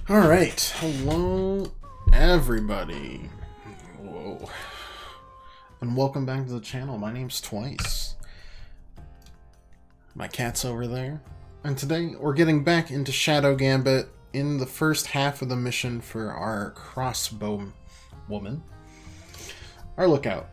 Alright, hello everybody. Whoa. And welcome back to the channel. My name's Twice. My cat's over there. And today we're getting back into Shadow Gambit in the first half of the mission for our crossbow woman. Our lookout.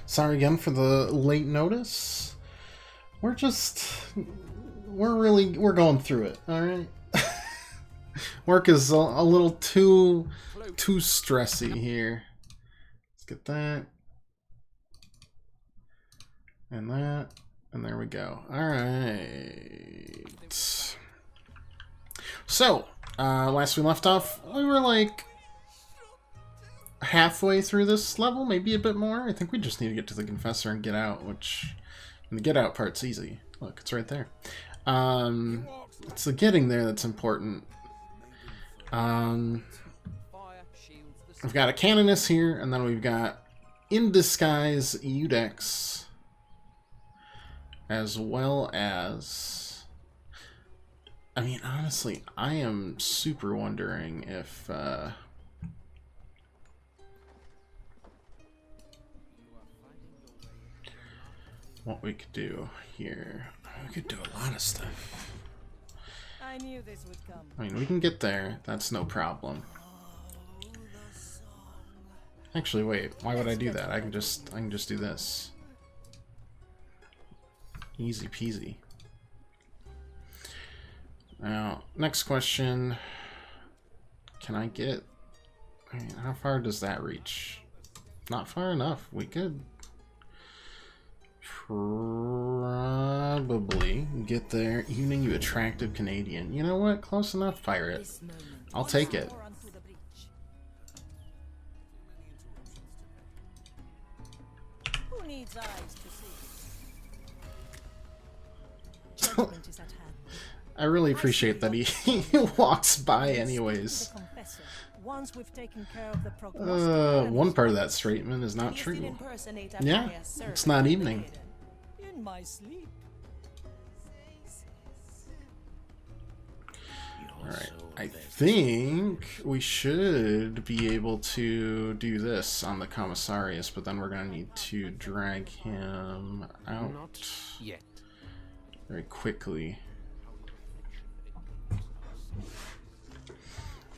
Sorry again for the late notice. We're going through it, alright? Work is a little too stressy here. Let's get that. And that. And there we go. Alright. So, last we left off, we were like halfway through this level, maybe a bit more. I think we just need to get to the Confessor and get out, which the get out part's easy. Look, it's right there. It's the getting there that's important. We've got a Canoness here, and then we've got In Disguise Eudex, as well as, I mean, honestly, I am super wondering if what we could do here. We could do a lot of stuff. I knew this would come. I mean, we can get there. That's no problem. Actually, wait. Why would I do that? I can just do this. Easy peasy. Now, next question. Can I get... I mean, how far does that reach? Not far enough. We could probably get there. Evening, you attractive Canadian. You know what? Close enough, pirate. I'll take it. Who needs eyes to see? Judgment is at hand. I really appreciate that he walks by anyways. Once we've taken care of the One part of that statement is not true. Yeah, it's not evening. In my sleep. Alright, I think we should be able to do this on the Commissarius, but then we're going to need to drag him out very quickly.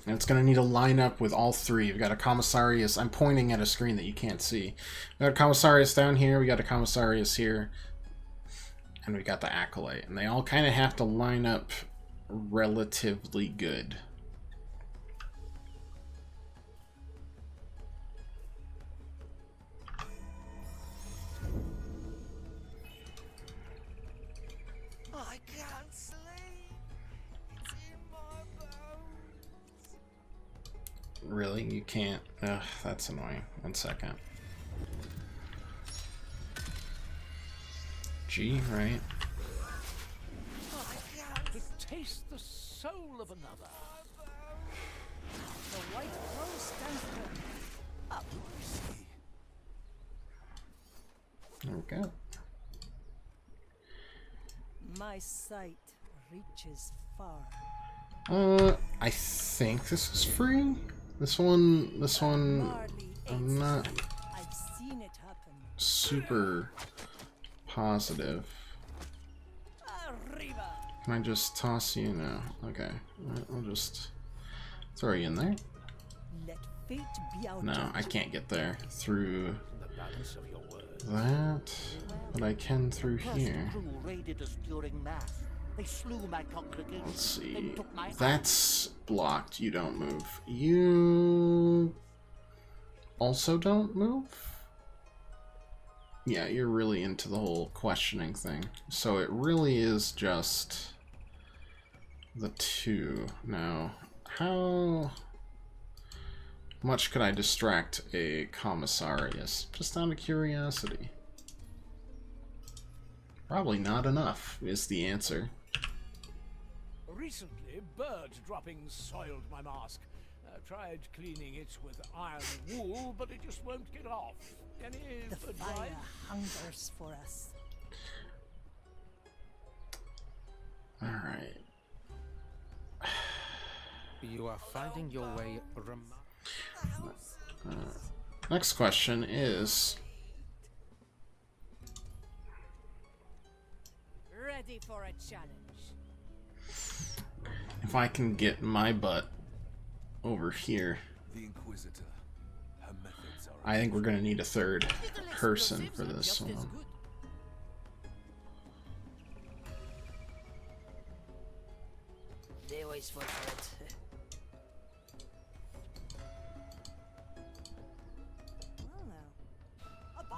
And it's going to need to line up with all three. We've got a Commissarius. I'm pointing at a screen that you can't see. We got a Commissarius down here. We got a Commissarius here. And we got the Acolyte. And they all kind of have to line up relatively good. I can't sleep. It's in my bones. Really? You can't? Ugh, that's annoying. 1 second. G, right? To taste the soul of another. The white crow stands firm. Up. There we go. My sight reaches far. I think this is free. This one, I'm not I've seen it happen. super positive. Arriba. Can I just toss you now? Okay, I'll just throw you in there. Let fate be our No, judge. I can't get there through that, but I can through here. Crew raided us during mass. They slew my congregation. Let's see. Then took my That's blocked. You don't move. You also don't move? Yeah, you're really into the whole questioning thing. So it really is just the two. Now, how much could I distract a commissarius? Just out of curiosity. Probably not enough, is the answer. Recently, bird droppings soiled my mask. Tried cleaning it with iron wool, but it just won't get off. Any The advice? fire hungers for us. Alright. You are finding your way Next question is... Ready for a challenge. if I can get my butt over here. The Inquisitor. Her methods are I think we're gonna need a third person for this one. They always fall for it.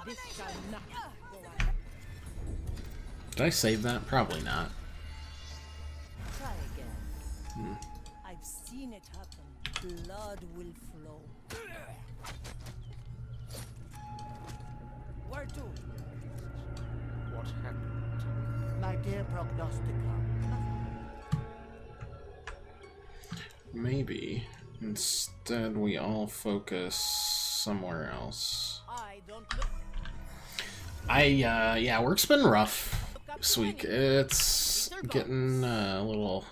This shall not go on. Did I save that? Probably not. Try again. I've seen it happen. Blood will flow. Where to? what happened. My dear prognostica. Maybe instead we all focus somewhere else. I don't look. Yeah, work's been rough this week. It's getting a little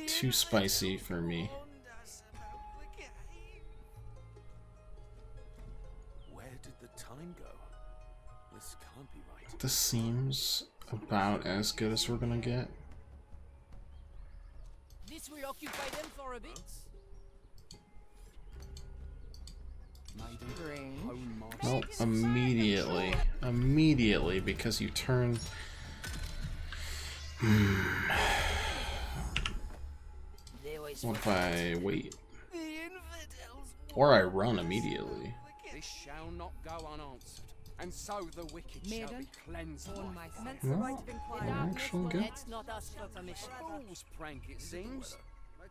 too spicy for me. Where did the time go? This can't be right. This seems about as good as we're gonna get. This will occupy them for a bit. Well, immediately, because you turn. What if I wait? Or I run immediately? This shall not go unanswered, and so the wicked shall be cleansed. Well, actually good. Let's not ask for permission. Fool's prank, it seems.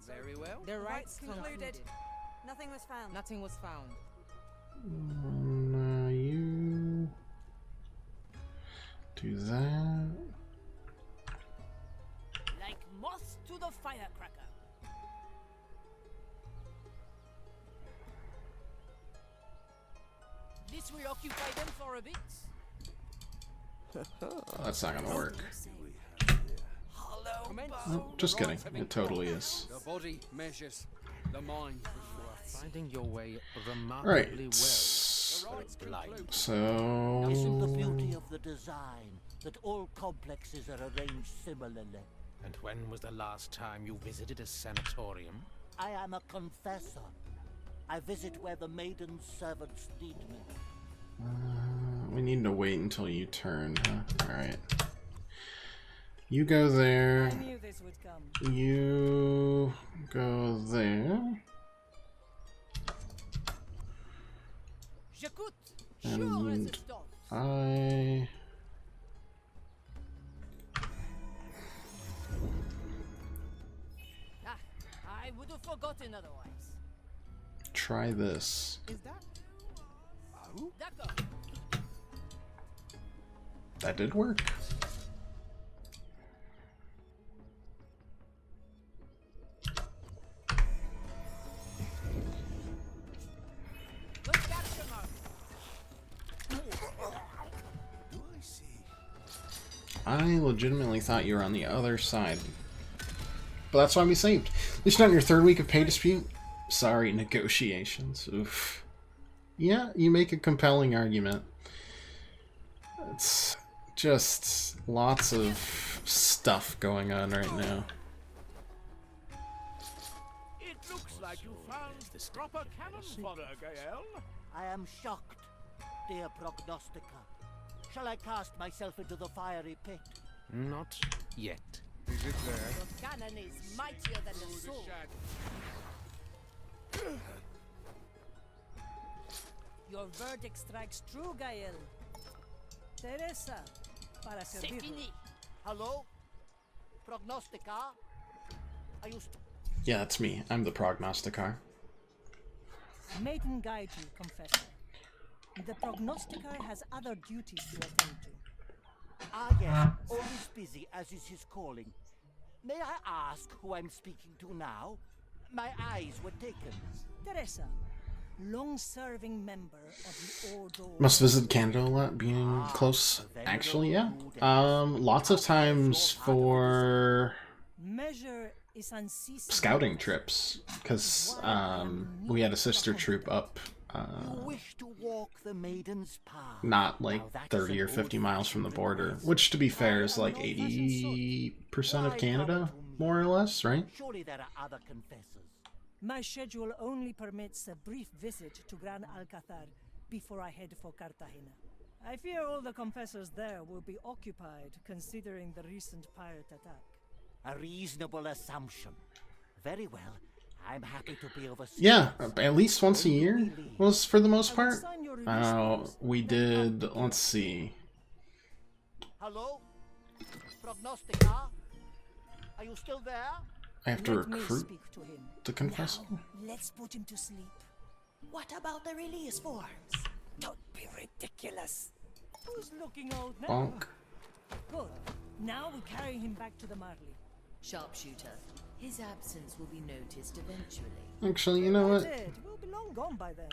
Very well. The rites concluded. Nothing was found. Nothing was found. You do that. Like moths to the firecracker. This will occupy them for a bit. That's not gonna work. Commence. Oh, just kidding. It totally is. The body measures the mind. You are finding your way Right. remarkably well. The rites concluded. Isn't the So beauty of the design that all complexes are arranged similarly? And when was the last time you visited a sanatorium? I am a confessor. I visit where the maiden servants need me. we need to wait until you turn, huh? Alright. You go there. I knew this would come. You go there. J'écoute. Sure as a And stone. I would have forgotten otherwise. try this. Is that? D'accord. That did work. Good capture, Mark. Do I see? I legitimately thought you were on the other side. But that's why we saved. At least not in your third week of pay dispute. Sorry, negotiations. Oof. Yeah, you make a compelling argument. It's just lots of stuff going on right now. It looks like you found proper cannon fodder, Gael. I am shocked, dear prognostica. Shall I cast myself into the fiery pit? Not yet. Is it there? Your cannon is mightier than the sword. Your verdict strikes true, Gael. Teresa, para servir. Hello? Prognostica? Are you Yeah, that's me. I'm the prognosticar. Maiden guide you, Confessor. The prognosticar has other duties to attend to. Ah, yes. Always busy, as is his calling. May I ask who I'm speaking to now? My eyes were taken. Teresa, long-serving member of the Ordo. Must visit Canada a lot, being close. Actually, yeah. Lots of times for Measure is unceasing. scouting trips, because we had a sister troop up, You wish to walk the maiden's path. not like Now that's 30 or an 50 miles from the old-fashioned border, request. which to be fair is like 80% of Canada, more or less, right? Surely there are other confessors. My schedule only permits a brief visit to Gran Alcazar before I head for Cartagena. I fear all the confessors there will be occupied, considering the recent pirate attack. A reasonable assumption. Very well. I'm happy to be of assistance. Yeah, at least once a year was for the most I will part. sign your release We did, let's see. Hello? Prognostica? Are you still there? I have to Let me recruit speak to him. the confessor. Let's put him to sleep. What about the release forms? Don't be ridiculous. Who's looking old now? Bonk. Good. Now we carry him back to the Marley. Sharpshooter. His absence will be noticed eventually. Actually, you know That's what? it. We'll be long gone by then.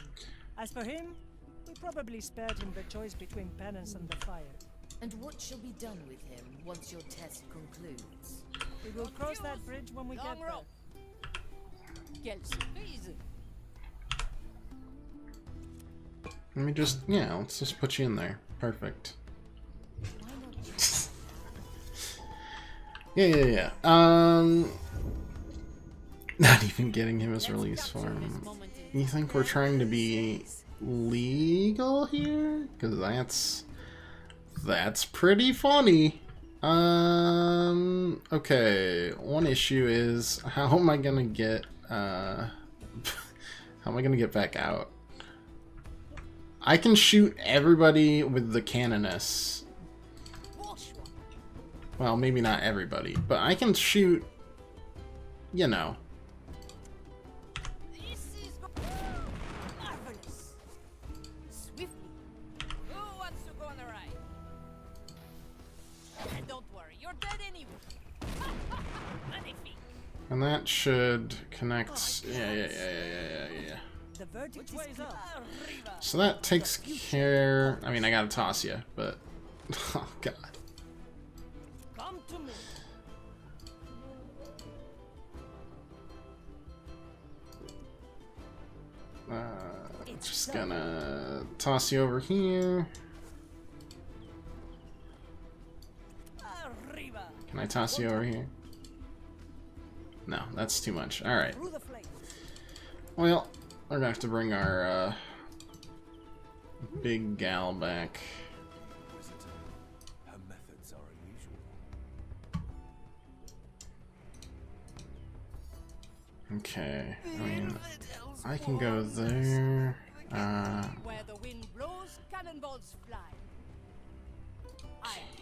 As for him, we probably spared him the choice between penance and the fire. And what shall be done with him once your test concludes? We will cross that bridge when we get there. Quelle surprise! Let me just, yeah, let's just put you in there. Perfect. Why not? Yeah. Not even getting him his release form. You think we're trying to be legal here? Because that's pretty funny. Okay. One issue is how am I gonna get back out? I can shoot everybody with the canoness. Well, maybe not everybody, but I can shoot, you know. This is marvelous. Swiftly. Who wants to go on a ride? And don't worry, you're dead anyway. Magnifique. And that should connect. Yeah. The verdict is up. So that takes care. I mean, I gotta toss you, but oh god. Come to me. Just gonna toss you over here. Arriba. Can I toss you over here? No, that's too much. All right. Through the flames. Well, we're gonna have to bring our big gal back. Visitor. Her methods are unusual. Okay. I mean, I can go there. Where the wind blows, cannonballs fly.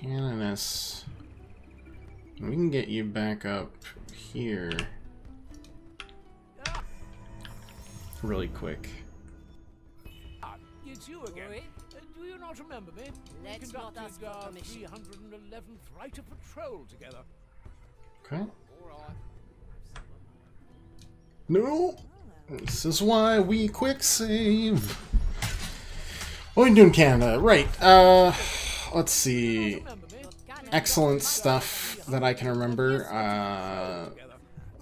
Canoness. We can get you back up here really quick. It's you again. Do you not remember me? Let's We not ask conducted for our permission. 311th Rite of Patrol together. Okay. Alright. No! This is why we quick save. What are we doing, Canada? Right. Let's see. Remember me? Excellent stuff that I can remember.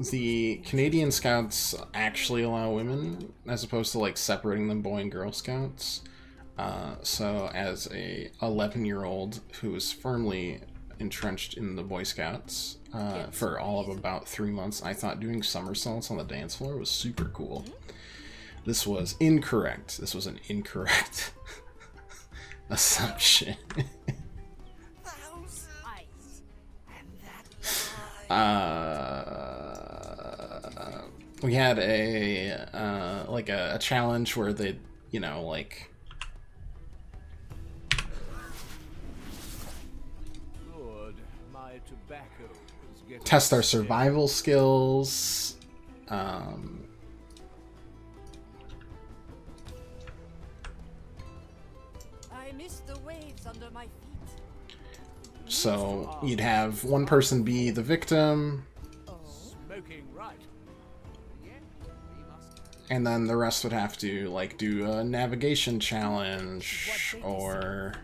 The Canadian Scouts actually allow women, as opposed to like separating them boy and girl scouts. So as a 11-year-old who was firmly entrenched in the Boy Scouts for all of about 3 months, I thought doing somersaults on the dance floor was super cool. This was incorrect. This was an incorrect assumption. we had a like a challenge where they, you know, like Good. My tobacco is getting test our stale. survival skills. I miss the waves under my feet. So you'd have one person be the victim, Smoking right. and then the rest would have to like do a navigation challenge or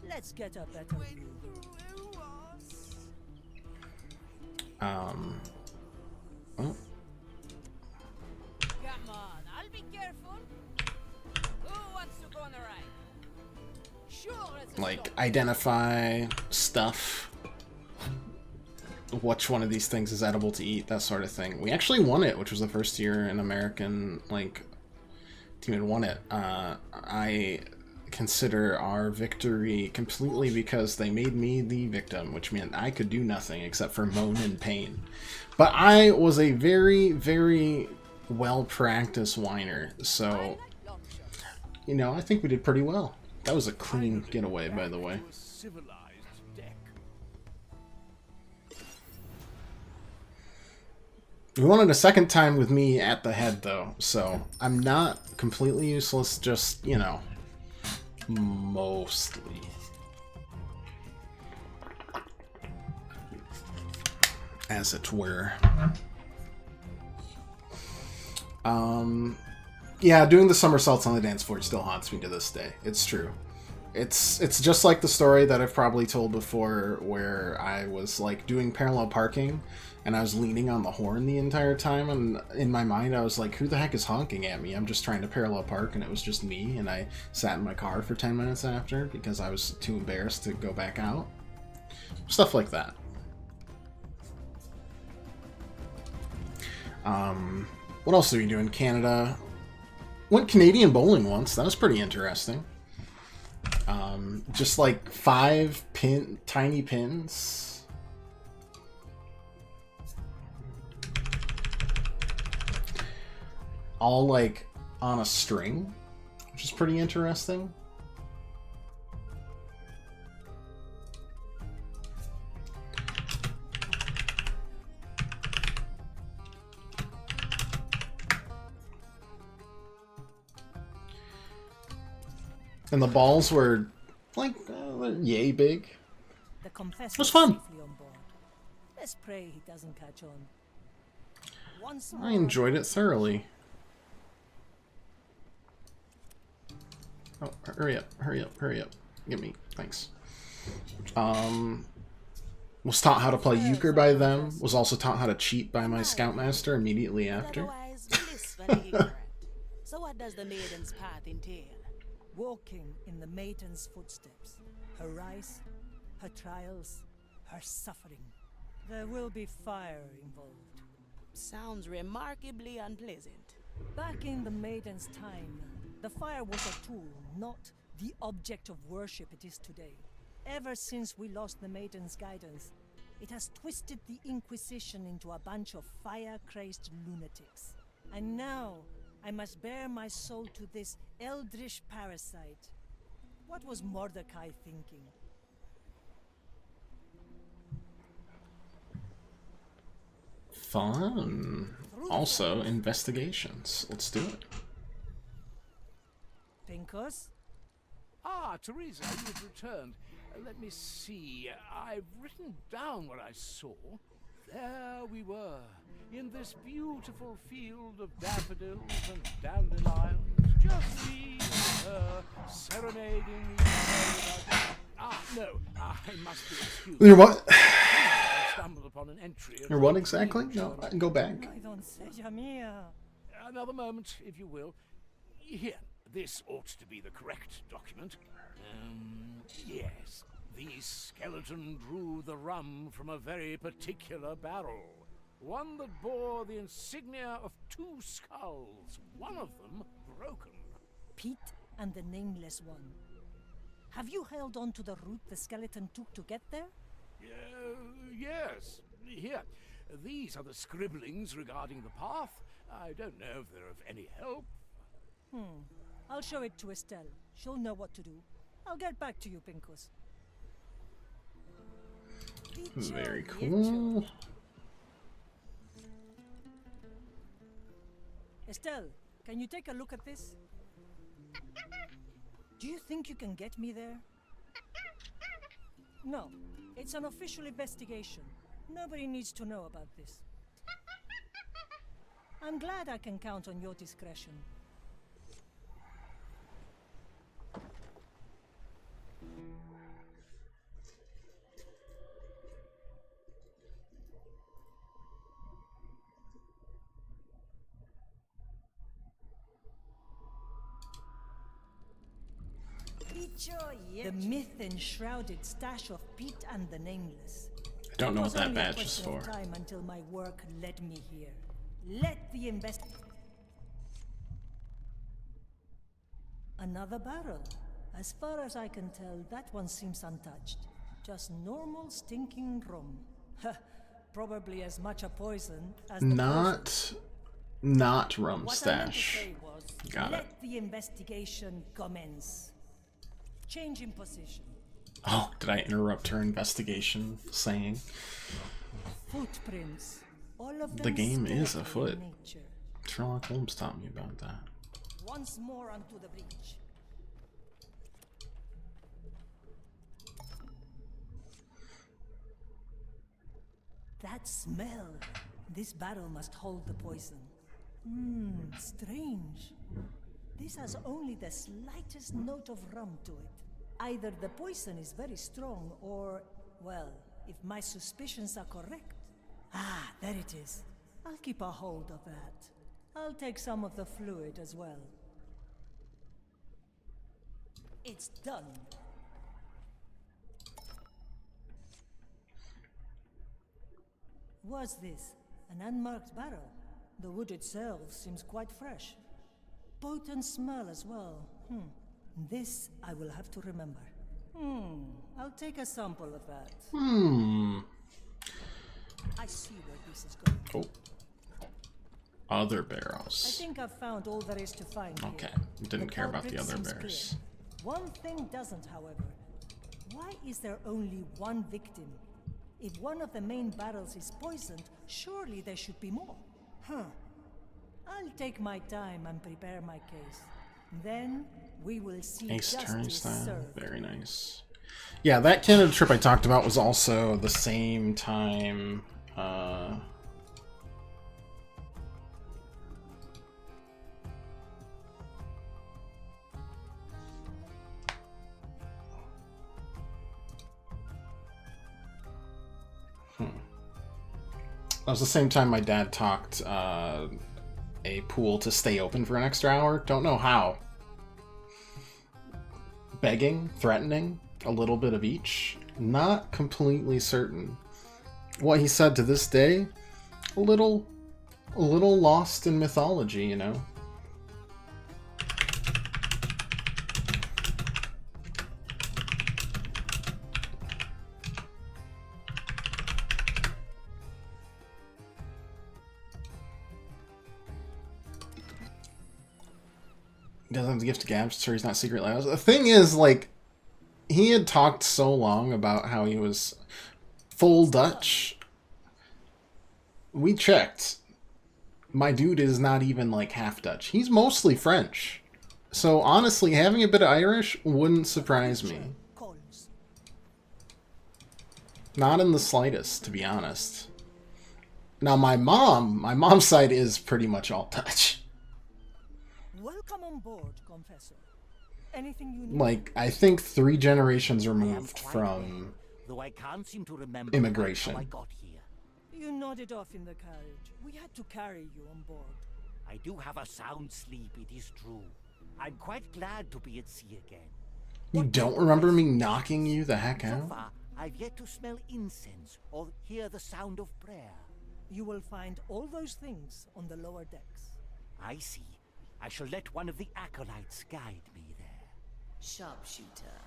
Let's get a better view. oh, Come on, I'll be careful. Who wants to go on the ride? Sure, as a like stop. identify stuff, which one of these things is edible to eat, that sort of thing. We actually won it, which was the first year an American like team had won it. I consider our victory completely because they made me the victim, which meant I could do nothing except for moan in pain. But I was a very, very well-practiced whiner, so you know, I think we did pretty well. That was a clean getaway, by the way. To a civilized deck. We won it a second time with me at the head, though, so I'm not completely useless, just, you know, mostly. As it were. Yeah, doing the somersaults on the dance floor still haunts me to this day. It's true. It's just like the story that I've probably told before where I was like doing parallel parking and I was leaning on the horn the entire time, and in my mind I was like, who the heck is honking at me? I'm just trying to parallel park, and it was just me, and I sat in my car for 10 minutes after because I was too embarrassed to go back out. Stuff like that. What else did we do in Canada? Went Canadian bowling once. That was pretty interesting. Just like 5 tiny pins. All like on a string, which is pretty interesting. And the balls were like yay big. The confessor It was fun. safely on board. Let's pray he doesn't catch on. Once I more, enjoyed it thoroughly. Oh, hurry up, hurry up, hurry up. Get me, thanks. Was taught how to play euchre by them. Was also taught how to cheat by my scoutmaster immediately after. Otherwise blissfully ignorant. So what does the maiden's path entail? walking in the maiden's footsteps. Her rise, her trials, her suffering. There will be fire involved. Sounds remarkably unpleasant. Back in the maiden's time, the fire was a tool, not the object of worship it is today. Ever since we lost the maiden's guidance, it has twisted the Inquisition into a bunch of fire-crazed lunatics. And now, I must bare my soul to this eldritch parasite. What was Mordecai thinking? Fun. Also, investigations. Let's do it. Pincus? Ah, Teresa, you've returned. Let me see. I've written down what I saw. There we were, in this beautiful field of daffodils and dandelions. Just me and her, serenading each other. No, I must be excused. You're what? I stumbled upon an entry. You're what exactly? No, I can go back. I don't say, Jamia. Another moment, if you will. Here, this ought to be the correct document. Yes, the skeleton drew the rum from a very particular barrel. One that bore the insignia of 2 skulls, one of them broken. Pete and the nameless one. Have you held on to the route the skeleton took to get there? Yes, Here, these are the scribblings regarding the path. I don't know if they're of any help. I'll show it to Estelle. She'll know what to do. I'll get back to you, Pincus. Very cool. Estelle, can you take a look at this? Do you think you can get me there? No, it's an official investigation. Nobody needs to know about this. I'm glad I can count on your discretion. The myth-enshrouded stash of Pete and the Nameless. I don't know It what was that only a badge is question for. of time until my work led me here. Let the Another barrel. As far as I can tell, that one seems untouched. Just normal stinking rum. Probably as much a poison as the poison. Not rum What I meant to stash. say was, Got it. let the investigation commence. Change in position. Oh, did I interrupt her investigation saying? Footprints. All of them The game is skeletal afoot. in nature. Sherlock Holmes taught me about that. Once more onto the breach. That smell. This barrel must hold the poison. Strange. This has only the slightest note of rum to it. Either the poison is very strong or, well, if my suspicions are correct. Ah, there it is. I'll keep a hold of that. I'll take some of the fluid as well. It's done. What's this? An unmarked barrel? The wood itself seems quite fresh. Potent smell as well. This I will have to remember. I'll take a sample of that. I see where this is going. Oh. Other I barrels. think I've found all there is to find here. Okay. Didn't care about the culprit other seems bears. clear. One thing doesn't, however. Why is there only one victim? If one of the main barrels is poisoned, surely there should be more. I'll take my time and prepare my case. Then we will see Ace Attorney justice style. served. Very nice. Yeah, that Canada trip I talked about was also the same time. That was the same time my dad talked a pool to stay open for an extra hour. Don't know how. Begging, threatening, a little bit of each. Not completely certain. What he said to this day, a little lost in mythology, you know. He doesn't have to give to Gambit, so he's not secret loud. The thing is, like, he had talked so long about how he was full Dutch. We checked. My dude is not even, like, half Dutch. He's mostly French. So, honestly, having a bit of Irish wouldn't surprise me. Not in the slightest, to be honest. Now, my mom's side is pretty much all Dutch. Welcome on board, Confessor. Anything you need? Like, I think 3 generations I am removed quite from well, though I can't seem to remember immigration. how I got here. You nodded off in the carriage. We had to carry you on board. I do have a sound sleep, it is true. I'm quite glad to be at sea again. You don't remember me knocking you the heck So out? far, I've yet to smell incense or hear the sound of prayer. You will find all those things on the lower decks. I see. I shall let one of the acolytes guide me there. Sharpshooter,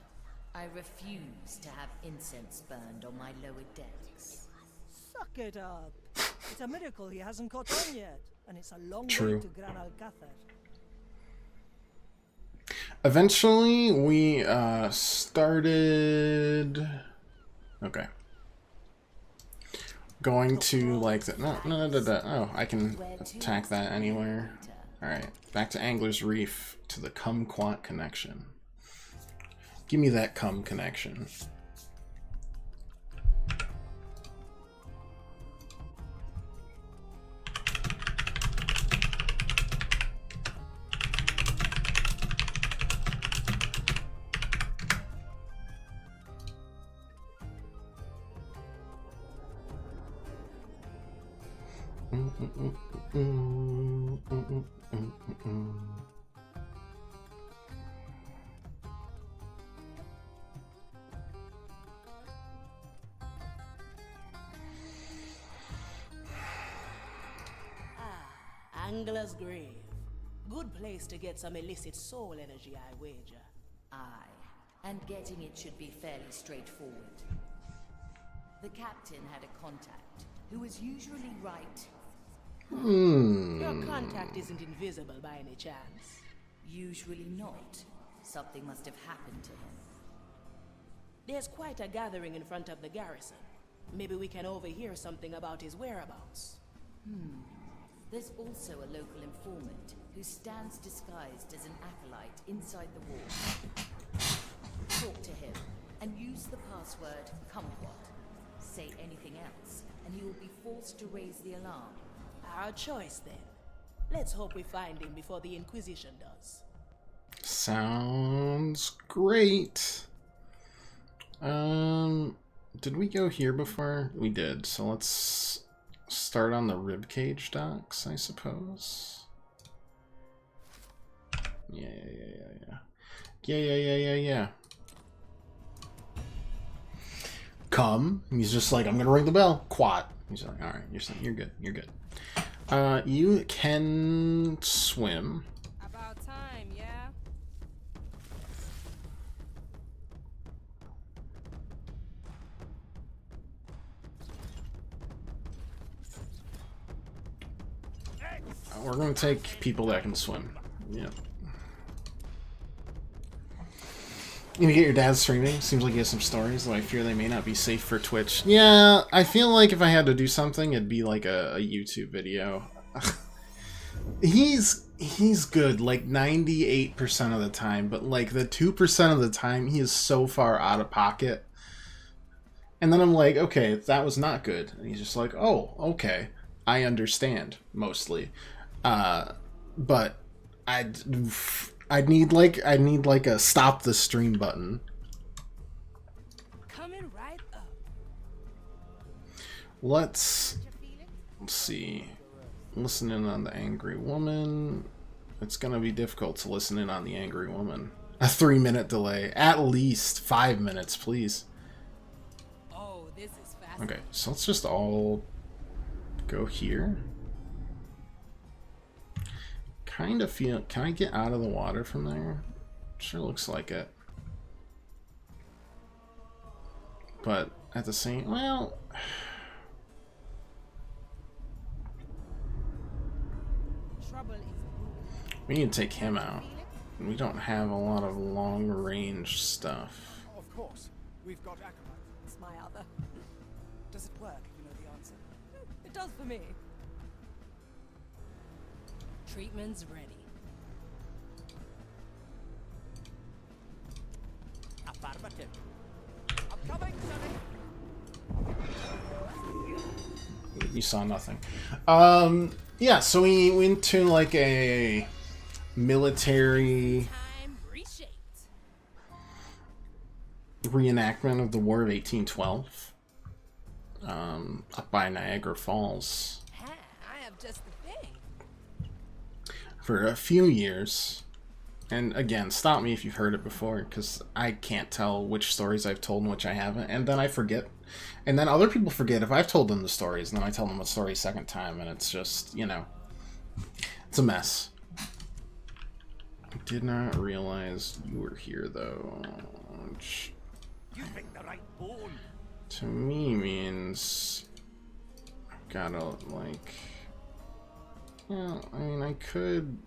I refuse to have incense burned on my lower decks. Suck it up. It's a miracle he hasn't caught on yet, and it's a long True. way to Gran Alcázar. Eventually, we started. Okay. Going to like the no. Oh, I can attack that anywhere. All right, back to Angler's Reef to the Kumquat connection. Give me that cum connection. Angler's Grave. Good place to get some illicit soul energy, I wager. Aye, and getting it should be fairly straightforward. The captain had a contact who was usually right. Your contact isn't invisible by any chance. Usually not. Something must have happened to him. There's quite a gathering in front of the garrison. Maybe we can overhear something about his whereabouts. There's also a local informant who stands disguised as an acolyte inside the wall. Talk to him and use the password kumquat. Say anything else, and you will be forced to raise the alarm. Our choice, then. Let's hope we find him before the Inquisition does. Sounds great. Did we go here before? We did, so let's start on the ribcage docks, I suppose. Yeah. Come. He's just like, I'm gonna ring the bell. Quat. He's like, all right, you're good. You're good. You can swim. About time, yeah? We're gonna take people that can swim. Yep. You gonna get your dad streaming? Seems like he has some stories, though I fear they may not be safe for Twitch. Yeah, I feel like if I had to do something, it'd be like a YouTube video. He's good, like 98% of the time, but like the 2% of the time, he is so far out of pocket. And then I'm like, okay, that was not good. And he's just like, oh, okay, I understand, mostly. But I need like a stop the stream button. Coming right up. Let's see. Listen in on the angry woman. It's gonna be difficult to listen in on the angry woman. A 3-minute delay. At least 5 minutes, please. Oh, this is fast. Okay, so let's just all go here. Kind of feel... Can I get out of the water from there? Sure looks like it. But at the same... Well... We need to take him out. We don't have a lot of long-range stuff. Of course. We've got acolyte. It's my other. Does it work if you know the answer? It does for me. Treatment's ready. Affirmative. I'm coming, Sonny. You saw nothing. Yeah, so we went to like a military Time reshaped. reenactment of the War of 1812 up by Niagara Falls Ha, I have just the thing. for a few years. And again, stop me if you've heard it before, because I can't tell which stories I've told and which I haven't, and then I forget. And then other people forget if I've told them the stories, and then I tell them a story a second time, and it's just, you know, it's a mess. I did not realize you were here, though. Which You picked the right bone. to me means gotta, like... Yeah, I mean, I could...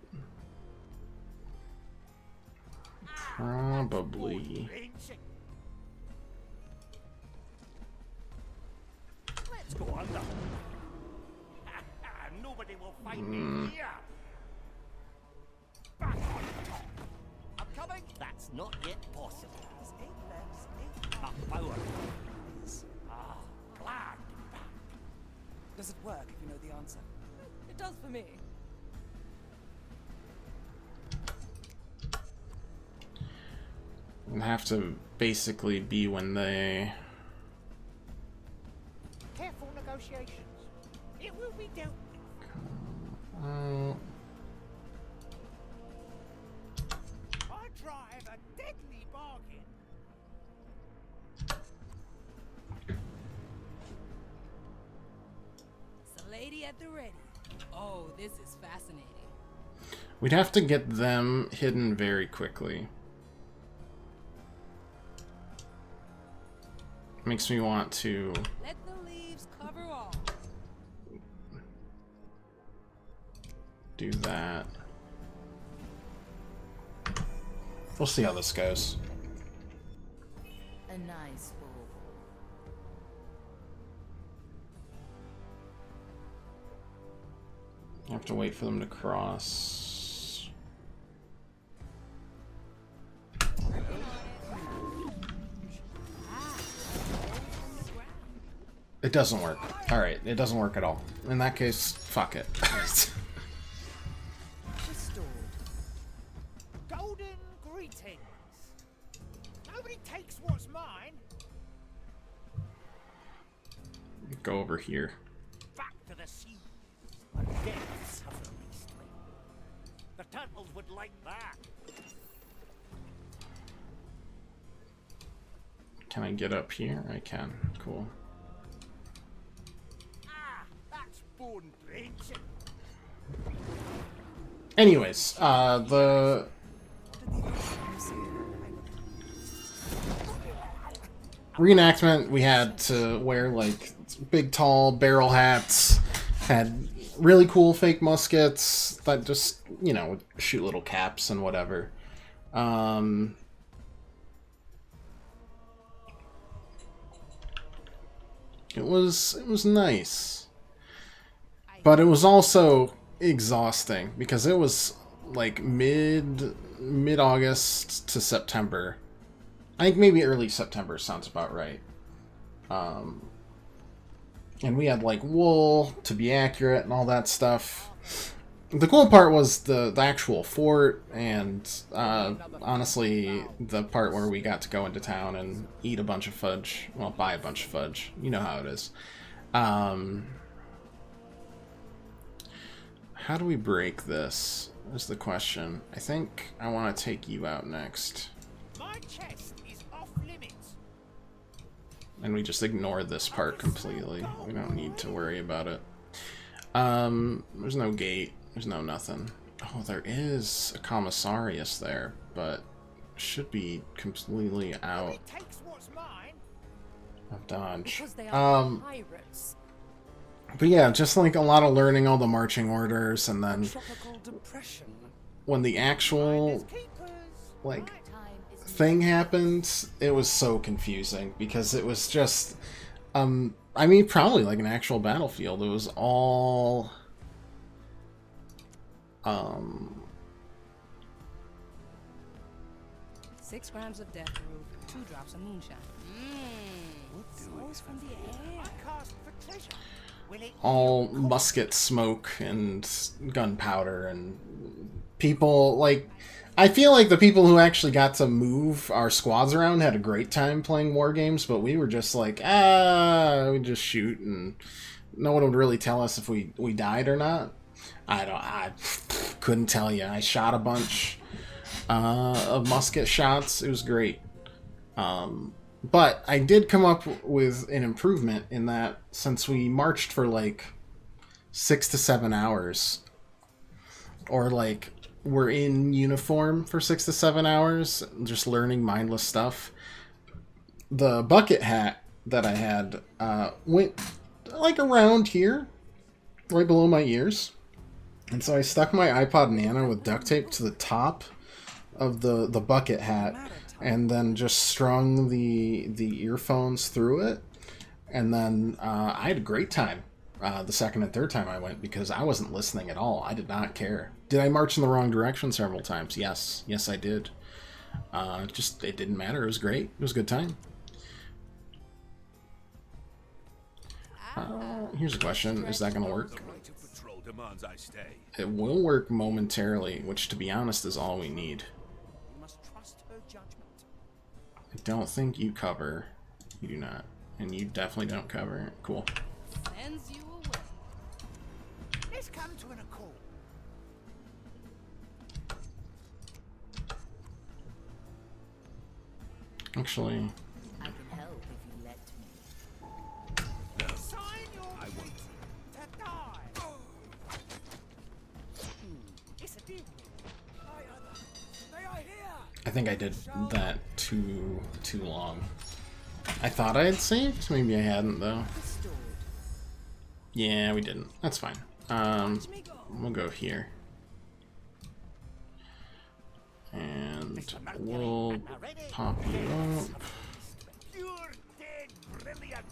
Probably... Let's go under. Nobody will find me here. I'm coming. That's not yet possible. My power is glad. Does it work if you know the answer? It does for me. It'll have to basically be when they... Careful negotiations. It will be dealt with. I drive a deadly bargain. It's a lady at the ready. Oh, this is fascinating. We'd have to get them hidden very quickly. Makes me want to... Let the leaves cover all. do that. We'll see how this goes. A nice ball. I have to wait for them to cross. It doesn't work. Alright, it doesn't work at all. In that case, fuck it. Golden greetings. Nobody takes what's mine. Go over here. Back to the sea. A depths of the beastly. The turtles would like that. Can I get up here? I can. Cool. That's bone drenching. Anyways, the reenactment, we had to wear like big tall barrel hats, had really cool fake muskets that just, you know, would shoot little caps and whatever. It was nice, but it was also exhausting because it was like mid-August to September. I think maybe early September sounds about right. And we had like wool to be accurate and all that stuff. The cool part was the actual fort and honestly the part where we got to go into town and eat a bunch of fudge. Well, buy a bunch of fudge. You know how it is. How do we break this? Is the question. I think I want to take you out next. My chest is off limits. And we just ignore this part completely. We don't need to worry about it. There's no gate. There's no nothing. Oh, there is a commissarius there, but should be completely out of dodge. But yeah, just like a lot of learning all the marching orders, and then when the actual like thing happened, it was so confusing because it was just I mean, probably like an actual battlefield. It was all 6 grams of death root, 2 drops of moonshine. Souls from the air. All musket smoke and gunpowder, and people like, I feel like the people who actually got to move our squads around had a great time playing war games, but we were just like, we just shoot, and no one would really tell us if we died or not. I couldn't tell you. I shot a bunch of musket shots. It was great. But I did come up with an improvement in that since we marched for like 6 to 7 hours, or like we're in uniform for 6 to 7 hours, just learning mindless stuff, the bucket hat that I had went like around here, right below my ears. And so I stuck my iPod Nano with duct tape to the top of the bucket hat, and then just strung the earphones through it. And then I had a great time the second and third time I went, because I wasn't listening at all. I did not care. Did I march in the wrong direction several times? Yes. Yes, I did. Just, it didn't matter. It was great. It was a good time. Here's a question. Is that going to work? It will work momentarily, which, to be honest, is all we need. I don't think you cover. You do not. And you definitely don't cover. Cool. Sends you away. Let's come to an accord. Actually, I can help if you let me. Sign your to die. It's a deal. They are here. I think I did that too long. I thought I had saved. Maybe I hadn't, though. Yeah, we didn't. That's fine. We'll go here. And we'll pop you up. You're dead brilliant.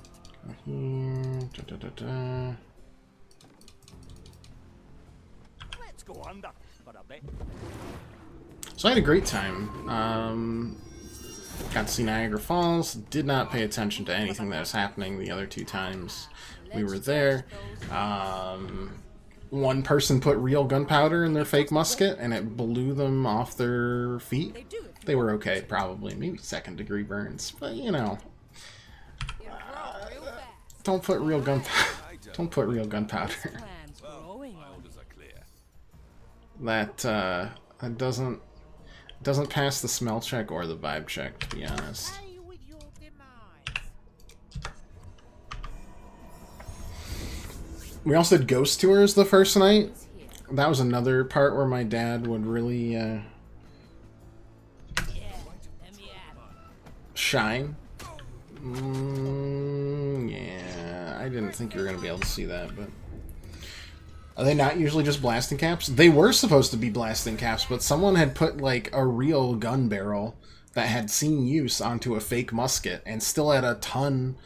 Here. Da, da, da, da. Let's go under for a bit. So I had a great time. Got to see Niagara Falls. Did not pay attention to anything that was happening the other two times we were there. One person put real gunpowder in their fake musket, and it blew them off their feet. They were okay, probably. Maybe second-degree burns, but you know. Don't put real gunpowder. Don't put real gunpowder. That doesn't pass the smell check or the vibe check, to be honest. We also did ghost tours the first night. That was another part where my dad would really shine. Yeah, I didn't think you were going to be able to see that, but... Are they not usually just blasting caps? They were supposed to be blasting caps, but someone had put, like, a real gun barrel that had seen use onto a fake musket and still had a ton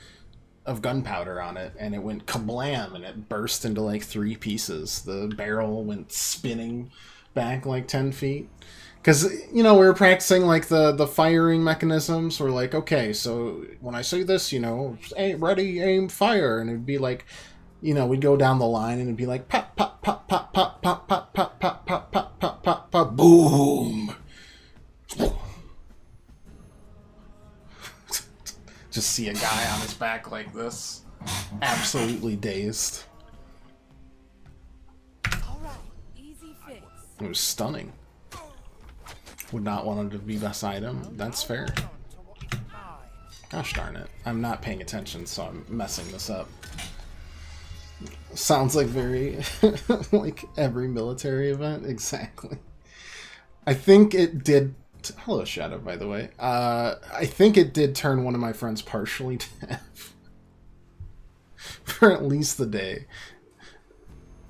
of gunpowder on it, and it went kablam, and it burst into, like, 3 pieces. The barrel went spinning back, like, 10 feet. Because, you know, we were practicing, like, the firing mechanisms. We're like, okay, so when I say this, you know, ready, aim, fire, and it'd be like... You know, we'd go down the line and it'd be like pop, pop, pop, pop, pop, pop, pop, pop, pop, pop, pop, pop, pop, pop, boom. Just see a guy on his back like this, absolutely dazed. Easy fix. It was stunning. Would not want him to be beside him. That's fair. Gosh darn it. I'm not paying attention, so I'm messing this up. Sounds like very, like every military event. Exactly. I think it did... Hello, Shadow, by the way. I think it did turn one of my friends partially deaf. For at least the day.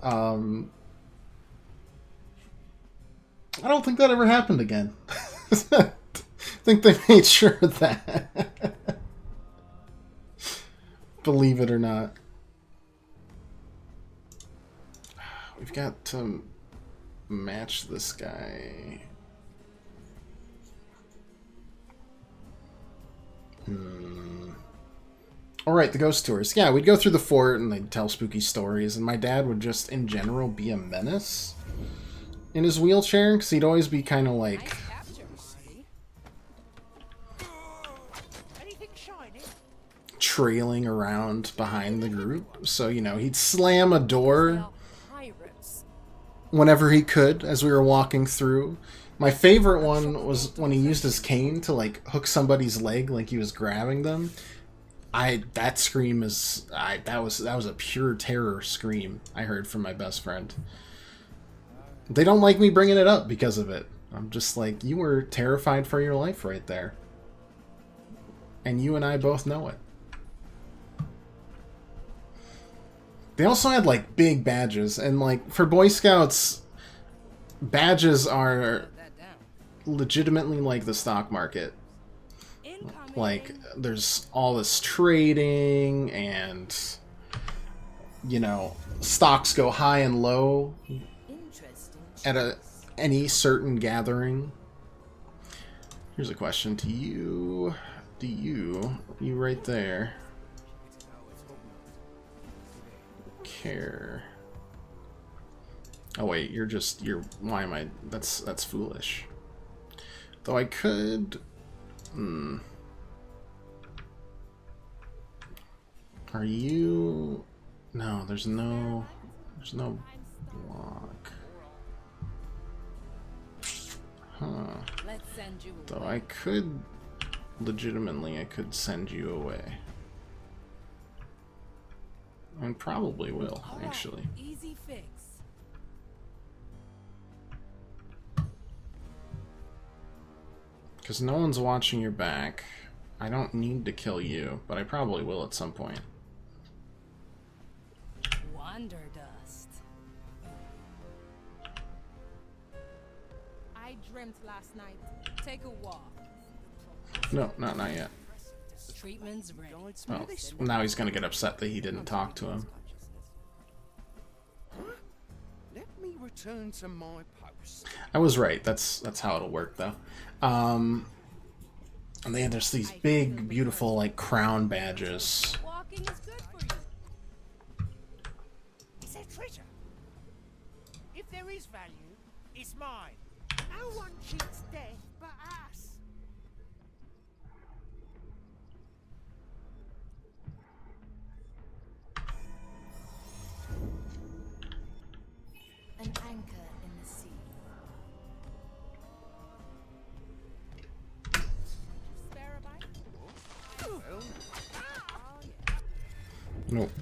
I don't think that ever happened again. I think they made sure of that. Believe it or not. We've got to match this guy. Alright, the ghost tours. Yeah, we'd go through the fort and they'd tell spooky stories, and my dad would just, in general, be a menace in his wheelchair, because he'd always be kind of like... trailing around behind the group. So, you know, he'd slam a door whenever he could as we were walking through. My favorite one was when he used his cane to, like, hook somebody's leg like he was grabbing them. That scream is... that was a pure terror scream I heard from my best friend. They don't like me bringing it up because of it. I'm just like, you were terrified for your life right there. And you and I both know it. They also had, like, big badges, and, like, for Boy Scouts, badges are legitimately like the stock market. Like, there's all this trading, and, you know, stocks go high and low at any certain gathering. Here's a question to you. Do you right there, care? Oh wait, why am I, that's foolish. Though I could, Are you, no, there's no block. Huh. Though I could, legitimately, I could send you away. And probably will, actually. Easy fix. Because no one's watching your back. I don't need to kill you, but I probably will at some point. Wonderdust. I dreamt last night. Take a walk. No, not yet. Treatment's ready. Well, now he's gonna get upset that he didn't talk to him. Let me return to my post. I was right. That's how it'll work, though. And they had just these big, beautiful, like, crown badges. Walking is good for you. It's a treasure. If there is value, it's mine. No one cheats death but us. An anchor in the sea. Spare a bite? Nope.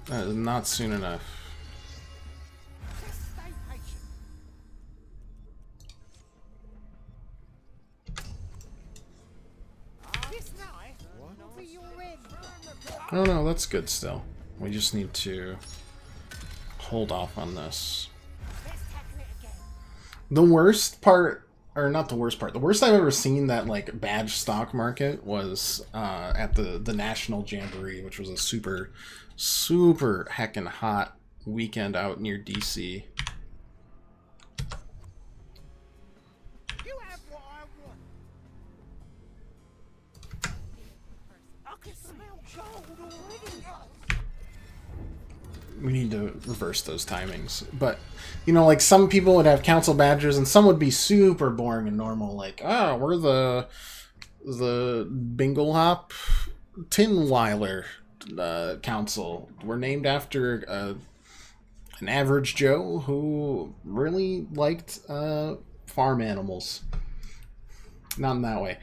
That is not soon enough. Just stay patient. This night will be your end. Oh no, that's good still. We just need to hold off on this. Let's tackle it again. The worst part, or not the worst part, the worst I've ever seen that, like, badge stock market was at the National Jamboree, which was a super heckin' hot weekend out near DC. You have what I want. I can smell gold already. We need to reverse those timings. But, you know, like, some people would have council badges, and some would be super boring and normal, like, we're the Binglehop Tinweiler council. We're named after an average Joe who really liked farm animals. Not in that way.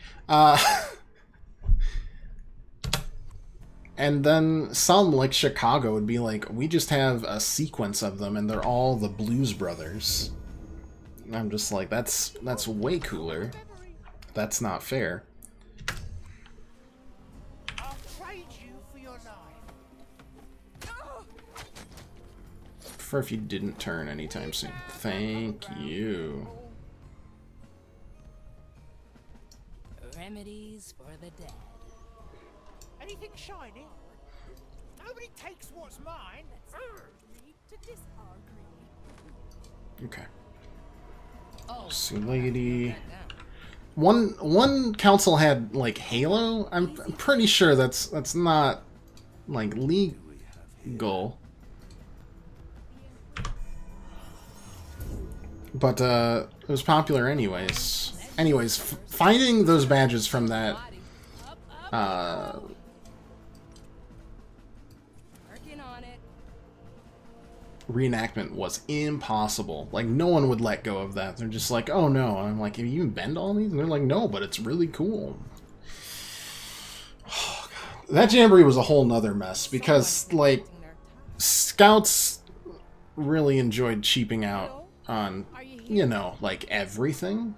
And then some, like Chicago, would be like, we just have a sequence of them, and they're all the Blues Brothers. And I'm just like, that's way cooler. That's not fair. I'll trade you for your life. For if you didn't turn anytime soon. Thank you. Remedies for the dead. Anything shiny? Nobody takes what's mine. Agree to disagree. Okay. Oh, See, lady. One council had, like, Halo. I'm pretty sure that's not, like, legal. But it was popular anyways. Anyways, finding those badges from that working on it. reenactment was impossible. Like, no one would let go of that. They're just like, oh no. And I'm like, have you even been to all these? And they're like, no, but it's really cool. Oh, God. That jamboree was a whole nother mess because, like, scouts really enjoyed cheaping out on, you know, like, everything.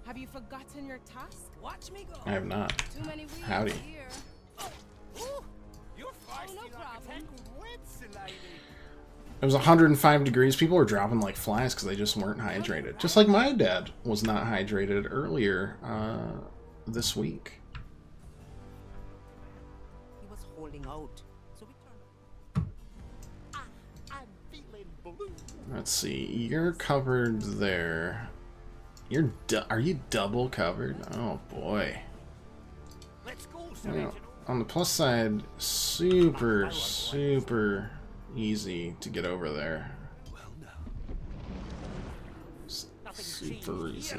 Have you forgotten your task? Watch me go. I have not. Too many wheels Howdy. here. Ooh, you're feisty no like problem. a tangled web, lady. It was 105 degrees. People were dropping like flies because they just weren't hydrated. Just like my dad was not hydrated earlier this week. He was holding out, so we turned. I'm feeling blue. Let's see. You're covered there. Are you double covered? Oh boy. Let's go, Well, on the plus side, super easy to get over there. Well, no. Super easy.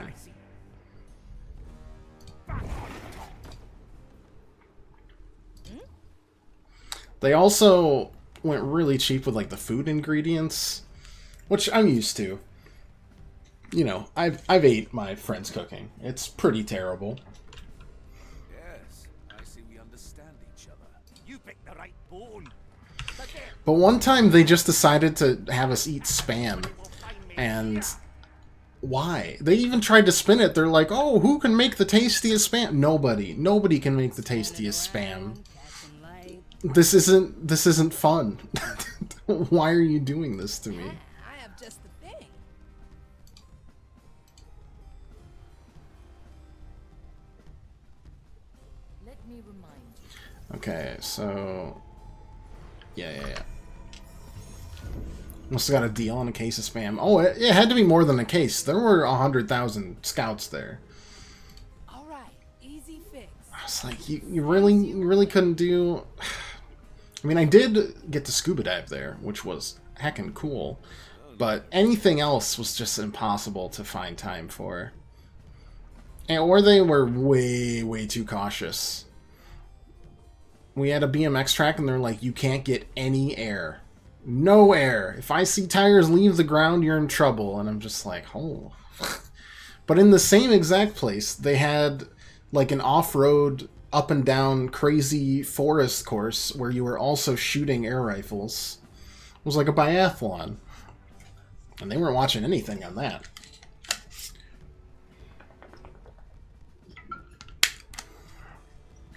They also went really cheap with like the food ingredients, which I'm used to. You know, I've ate my friend's cooking. It's pretty terrible. Yes, I see we understand each other. You picked the right bone. But one time they just decided to have us eat Spam, and why? They even tried to spin it. They're like, "Oh, who can make the tastiest Spam?" Nobody can make the tastiest Spam. This isn't fun. Why are you doing this to me? I have just the thing. Let me remind you. Okay, so yeah. Must have got a deal on a case of Spam. Oh, it had to be more than a case. There were 100,000 scouts there. All right, easy fix. I was like, you really couldn't do. I mean, I did get to scuba dive there, which was heckin' cool, but anything else was just impossible to find time for. Or they were way too cautious. We had a BMX track, and they're like, you can't get any air. No air. If I see tires leave the ground, you're in trouble. And I'm just like, oh. But in the same exact place, they had like an off-road, up and down, crazy forest course where you were also shooting air rifles. It was like a biathlon. And they weren't watching anything on that.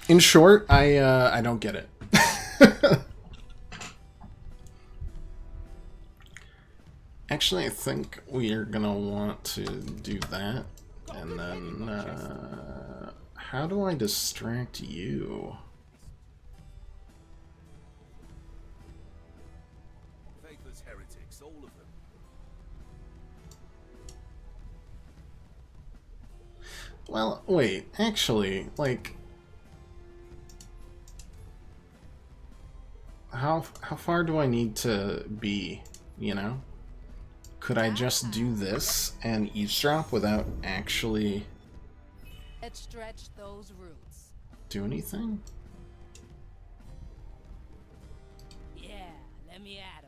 In short, I don't get it. Actually, I think we are gonna want to do that, and then how do I distract you? Faithless heretics, all of them. Well, wait, actually, like, how far do I need to be, you know? Could I just do this and eavesdrop without actually Let's stretch those roots. do anything? Yeah, let me at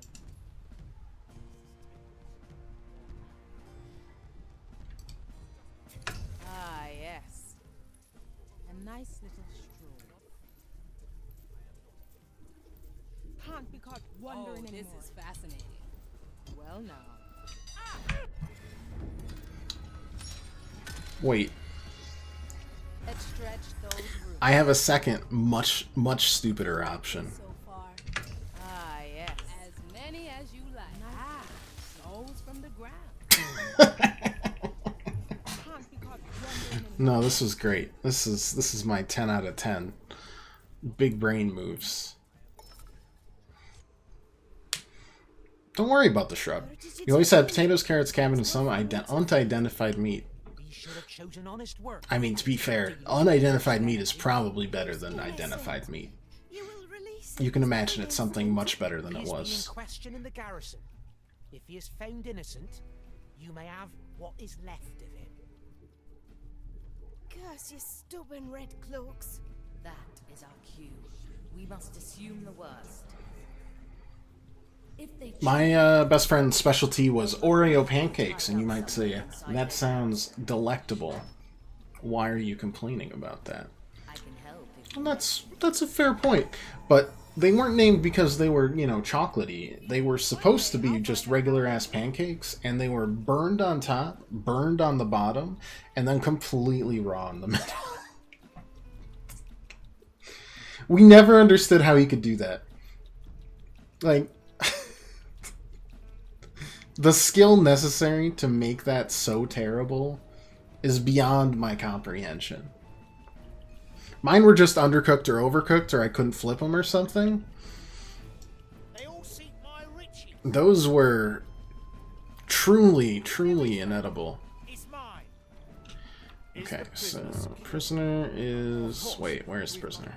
'em. Ah, yes. A nice little stroll. Can't be caught wandering This anymore. is fascinating. Well, now. Wait, Let's stretch those roots. I have a second, much stupider option. So far. Ah, yes. As many as you like. Those from the ground. Can't be caught wandering anymore. No, this was great. This is my 10 out of 10. Big brain moves. Don't worry about the shrub. You always had potatoes, carrots, cabbage, and some unidentified meat. We should have chosen honest work. I mean, to be fair, unidentified meat is probably better than identified meat. You can imagine it's something much better than it He is being was. questioned in the garrison. If he is found innocent, you may have what is left of him. Curse you stubborn red cloaks. That is our cue. We must assume the worst. If they My best friend's specialty was Oreo pancakes, and you might say, that sounds delectable. Why are you complaining about that? I can help if And that's a fair point. But they weren't named because they were, you know, chocolatey. They were supposed to be just regular-ass pancakes, and they were burned on top, burned on the bottom, and then completely raw in the middle. We never understood how he could do that. Like, The skill necessary to make that so terrible is beyond my comprehension. Mine were just undercooked or overcooked, or I couldn't flip them or something. They all seek my riches. Those were truly, truly inedible. It's mine. Okay, so prisoner is... Wait, where's the prisoner?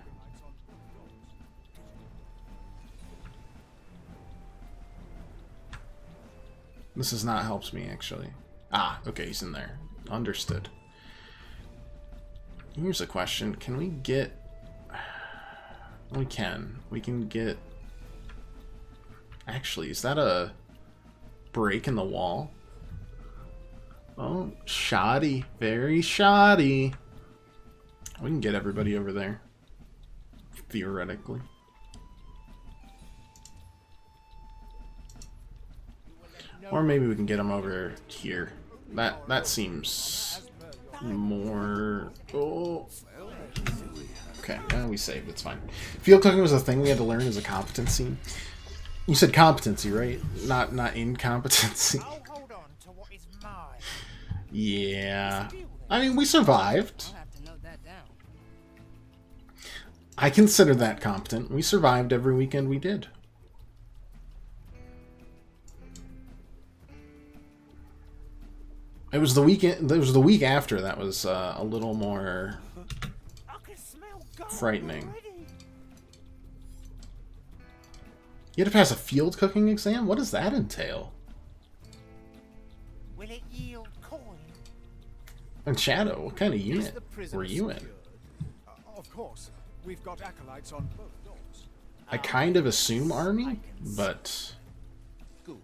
This has not helped me, actually. Ah, okay, he's in there. Understood. Here's a question. Can we get... We can. We can get... Actually, is that a break in the wall? Oh, shoddy. Very shoddy. We can get everybody over there. Theoretically. Or maybe we can get them over here. That seems more... Oh. Okay, we saved. It's fine. Field cooking was a thing we had to learn as a competency. You said competency, right? Not incompetency. I'll hold on to what is mine. Yeah. I mean, we survived. I'll have to note that down. I consider that competent. We survived every weekend we did. It was the weekend. It was the week after that was a little more I can smell gold frightening. already. You had to pass a field cooking exam? What does that entail? Will it yield coin? And Shadow, what kind of Is unit the prisoner were you in? secured? Of course. We've got acolytes on both doors. I kind of assume army, but Good.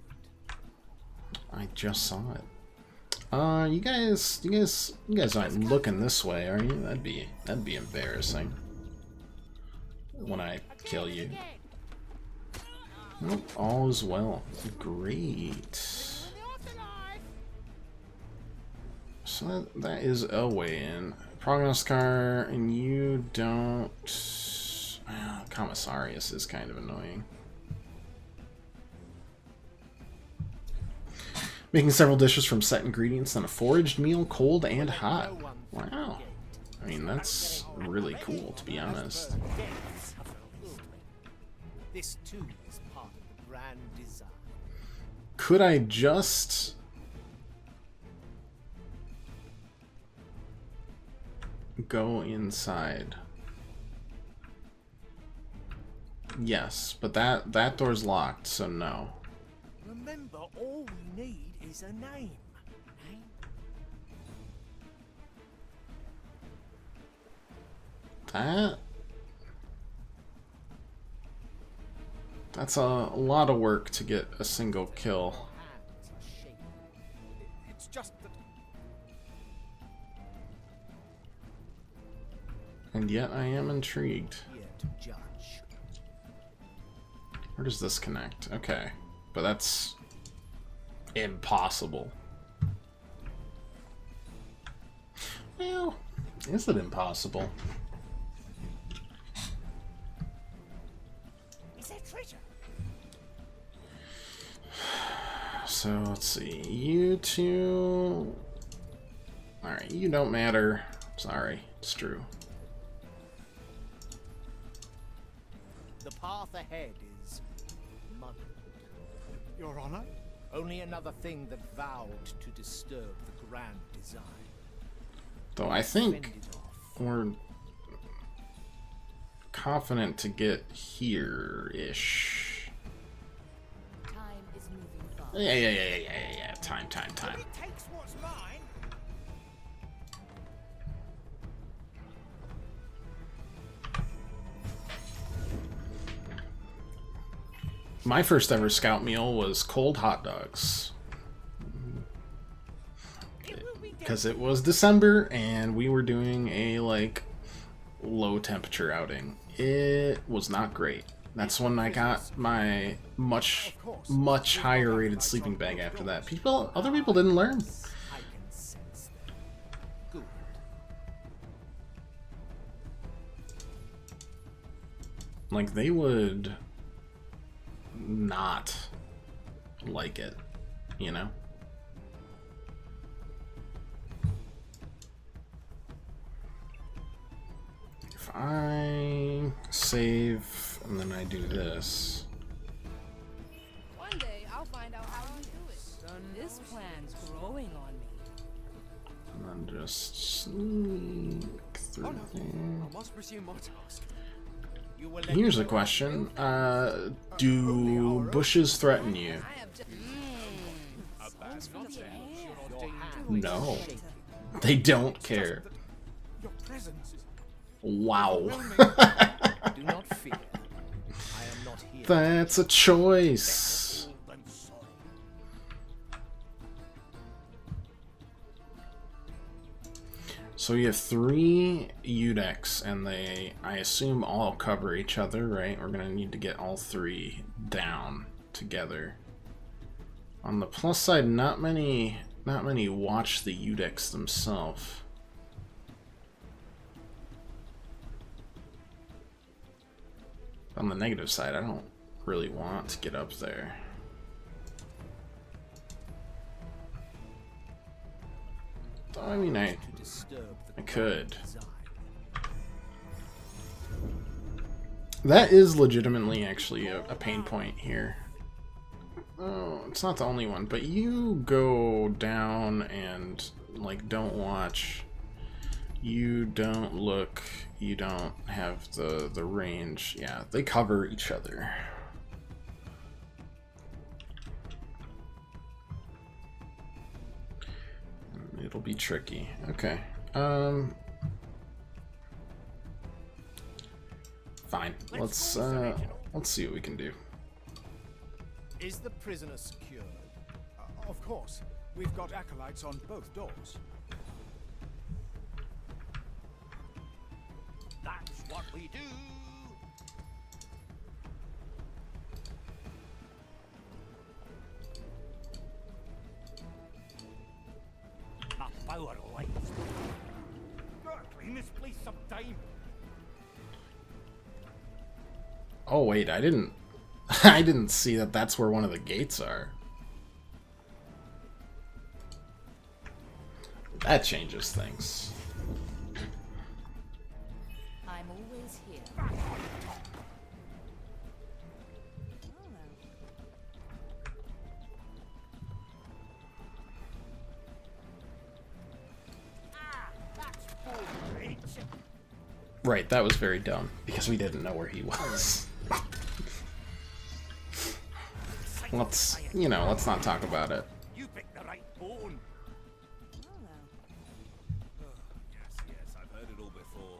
I just saw it. You guys aren't looking this way, are you? That'd be embarrassing. When I kill you. Nope, all is well. Great. So that is a way in. Prognoscar, and you don't... Commissarius is kind of annoying. Making several dishes from set ingredients, then a foraged meal, cold and hot. Wow. I mean, that's really cool, to be honest. This too is part of the grand design. Could I just... go inside? Yes, but that door's locked, so no. Remember, all we need is a name. That's a lot of work to get a single kill. It's just that And yet I am intrigued. Here to judge. Where does this connect? Okay. But that's impossible. Well, is it impossible? Is there treasure? So let's see. You two. Alright, you don't matter. Sorry, it's true. The path ahead is muddled. Your Honor? Only another thing that vowed to disturb the grand design. Though I think Fended off. we're confident to get here-ish. Time is moving fast. Yeah. Time. It takes what's mine. My first ever scout meal was cold hot dogs. Because it was December and we were doing a, like, low temperature outing. It was not great. That's when I got my much higher rated sleeping bag after that. Other people didn't learn. I can sense them. Good. Like, they would not like it, you know? If I save and then I do this. One day I'll find out how you do it. This plan's growing on me. And then just sneak through there. I must resume my task. Here's a question. Do bushes threaten you? I have just. No. They don't care. Your presence is Wow. Do not fear. I am not here. That's a choice. So we have 3 Udex, and they, I assume, all cover each other, right? We're gonna need to get all 3 down together. On the plus side, not many watch the Udex themselves. On the negative side, I don't really want to get up there. I mean, I could. That is legitimately actually a pain point here. Oh, it's not the only one, but you go down and, like, don't watch. You don't look. You don't have the range. Yeah, they cover each other. It'll be tricky. Okay. Fine. Let's see what we can do. Is the prisoner secured? Of course. We've got acolytes on both doors. That's what we do. My power lies. Gotta clean this place sometime. Oh wait, I didn't I didn't see that that's where one of the gates are. That changes things. I'm always here. Right, that was very dumb because we didn't know where he was. Let's not talk about it. You picked the right bone. Yes, I've heard it all before.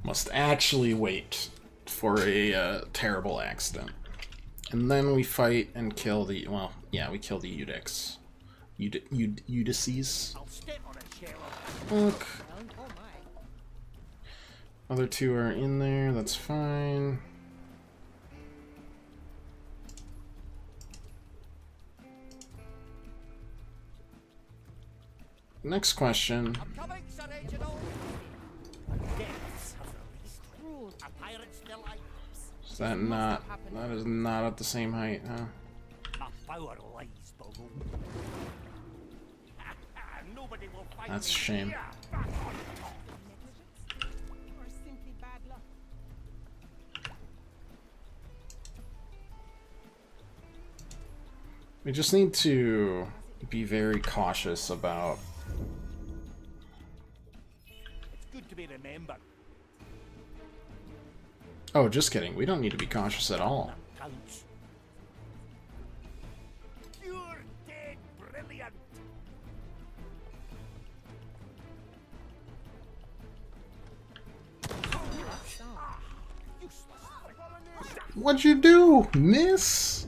Must actually wait for a terrible accident. And then we fight and kill the, well, yeah, we kill the Udex. Udices. I'll step on a shell. Look. Other 2 are in there, that's fine. Next question. I'm coming, Sir Reginald. Deaths have released. A pirate still lives. Is that not, that is not at the same height, huh? My power lies below. Nobody will find That's a me shame. here. Back on top. Or simply bad luck. We just need to be very cautious about... It's good to be remembered. Oh, just kidding. We don't need to be cautious at all. Counts. You're dead brilliant. What'd you do, miss?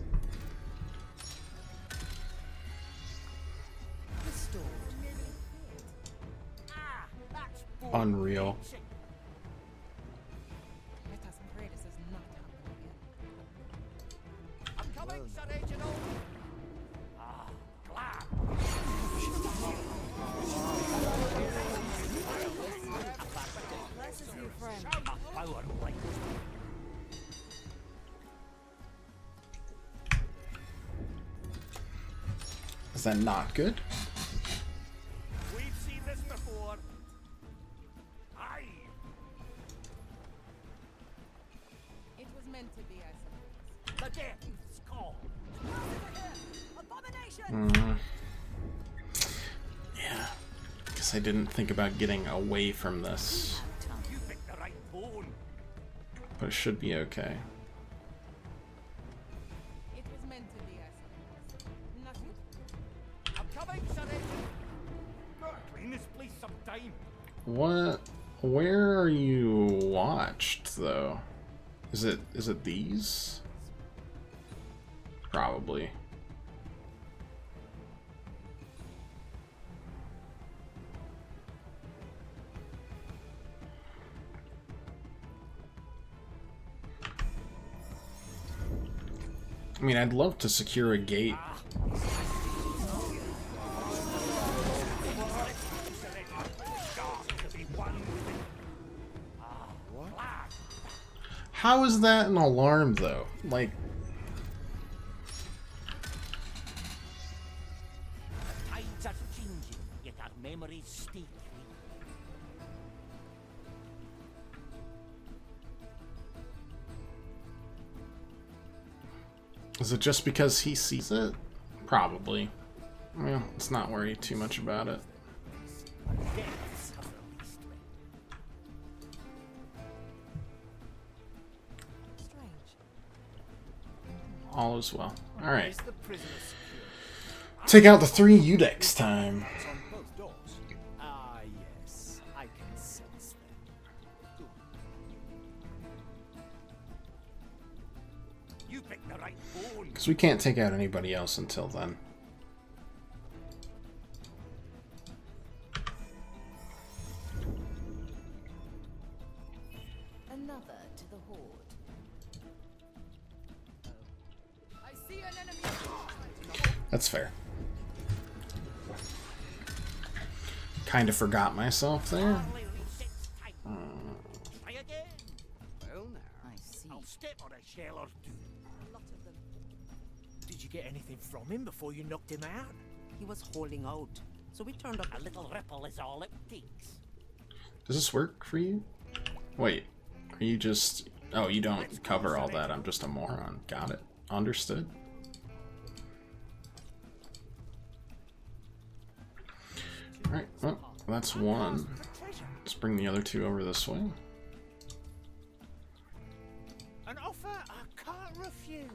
Unreal. Let us pray this is not happening again. I'm coming, Sir Reginald. Glad. Blesses you, friend. My power light. Is that not good? We've seen this before. Aye. It was meant to be, I suppose. The death's call. Yeah. Guess I didn't think about getting away from this. You picked the right bone. But it should be okay. It was meant to be, I suppose. Nothing. I'm coming, Sir Edmund. Gotta clean this place sometime. What? Where are you watched, though? Is it these? Probably. I mean, I'd love to secure a gate. How is that an alarm, though? Like... Tides are changing, yet our memories stay clean. Is it just because he sees it? Probably. Well, let's not worry too much about it. Deaths have released me. Strange. All is well. Alright. Is the prisoner secure? Take out the 3 Udex time. It's on both doors. Ah, yes. I can sense them. Good. You picked the right bone. Because we can't take out anybody else until then. Another to the horde. I see an enemy. That's fair. Kind of forgot myself there. Hardly resets time. Try again. Well, now. I see. I'll step on a shell or two. A lot of them. Did you get anything from him before you knocked him out? He was holding out, so we turned up. A little ripple is all it takes. Does this work for you? Wait. Are you just... Oh, you don't cover all that. I'm just a moron. Got it. Understood. Alright, well, that's one. Let's bring the other 2 over this way. An offer I can't refuse.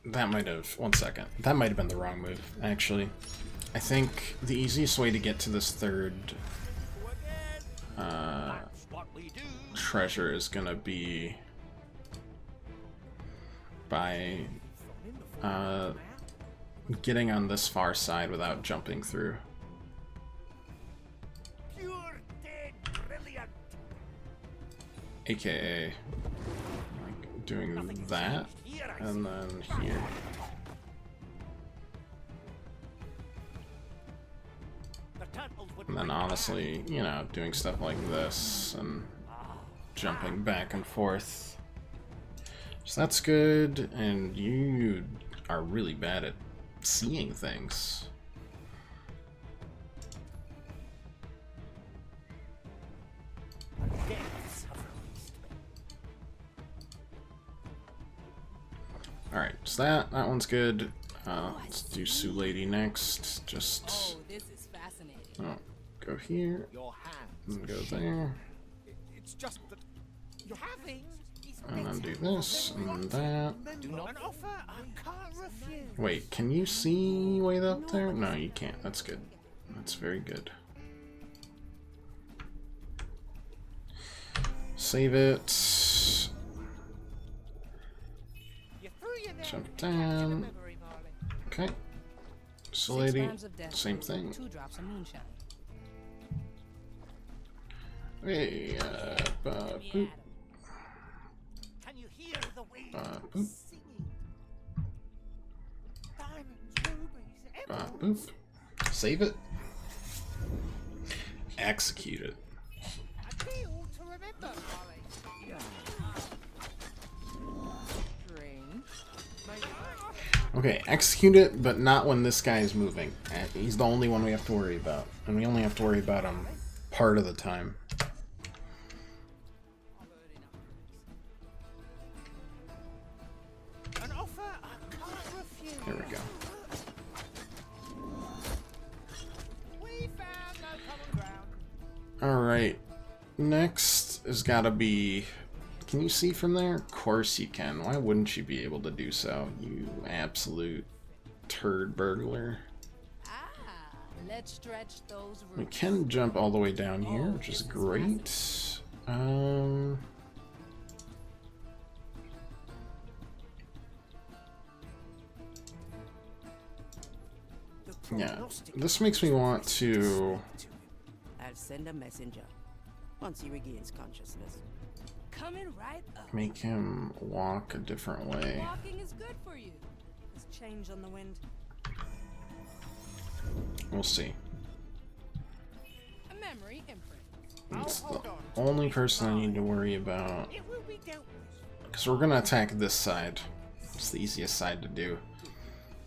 That might have... One second. That might have been the wrong move, actually. I think the easiest way to get to this 3rd That's what we do. treasure is gonna be by getting on this far side without jumping through. Pure dead brilliant. AKA like doing that and then here. The turtles would And then honestly, you know, doing stuff like this and jumping back and forth. So that's good, and you are really bad at seeing things. deaths have released me. Alright, so that one's good. Let's do Sue Lady next. Just Oh, this is fascinating. go here, Your hand. and go there, It's just that you're having. and then do this, and that. Do not an offer I can't refuse. Wait, can you see way up there? No, you can't. That's good. That's very good. Save it. You threw you there. Jump down. Memory, Marley. Okay. So 6 lady, grams of death same root, thing. 2 drops of moonshine. Hey, boop. Can you hear Boop. Boop. Save it. Execute it. Okay, execute it, but not when this guy is moving. He's the only one we have to worry about. And we only have to worry about him part of the time. There we go. Alright. Next has got to be... Can you see from there? Of course you can. Why wouldn't you be able to do so, you absolute turd burglar? Let's stretch those roots. We can jump all the way down here, which is great. Yeah, this makes me want to... I'll send a messenger once he regains consciousness. Coming right up. Make him walk a different way. Walking is good for you. There's change on the wind. We'll see. A memory imprint. It's the only person I need to worry about. Because we're going to attack this side. It's the easiest side to do.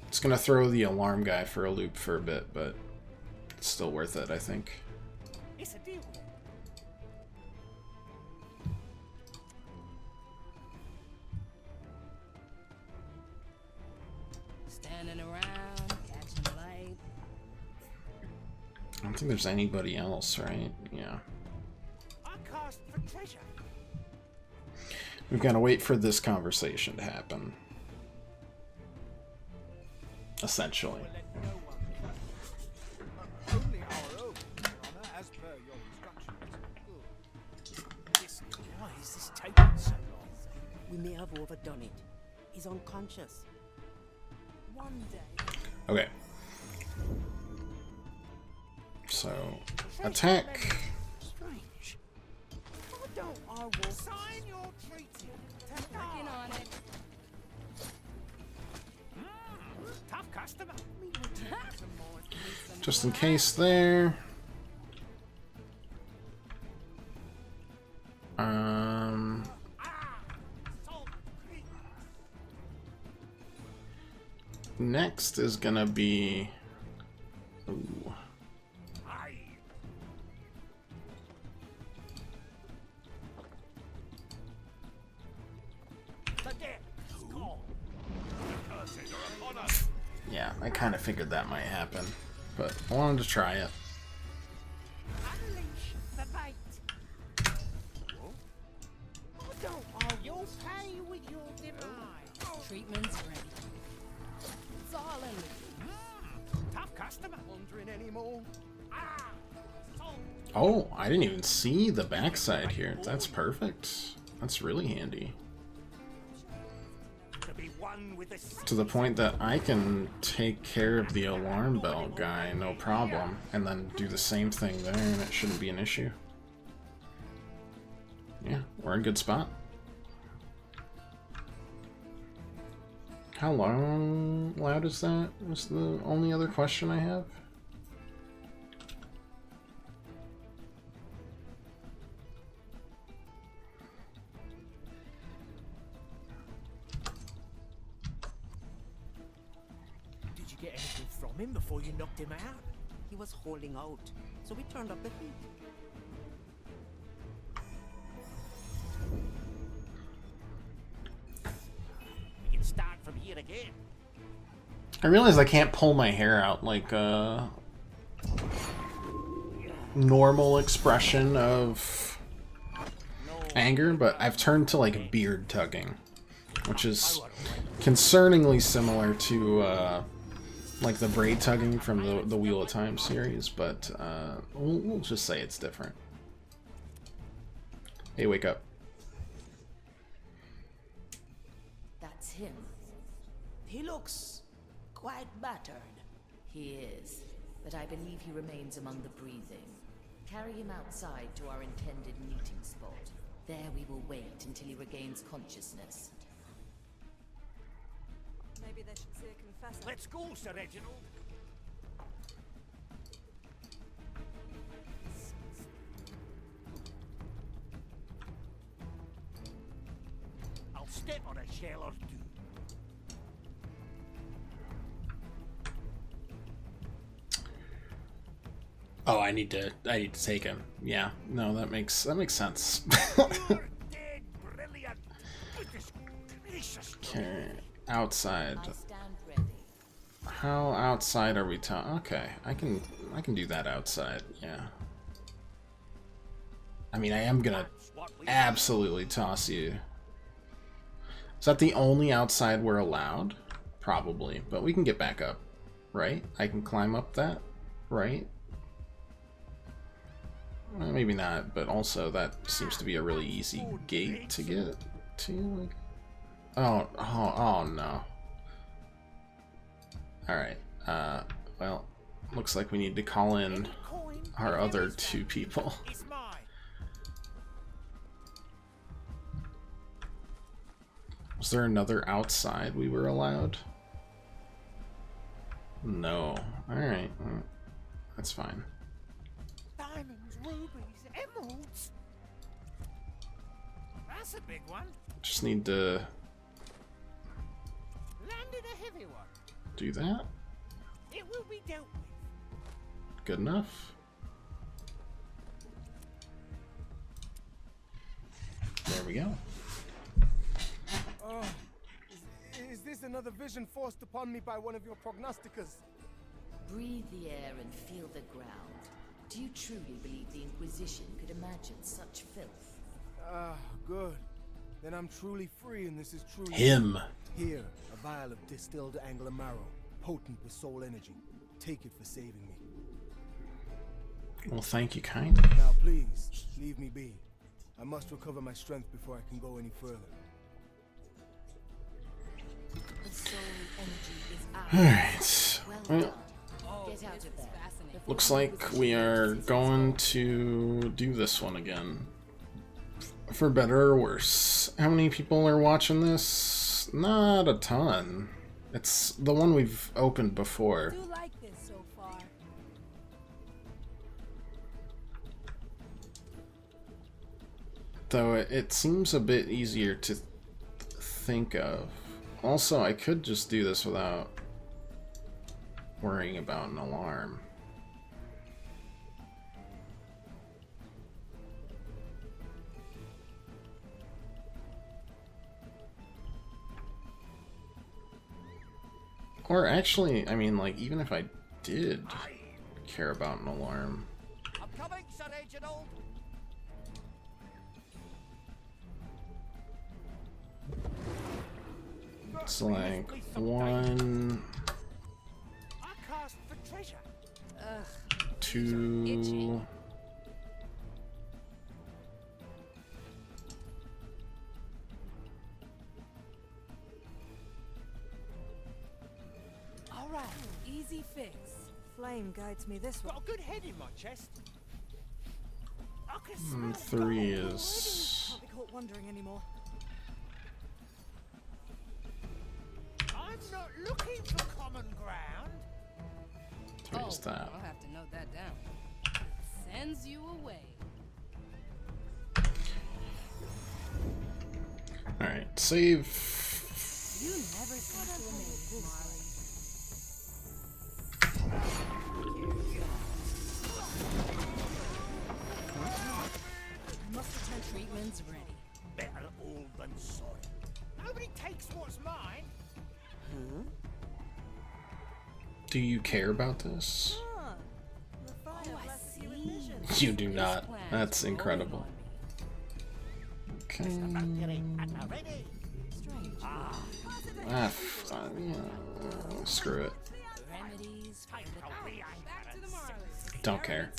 It's going to throw the alarm guy for a loop for a bit, but it's still worth it, I think. It's a deal. Standing around, catching light. I don't think there's anybody else, right? Yeah. I cast for treasure. We've got to wait for this conversation to happen. Essentially. Only our own, Your Honor, as per your instructions. Why is this taking so long? We may have overdone it. He's unconscious. One day. Okay. So, attack. Strange. Why don't I will sign your treaty? Working on it. Tough customer. Just in case there. Next is gonna be... Ooh. Yeah, I kind of figured that might happen, but I wanted to try it. Unleash the bait. You'll pay with your demise. Treatment's ready. It's all in the Tough customer. Wondering anymore? Oh, I didn't even see the backside here. That's perfect. That's really handy. To be one with the To the point that I can take care of the alarm bell guy, no problem, and then do the same thing there, and it shouldn't be an issue. Yeah, we're in a good spot. How loud is that? Was the only other question I have. Did you get anything from him before you knocked him out? He was holding out, so we turned up the heat. We can start from here again. I realize I can't pull my hair out like a normal expression of anger, but I've turned to like beard tugging, which is concerningly similar to like the braid tugging from the Wheel of Time series, but we'll just say it's different. Hey, wake up. That's him. He looks quite battered. He is, but I believe he remains among the breathing. Carry him outside to our intended meeting spot. There we will wait until he regains consciousness. Maybe they should see a confessor. Let's go, Sir Reginald. I'll step on a shell or two. Oh, I need to take him. Yeah, no, that makes sense. You're dead brilliant. Goodness gracious. Okay, outside. I stand ready. How outside are we okay, I can do that outside, yeah. I mean, I am gonna absolutely toss you. Is that the only outside we're allowed? Probably, but we can get back up, right? I can climb up that, right? Well, maybe not, but also that seems to be a really easy gate to get to. Like, oh no. Alright, well, looks like we need to call in our other two people. Was there another outside we were allowed? No. Alright, that's fine. Diamonds, rubies, emeralds. That's a big one. Just need to Landed a heavy one. do that. It will be dealt with. Good enough. There we go. Is this another vision forced upon me by one of your prognosticators? Breathe the air and feel the ground. Do you truly believe the Inquisition could imagine such filth? Good. Then I'm truly free, and this is truly Him. Here, a vial of distilled Angler marrow, potent with soul energy. Take it for saving me. Well, thank you, kind. Now, please, leave me be. I must recover my strength before I can go any further. The soul energy is ours. Alright. Well Well, done. Get out of there. looks like we are going to do this one again. For better or worse. How many people are watching this? Not a ton. It's the one we've opened before. I do like this so far. Though it seems a bit easier to think of. Also, I could just do this without worrying about an alarm. Or actually, I mean, like, even if I did care about an alarm. I'm coming, Sir Reginald. It's like one, I cast for treasure. two. All right, easy fix. Flame guides me this way. Got a good head in my chest. I can smell Three gold is. Can't be caught wandering anymore. I'm not looking for common ground. Three is that. I'll have to note that down. Sends you away. Alright, save. You never seem to amaze, Marley. Muscle treatment's ready. Better old than sorry. Nobody takes what's mine. Do you care about this? Ah, the fire blesses you with vision. You do not. That's incredible. Okay. Ah, screw it. Remedies for the back to the Marleys. Don't care.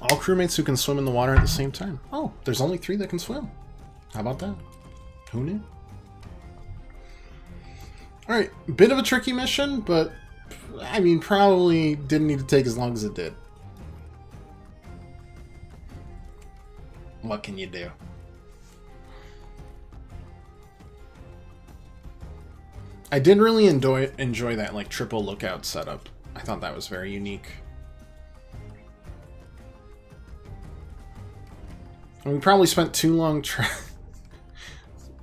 All crewmates who can swim in the water at the same time. Oh, there's only 3 that can swim. How about that? Who knew? Alright, bit of a tricky mission, but I mean, probably didn't need to take as long as it did. what can you do? I did really enjoy that like triple lookout setup. I thought that was very unique. And we probably spent too long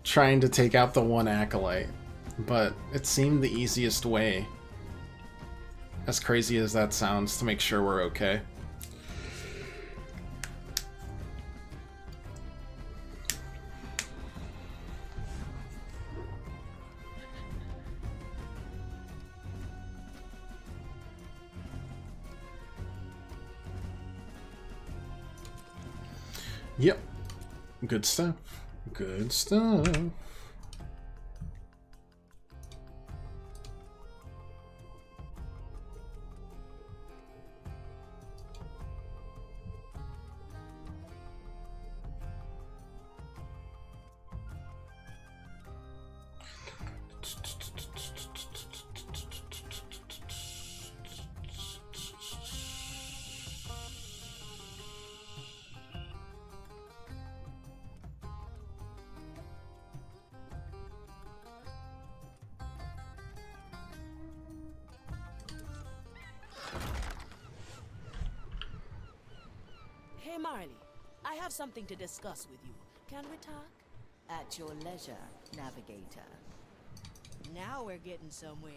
trying to take out the one acolyte, but it seemed the easiest way. As crazy as that sounds, to make sure we're okay. Yep. Good stuff. Good stuff. Hey, Marley, I have something to discuss with you. Can we talk? At your leisure, Navigator. Now we're getting somewhere.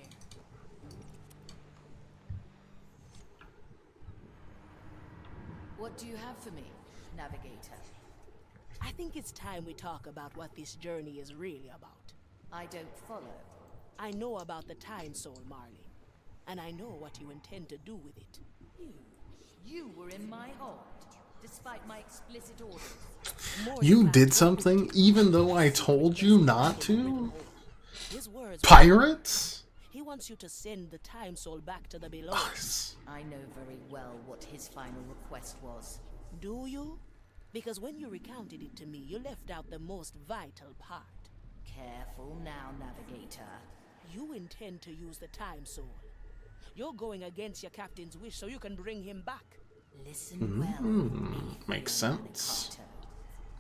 What do you have for me, Navigator? I think it's time we talk about what this journey is really about. I don't follow. I know about the Time Soul, Marley. And I know what you intend to do with it. You were in my hold, despite my explicit orders. You did something even though I told you not to? His words. Pirates? He wants you to send the Time Soul back to the below. I know very well what his final request was. Do you? Because when you recounted it to me, you left out the most vital part. Careful now, Navigator. You intend to use the Time Soul. You're going against your captain's wish so you can bring him back. Listen well. Makes sense.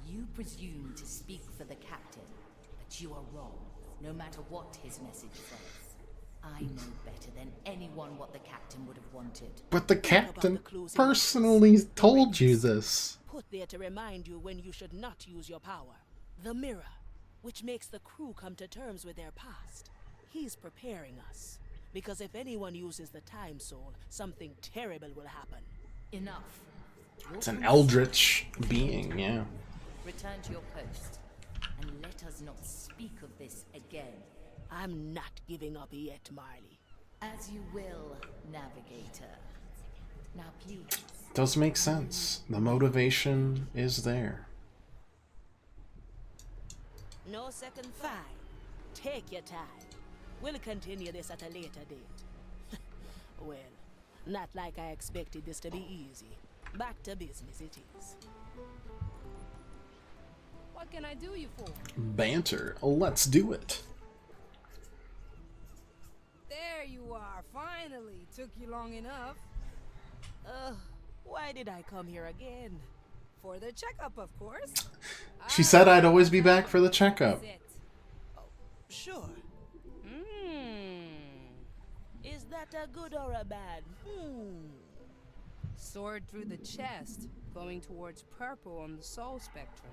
You presume to speak for the captain, but you are wrong, no matter what his message says. I know better than anyone what the captain would have wanted. But the captain personally told you this. Put there to remind you when you should not use your power. The mirror, which makes the crew come to terms with their past. He's preparing us. Because if anyone uses the Time Soul, something terrible will happen. Enough. It's an eldritch being, yeah. Return to your post, and let us not speak of this again. I'm not giving up yet, Marley. As you will, Navigator. Now please. Does make sense. The motivation is there. No second thought. Take your time. We'll continue this at a later date. Well, not like I expected this to be easy. Back to business it is. What can I do you for? Banter. Let's do it. There you are, finally. Took you long enough. Why did I come here again? For the checkup, of course. She said I'd always be back for the checkup. Oh, sure. Is that a good or a bad? Sword through the chest, going towards purple on the soul spectrum.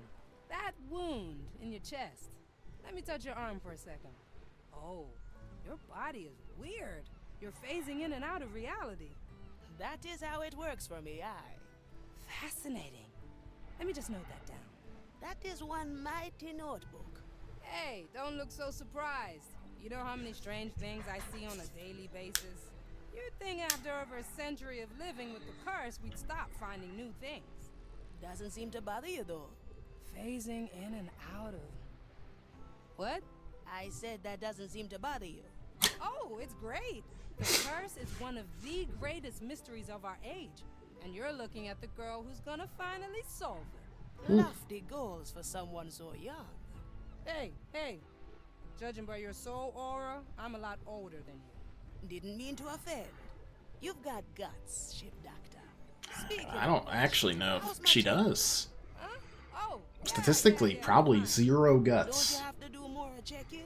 That wound in your chest. Let me touch your arm for a second. Oh, your body is weird. You're phasing in and out of reality. That is how it works for me, Fascinating. Let me just note that down. That is one mighty notebook. Hey, don't look so surprised. You know how many strange things I see on a daily basis? You'd think after over a century of living with the curse, we'd stop finding new things. Doesn't seem to bother you, though. Phasing in and out of... What? I said that doesn't seem to bother you. Oh, it's great. The curse is one of the greatest mysteries of our age. And you're looking at the girl who's gonna finally solve it. Lofty goals for someone so young. Hey. Judging by your soul aura, I'm a lot older than you. Didn't mean to offend. You've got guts, ship doctor. I don't actually know if she does. Huh? Oh, Oh! Statistically, probably 0 Don't guts. you have to do more check-in?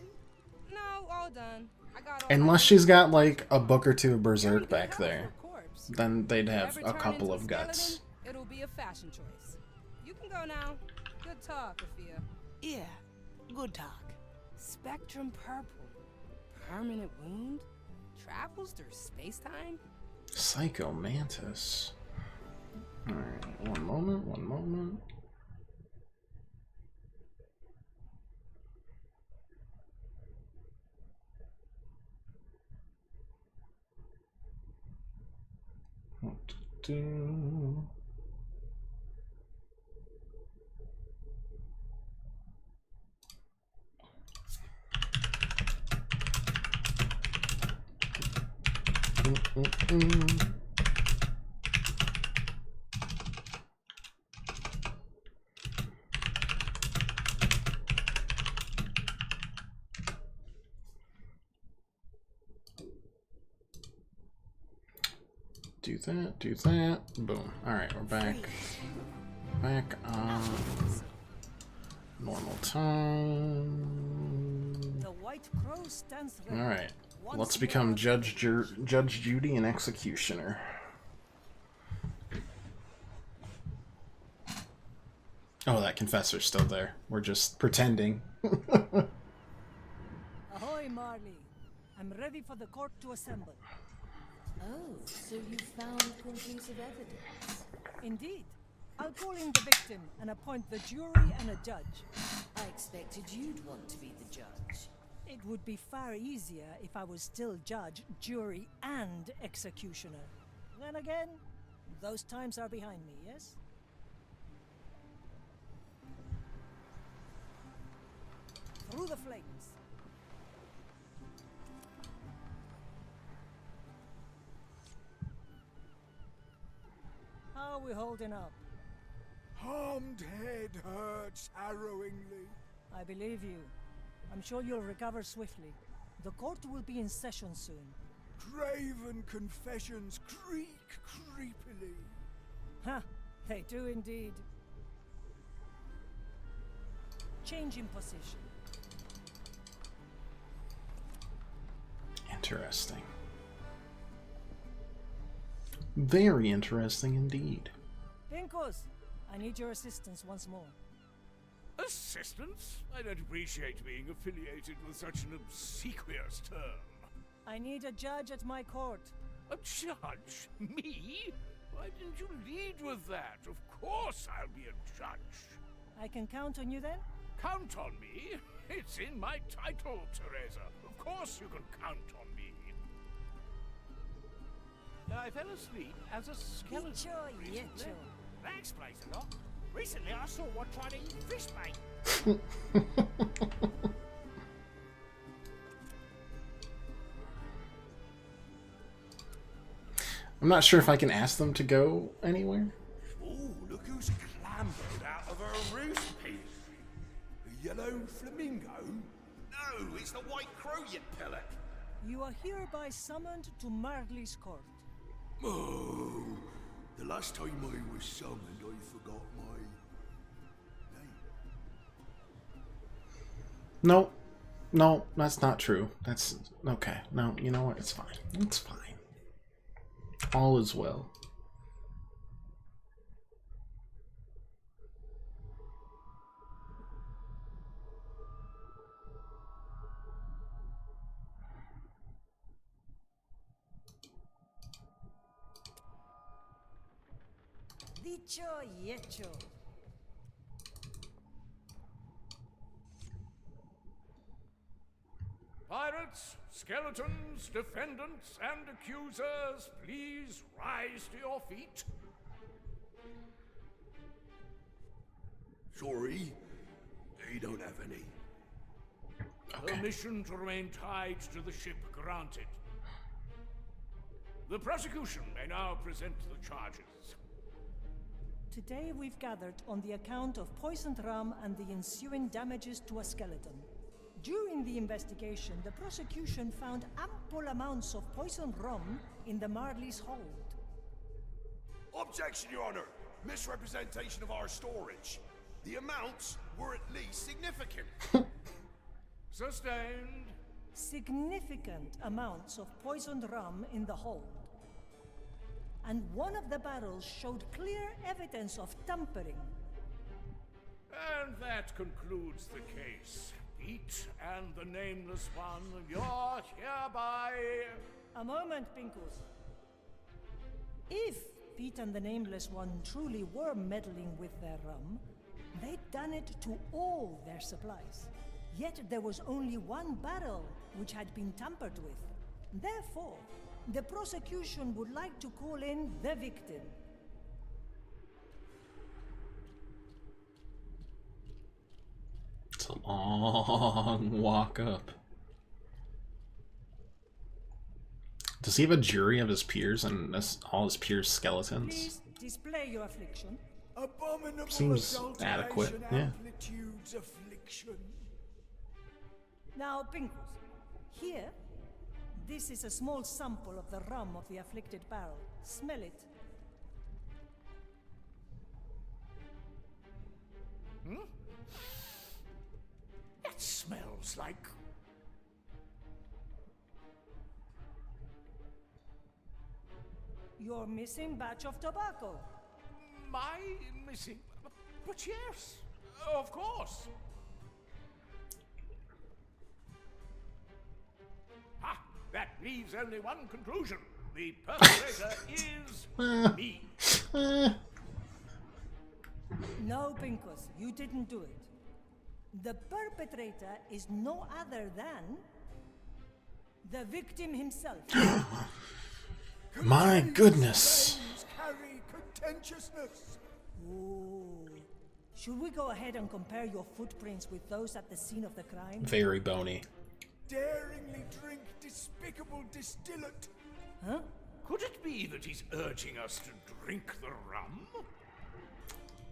No, all done. I got all Unless my- she's got like a book or two of Very Berserk good back cover there. for a corpse. Then they'd If you have ever a turn couple into of a guts. skeleton, it'll be a fashion choice. You can go now. Good talk, Afia. Yeah, good talk. Spectrum purple. Permanent wound? Travels through space-time? Psycho Mantis. Alright, one moment, one moment. What to do? Do that, do that. Boom. Alright, we're back. Back on normal time. The White Crow stands ready. Alright. Once Let's more become of Judge Judy and Executioner. Oh, that confessor's still there. We're just pretending. Ahoy, Marley. I'm ready for the court to assemble. Oh, so you found conclusive evidence? Indeed. I'll call in the victim and appoint the jury and a judge. I expected you'd want to be the judge. It would be far easier if I was still judge, jury, and executioner. Then again, those times are behind me, yes? Through the flames. How are we holding up? Harmed head hurts harrowingly. I believe you. I'm sure you'll recover swiftly. The court will be in session soon. Craven confessions creak creepily. Ha! They do indeed. Change in position. Interesting. Very interesting indeed. Pinkos, I need your assistance once more. Assistance? I don't appreciate being affiliated with such an obsequious term. I need a judge at my court. A judge? Me? Why didn't you lead with that? Of course I'll be a judge. I can count on you then? Count on me? It's in my title, Teresa. Of course you can count on me. I fell asleep as a skeleton recently. That explains a lot. Recently I saw one trying to eat fish bait. I'm not sure if I can ask them to go anywhere. Oh, look who's clambered out of her roost piece. A yellow flamingo? No, it's the white crow, you pellet. You are hereby summoned to Marley's court. Oh, the last time I was summoned, I forgot my name. No. No, that's not true. That's okay. No, you know what? It's fine. It's fine. All is well. Dicho y hecho. Pirates, skeletons, defendants, and accusers, please rise to your feet. Sorry, he don't have any. Permission to remain tied to the ship granted. The prosecution may now present the charges. Today we've gathered on the account of poisoned rum and the ensuing damages to a skeleton. During the investigation, the prosecution found ample amounts of poisoned rum in the Marley's hold. Objection, Your Honor! Misrepresentation of our storage. The amounts were at least significant. Sustained. Significant amounts of poisoned rum in the hold. And one of the barrels showed clear evidence of tampering. And that concludes the case. Pete and the Nameless One, you're hereby... A moment, Pinkus. If Pete and the Nameless One truly were meddling with their rum, they'd done it to all their supplies. Yet there was only one barrel which had been tampered with. Therefore, the prosecution would like to call in the victim. It's a long walk up. Does he have a jury of his peers and all his peers' skeletons? Please display your affliction. Abominable Seems adequate, yeah. amplitudes affliction. Now, Pinkus, here, this is a small sample of the rum of the afflicted barrel. Smell it. That smells like... Your missing batch of tobacco. My missing... But yes, of course. Ah, that leaves only one conclusion. The perpetrator is me. No, Pinkus, you didn't do it. The perpetrator is no other than the victim himself. My goodness. Carry contentiousness. Ooh. Should we go ahead and compare your footprints with those at the scene of the crime? Very bony. Daringly drink despicable distillate. Huh? Could it be that he's urging us to drink the rum?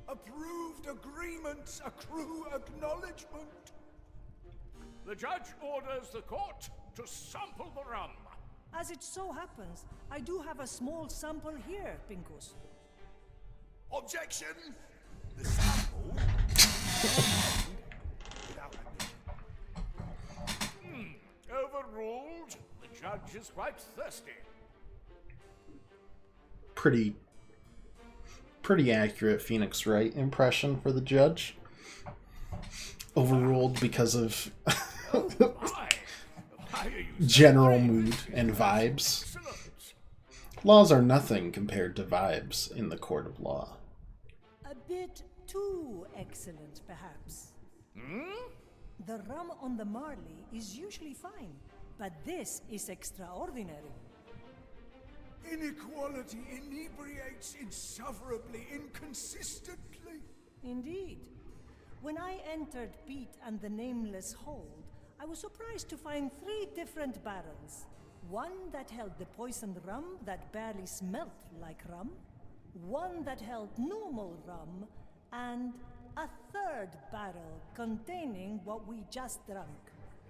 Approved agreements accrue acknowledgement. The judge orders the court to sample the rum. As it so happens, I do have a small sample here, Pinkus. Objection! The sample... without admission. Overruled. The judge is quite thirsty. Pretty accurate Phoenix Wright impression for the judge. Overruled because of general mood and vibes. Excellent. Laws are nothing compared to vibes in the court of law. A bit too excellent, perhaps. The rum on the Marley is usually fine, but this is extraordinary. Inequality inebriates insufferably, inconsistently. Indeed. When I entered Pete and the Nameless hold, I was surprised to find 3 different barrels. One that held the poisoned rum that barely smelt like rum, one that held normal rum, and a 3rd barrel containing what we just drank.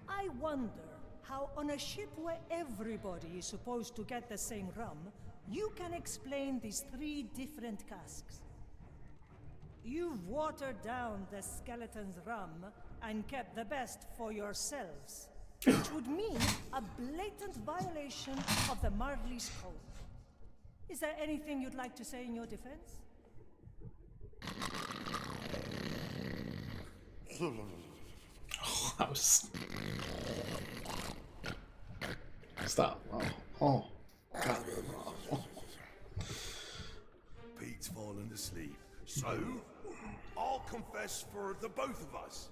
I wonder how on a ship where everybody is supposed to get the same rum, you can explain these 3 different casks. You've watered down the skeleton's rum and kept the best for yourselves, which would mean a blatant violation of the Marley's code. Is there anything you'd like to say in your defense? Oh, that was... Stop. Oh. God. Pete's fallen asleep. So, I'll confess for the both of us.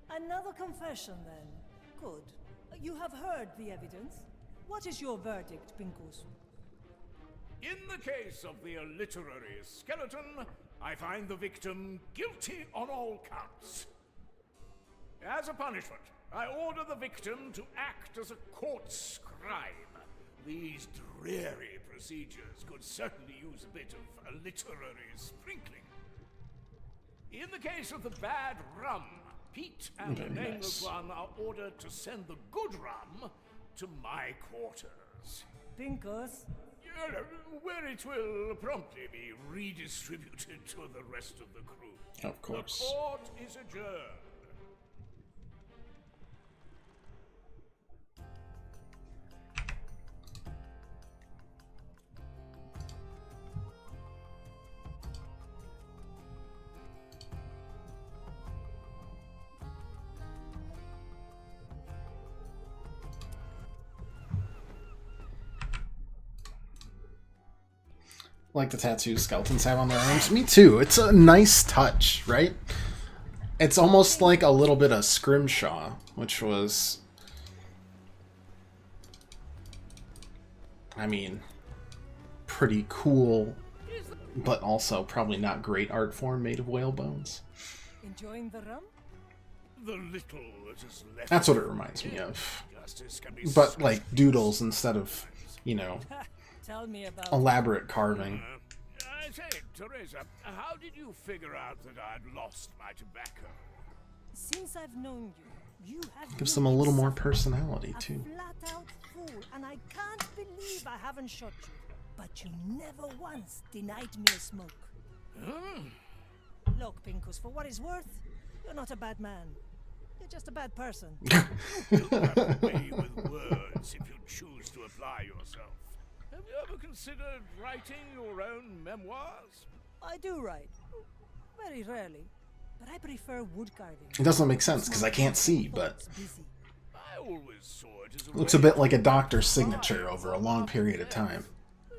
Another confession, then. Good. You have heard the evidence. What is your verdict, Pinkus? In the case of the literary skeleton, I find the victim guilty on all counts. As a punishment, I order the victim to act as a court scribe. These dreary procedures could certainly use a bit of a literary sprinkling. In the case of the bad rum, Pete and the Nameless One are ordered to send the good rum to my quarters. Pinkos. Where it will promptly be redistributed to the rest of the crew. Of course. The court is adjourned. Like the tattoos skeletons have on their arms. Me too. It's a nice touch, right? It's almost like a little bit of Scrimshaw, which was... I mean, pretty cool, but also probably not great art form made of whale bones. Enjoying the rum? The little that is left. That's what it reminds me of. Justice can be But like doodles instead of, you know, Tell me about elaborate carving. I say, Teresa, how did you figure out that I'd lost my tobacco? Since I've known you, you have Gives been them a little more insufferable, personality a too. flat-out fool, and I can't believe I haven't shot you. But you never once denied me a smoke. Look, Pinkos, for what it's worth, you're not a bad man. You're just a bad person. You have a way with words if you choose to apply yourself. Have you ever considered writing your own memoirs? I do write. Very rarely. But I prefer wood carving. It doesn't make sense because I can't see, but I always saw it as a looks a bit like a doctor's signature over a long period of time.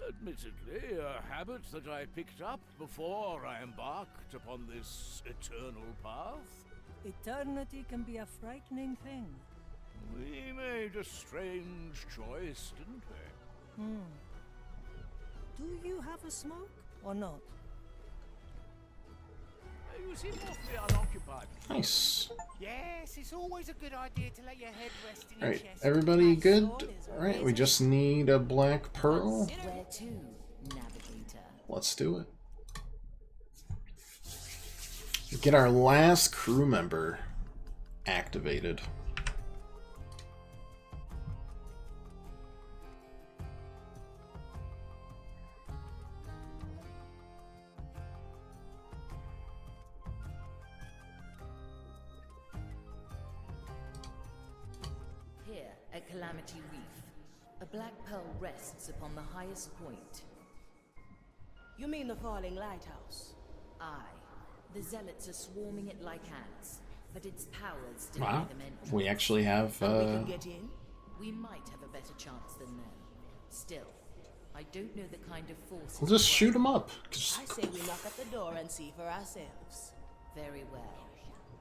Admittedly, a habit that I picked up before I embarked upon this eternal path. Eternity can be a frightening thing. We made a strange choice, didn't we? Do you have a smoke or not? You seem awfully unoccupied. Nice. Yes, it's always a good idea to let your head rest in your Alright, chest. everybody good? Alright, we just need a black pearl. Where to, Navigator? Let's do it. Get our last crew member activated. Here, at Calamity Reef, a black pearl rests upon the highest point. You mean the falling lighthouse? Aye. The zealots are swarming it like ants, but its powers deny Wow, them entry. we actually have. We can get in? We might have a better chance than them. Still, I don't know the kind of force. We'll just shoot him up. I say we knock at the door and see for ourselves. Very well.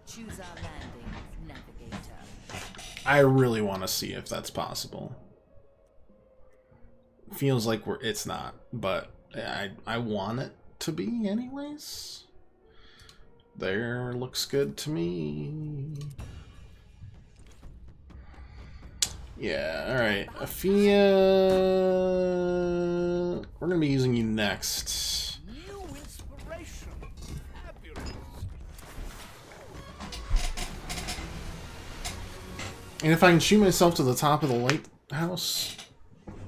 Choose our landing, Navigator. I really want to see if that's possible. Feels like it's not, but I want it to be anyways. There, looks good to me. Yeah, alright. Afia, we're gonna be using you next. New inspiration. Fabulous. And if I can shoot myself to the top of the lighthouse,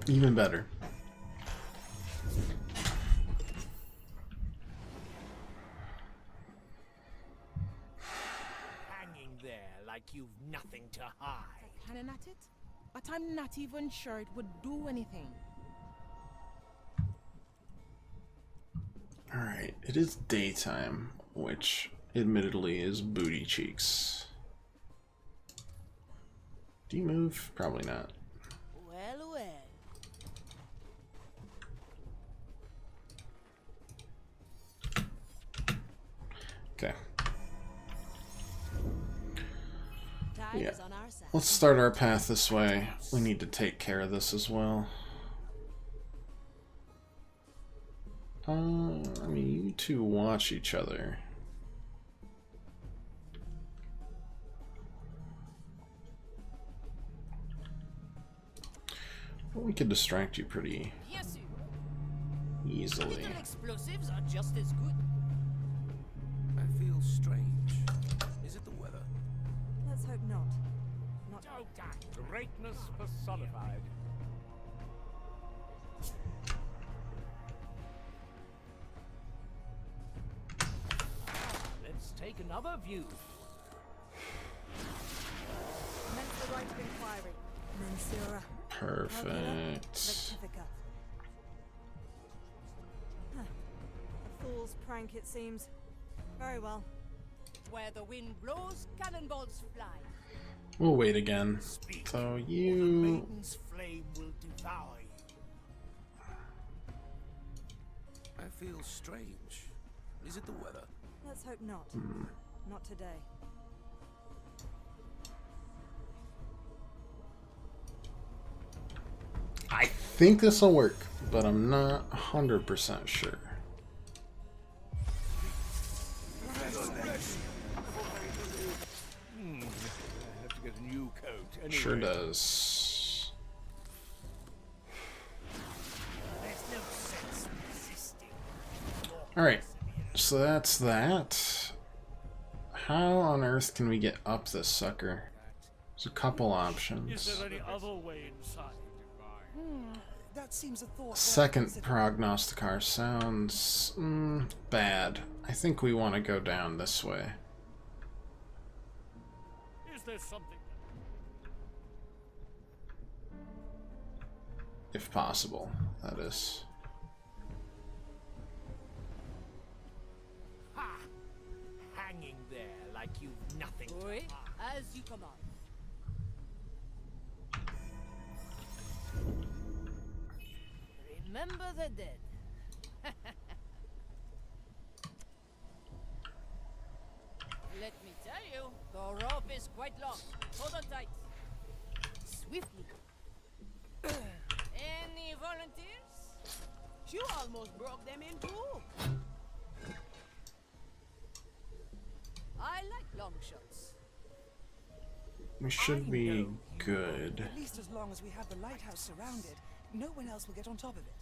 even better. Hanging there like you've nothing to hide. Cannon at it? But I'm not even sure it would do anything. Alright, it is daytime, which admittedly is booty cheeks. Do you move? Probably not. Well, well. Okay. Time Yeah. is on our side. Let's start our path this way. We need to take care of this as well. I mean, you two watch each other. Well, we could distract you pretty Yes, sir. easily. Little explosives are just as good. I feel strange. Is it the weather? Let's hope not. Not Greatness personified. Let's take another view. Commence the right of inquiry. Mensura. Perfect. Rectifica. Huh. A fool's prank, it seems. Very well. Where the wind blows, cannonballs fly. We'll wait again. Speak, So or the you... maiden's flame will devour you. I feel strange. Is it the weather? Let's hope not. Not today. I think this will work, but I'm not 100% sure. I have to get a new coat. Anyway. Sure does. There's no sense resisting. Alright, so that's that. How on earth can we get up this sucker? There's a couple options. any other way inside? That seems a thought. Second prognosticar sounds bad. I think we want to go down this way. Is there something? If possible, that is. Ha! Hanging there like you've nothing to Oui, hide. as you command. Remember the dead. Let me tell you, the rope is quite long. Hold on tight. Swiftly. Any volunteers? You almost broke them in two. I like long shots. We should be good. At least as long as we have the lighthouse surrounded, no one else will get on top of it.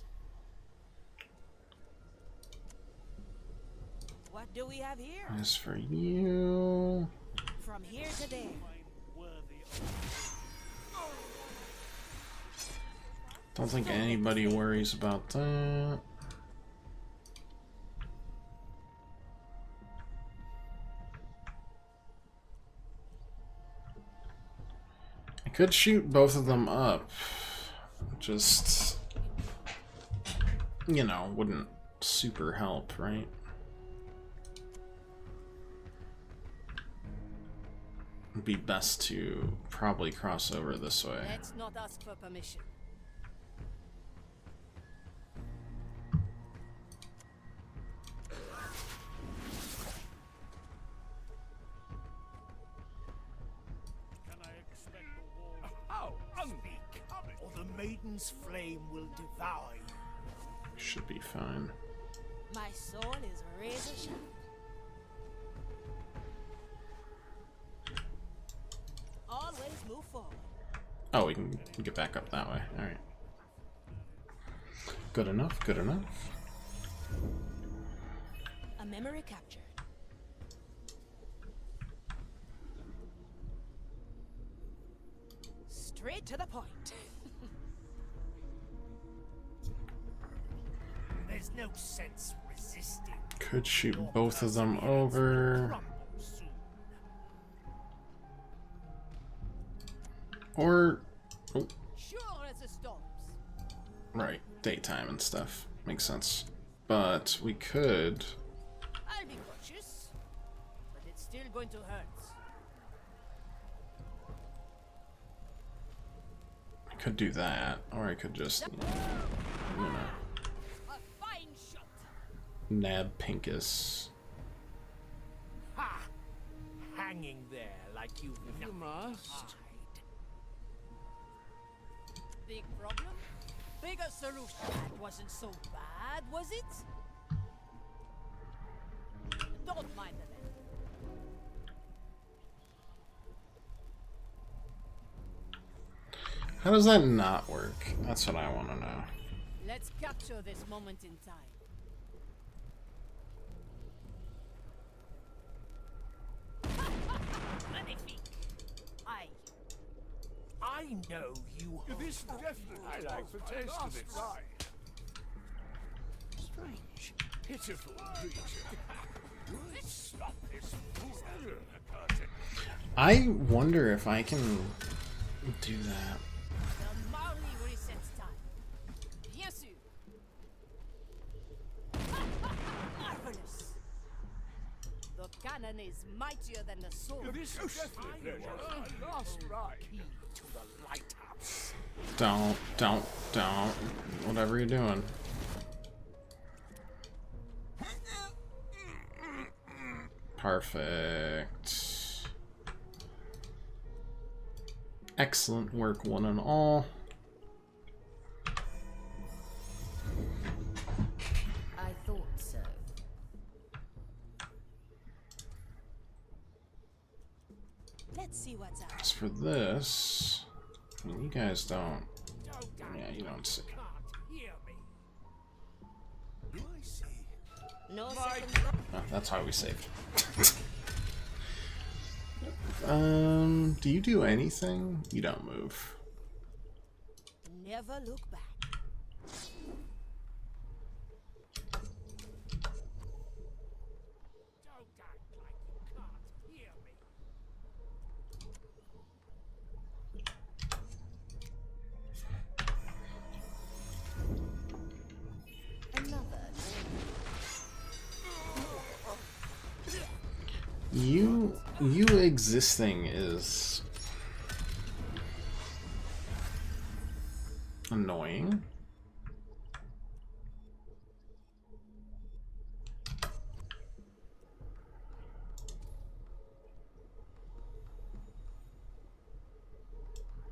What do we have here? As for you... From here to there. Don't think anybody worries about that. I could shoot both of them up. Just, you know, wouldn't super help, right? It'd be best to probably cross over this way. Let's not ask for permission. Oh, unbecoming. Or the maiden's flame will devour you. Should be fine. My soul is razor sharp. Always move forward. Oh, we can get back up that way. Alright. Good enough, good enough. A memory captured. Straight to the point. There's no sense resisting. Could shoot both of them over. Crumble soon. Or... Oh, Sure as the storms. right. Daytime and stuff. Makes sense. But we could... I'll be cautious, but it's still going to hurt. I could do that. Or I could just... You know... A fine shot. Nab Pinkus. Ha! Hanging there like you've You nothing to must. hide. Big problem? Bigger solution. That wasn't so bad, was it? Don't mind the men. How does that not work? That's what I want to know. Let's capture this moment in time. Magnifique. I know you. This definitely. I like the taste of it. Strange, pitiful creature. Stop this fool. I wonder if I can do that. The Marley resets time. Bien sûr. Marvelous. The cannon is mightier than the sword. This definitely pleasure. Our last ride. Key to the lighthouse. Don't. Whatever you're doing. Perfect. Excellent work, one and all. I thought so. Let's see what's out. As for this, I mean, you guys don't. Yeah, you don't see. Do I see? No second thought. Oh, that's how we save. Do you do anything? You don't move. Never look back. You existing is annoying.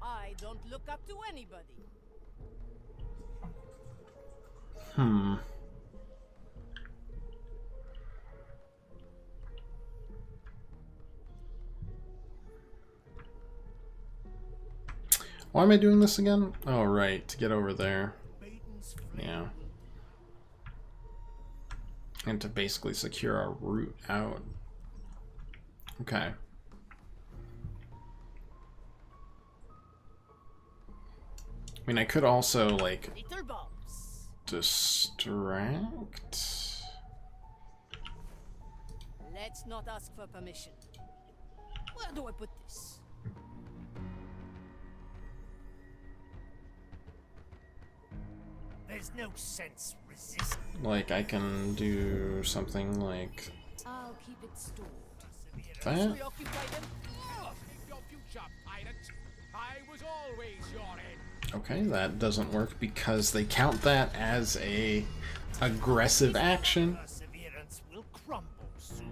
I don't look up to anybody. Why am I doing this again? Oh, right, to get over there. Yeah. And to basically secure our route out. Okay. I mean, I could also, like, Little bombs. distract. Let's not ask for permission. Where do I put this? There's no sense resisting. Like, I can do something like I'll keep it stored. that. Preoccupy them. Keep your future, pirate. I was always your end. Okay, that doesn't work because they count that as a aggressive action. Perseverance will crumble soon.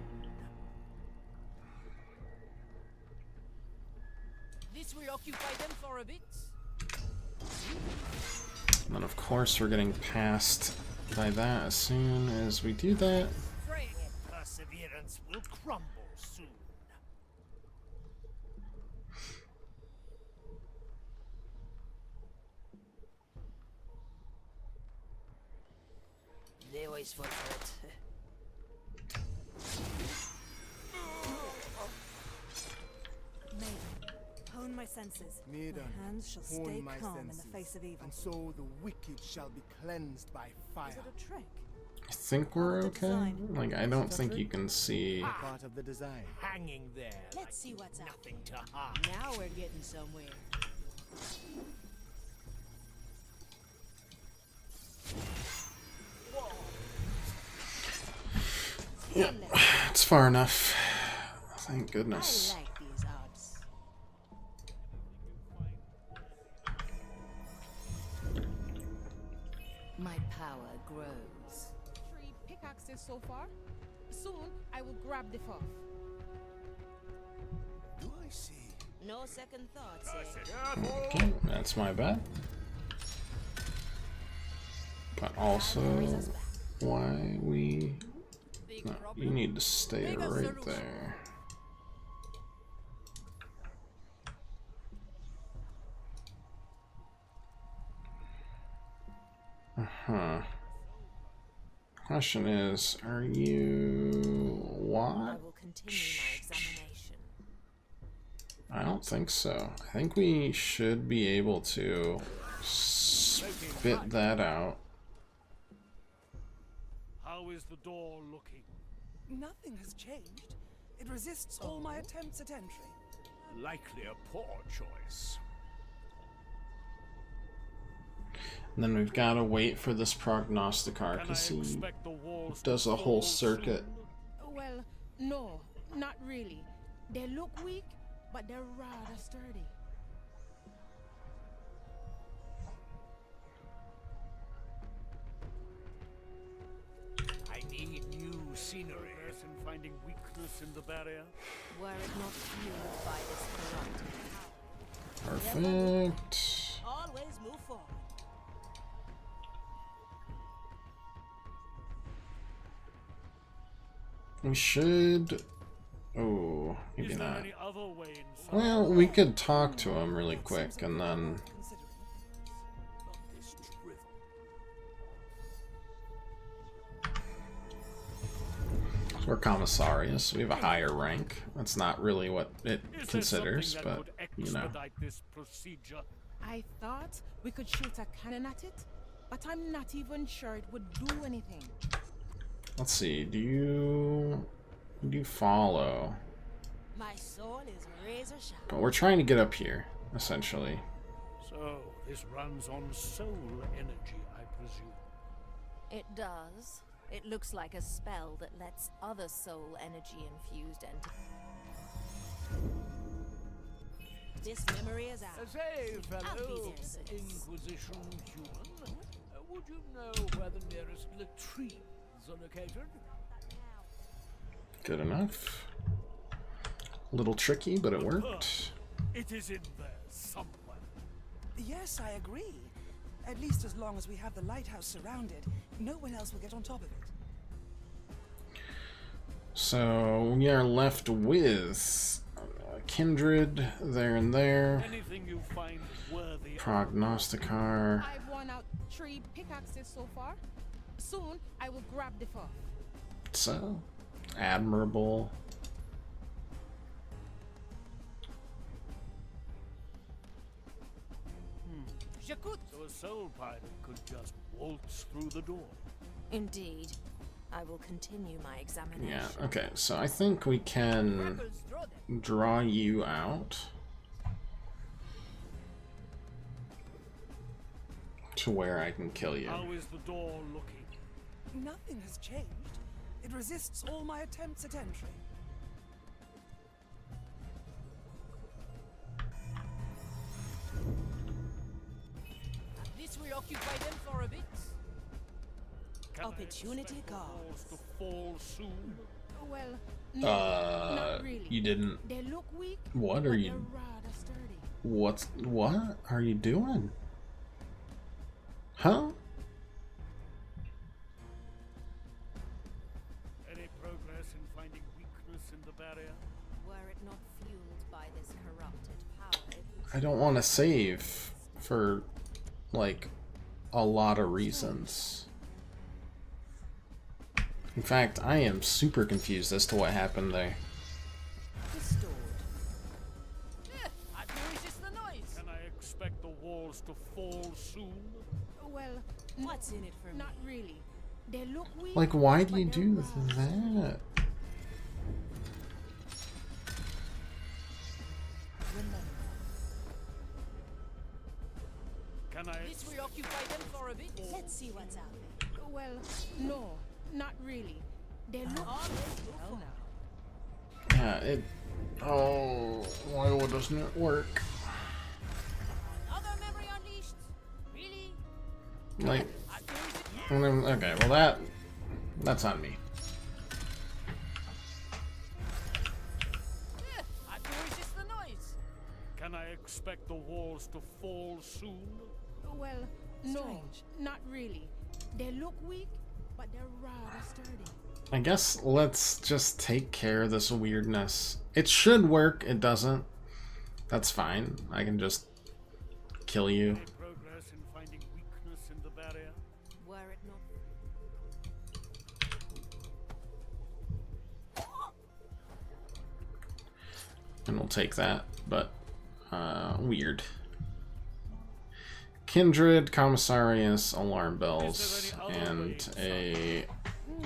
This will occupy them for a bit. And then, of course, we're getting passed by that as soon as we do that. Perseverance will crumble soon. They always fall for it. Maiden, hone my senses. Maiden, My hands shall hone stay my calm in senses, the face of evil. and so the wicked shall be cleansed by fire. Is it a trick? I think we're okay. Like, I don't think you can see. Part of the design. Hanging there. Let's see what's out. Nothing to hide. Now we're getting somewhere. Yeah, it's far enough. Thank goodness. I like these odds. My power grows. 3 pickaxes so far. Soon I will grab the fourth. Do I see? No second thoughts, eh? Okay, that's my bad. But also, why we... Big No, problem. you need to stay Make a right solution. there. Uh-huh. Question is, are you... I what? will continue my examination. I don't think so. I think we should be able to spit that out. How is the door looking? Nothing has changed. It resists all my attempts at entry. Likely a poor choice. And then we've got to wait for this prognosticar because he does a whole circuit. Well, no, not really. They look weak, but they're rather sturdy. I need new scenery. And finding weakness in the barrier. Were it not fueled by this corrupted power. Perfect. Always move forward. We should... Oh, maybe Is there not. any other way inside? Well, we could talk to him really quick and then... This drivel. We're commissarius. We have a higher rank. That's not really what it considers, but, you know. This procedure? I thought we could shoot a cannon at it, but I'm not even sure it would do anything. Let's see, do you follow? My soul is razor sharp. But we're trying to get up here, essentially. So, this runs on soul energy, I presume. It does. It looks like a spell that lets other soul energy infused enter. This memory is out. Say, I'll be fellow there, sis. Inquisition human, would you know where the nearest latrines are located? Good enough. A little tricky, but it worked. It is in there somewhere. Yes, I agree. At least as long as we have the lighthouse surrounded, no one else will get on top of it. So we are left with Kindred there and there. Anything you find worthy. Prognosticar. I've worn out 3 pickaxes so far. Soon, I will grab the 4th. So, admirable. So a soul pirate could just waltz through the door. Indeed. I will continue my examination. Yeah, okay, so I think we can draw you out to where I can kill you. How is the door looking? Nothing has changed. It resists all my attempts at entry. This will occupy them for a bit. Can Opportunity I calls. to fall soon? Well, no, not really. You didn't... They look weak. What are you... They're rather sturdy. What are you doing? Huh? Any progress in finding weakness in the barrier? Were it not fueled by this corrupted power. I don't want to save for, like, a lot of reasons. In fact, I am super confused as to what happened there. Restored. I can resist the noise. Can I expect the walls to fall soon? Well, what's in it for me? Not really. They look weak. Like, why do you but they're do rather that? Can I This will occupy them for a bit. Let's see what's out there. Well, no, not really. They look Oh, no. Yeah, it... Oh, why doesn't it work? Other memory unleashed. Really? Like... Okay, well that's on me. I can resist the noise. Can I expect the walls to fall soon? Well, no, not really. They look weak, but they're rather sturdy. I guess let's just take care of this weirdness. It should work, it doesn't. That's fine. I can just kill you. Any progress in finding weakness in the barrier? Were it not... And we'll take that, but weird. Kindred, Commissarius, Alarm Bells, and a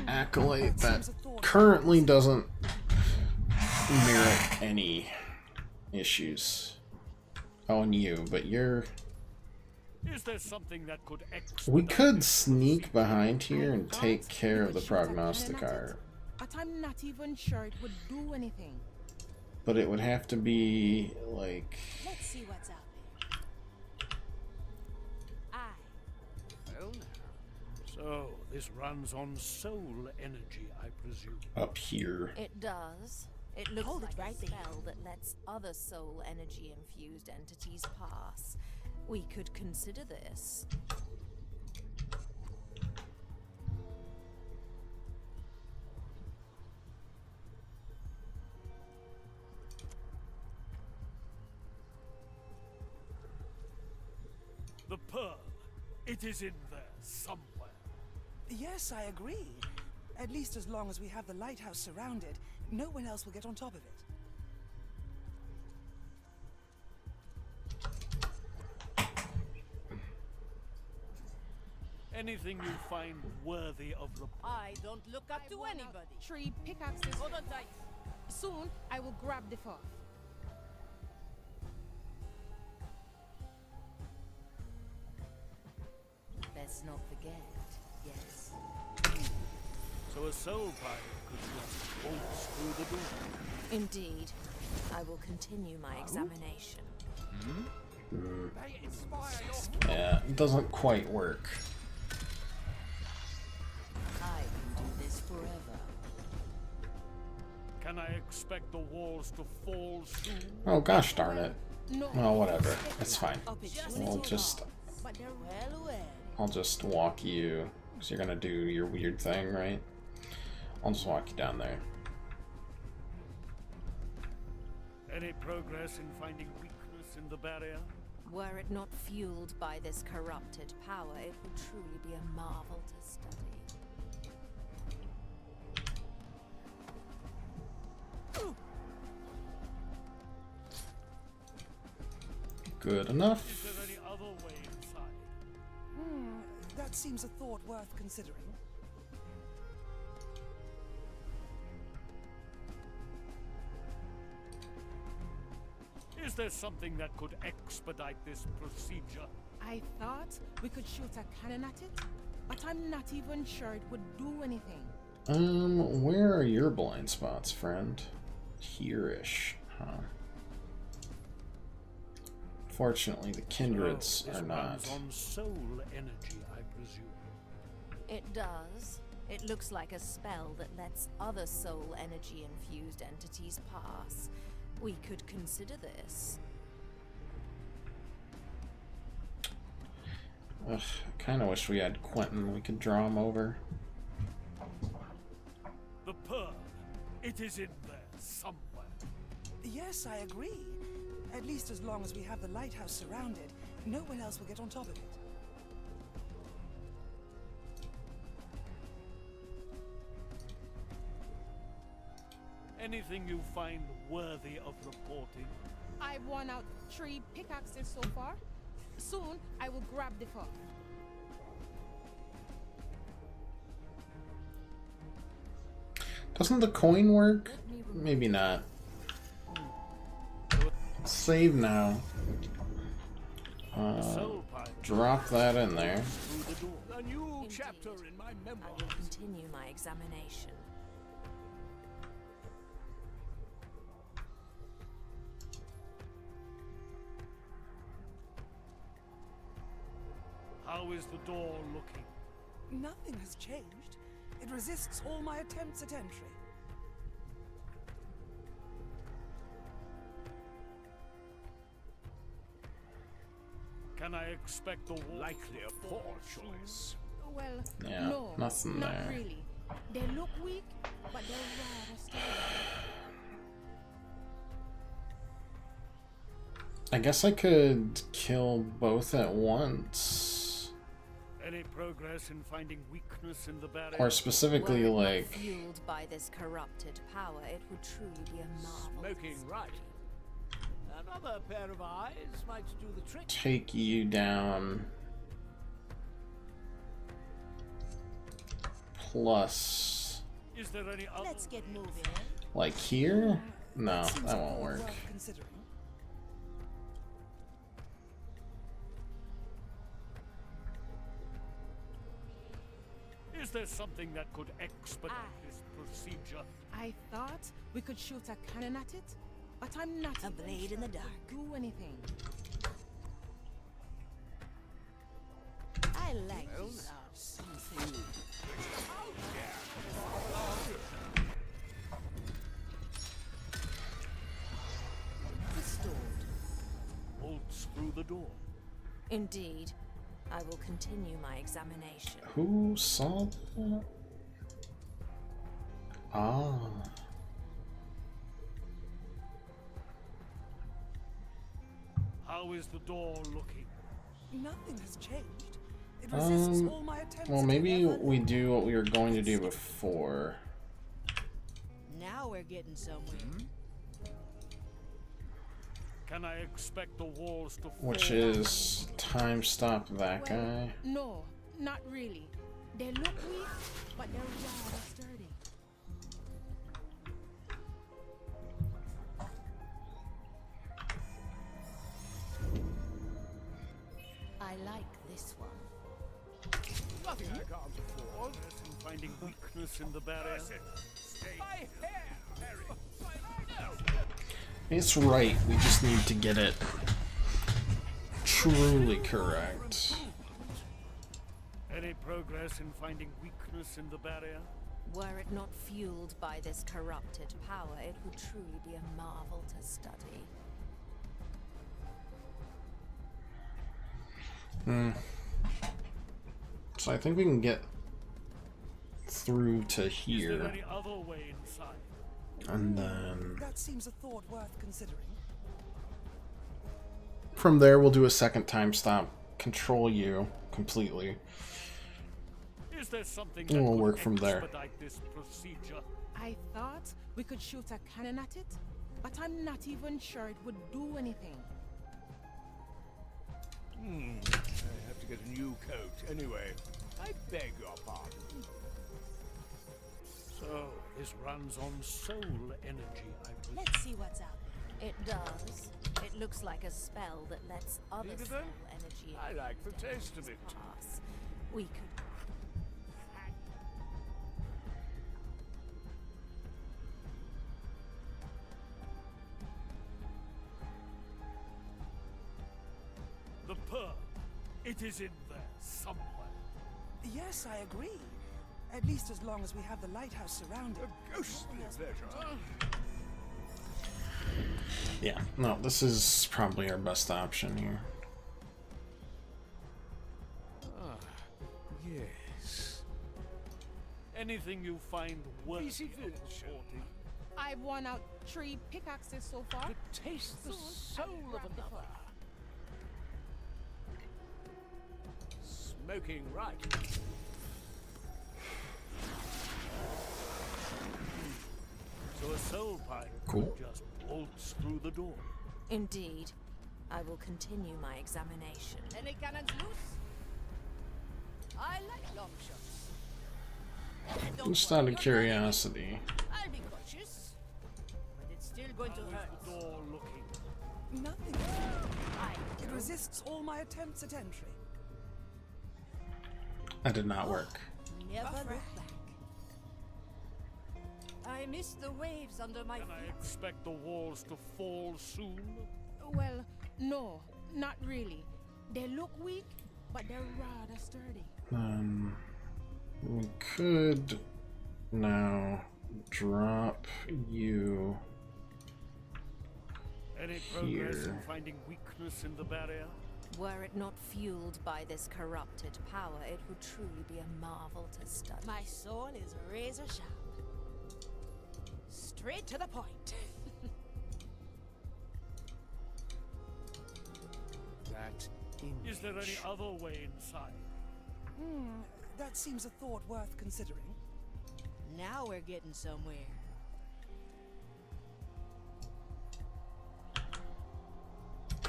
acolyte that currently doesn't merit any issues. Oh, and you, but you're... Is there something that could We could sneak behind here and take care of the prognosticar. But I'm not even sure it would do anything. But it would have to be, like... Let's see what's out there. Well, so this runs on soul energy, I presume. Up here. It does. It looks Hold it like right a spell that lets other soul energy infused entities pass. We could consider this. The pearl. It is in there somewhere. Yes, I agree. At least as long as we have the lighthouse surrounded, no one else will get on top of it. Anything you find worthy of report. I don't look up to anybody. 3 pickaxes. Hold on tight. Soon, I will grab the fourth. Let's not forget, yes. So a soul pirate could just waltz through the door. Indeed. I will continue my examination. They inspire your... Yeah, it doesn't quite work. I can do this forever. Can I expect the walls to fall soon? Oh gosh darn it. No. Well, whatever. It's fine. Up it We'll just... But they're well. I'll just walk you, because you're gonna do your weird thing, right? I'll just walk you down there. Any progress in finding weakness in the barrier? Were it not fueled by this corrupted power, it would truly be a marvel to study. Good enough. Is there any other way inside? That seems a thought worth considering. Is there something that could expedite this procedure? I thought we could shoot a cannon at it, but I'm not even sure it would do anything. Where are your blind spots, friend? Here-ish, huh? Fortunately, the kindreds This are not. runs on soul energy, I presume. It does. It looks like a spell that lets other soul energy infused entities pass. We could consider this. Ugh, I kind of wish we had Quentin. We could draw him over. The pearl. It is in there somewhere. Yes, I agree. At least as long as we have the lighthouse surrounded, no one else will get on top of it. Anything you find worthy of reporting? I've worn out 3 pickaxes so far. Soon, I will grab the fourth. Doesn't the coin work? Maybe not. Save now. Drop that in there. Through the door. A new Indeed. chapter in my I memoirs. will continue my examination. How is the door looking? Nothing has changed. It resists all my attempts at entry. Can I expect the wall? Likely a poor choice. Well, Yeah, no, nothing not there. really. They look weak, but they're rather strong. I guess I could kill both at once. Any progress in finding weakness in the barrier? Or specifically, Were it not like... fueled by this corrupted power, it would truly be a marvel. Smoking right. Another pair of eyes might do the trick. take you down plus, Is there any other? Let's get moving. like here? No, Seems that won't worth work. considering. Is there something that could expedite this procedure? I thought we could shoot a cannon at it, but I'm not. A blade in the dark. Do anything. I like these. Something. Restored. Bolts through the door. Indeed. I will continue my examination. Who saw that? Ah. How is the door looking? Nothing has changed. It resists all my attempts. Well, to maybe ever- we do what we were going to do before. Now we're getting somewhere. Can I expect the walls to fall? Which is time stop that guy. No, not really. They look weak, but they're rather sturdy. I like this one. Nothing I can't afford. In finding weakness in the barrier. My hair, Harry. It's right, we just need to get it truly correct. Any progress in finding weakness in the barrier? Were it not fueled by this corrupted power, it would truly be a marvel to study. So I think we can get through to Is here, there any other way inside? and then That seems a thought worth considering. from there we'll do a second time stop, control you completely. Is there something And we'll could work from there. expedite this procedure? I thought we could shoot a cannon at it, but I'm not even sure it would do anything. I have to get a new coat. Anyway, I beg your pardon. So, this runs on soul energy, I presume. Let's see what's out there. It does. It looks like a spell that lets other Did it soul then? energy I like the taste of it. pass. We could. The pearl. It is in there somewhere. Yes, I agree. At least as long as we have the lighthouse surrounded. Ghostly pleasure. Yeah, no, this is probably our best option here. Ah, yes. Anything you find worthy of supporting. I've won out 3 pickaxes so far. To taste the soul of another. Smoking right. So a soul pirate Cool. just bolts through the door. Indeed. I will continue my examination. Any cannons loose? I like long shots. Don't Just worry, out of you're curiosity. not- I'll be cautious, but it's still going to How hurt. is the door looking? Nothing. I It resists all my attempts at entry. That did not work. never look back. I miss the waves under my Can I feet. expect the walls to fall soon? Well, no, not really. They look weak, but they're rather sturdy. We could now drop you Any progress in here. finding weakness in the barrier? Were it not fueled by this corrupted power, it would truly be a marvel to study. My soul is razor sharp. Straight to the point. That Is there any other way inside? That seems a thought worth considering. Now we're getting somewhere.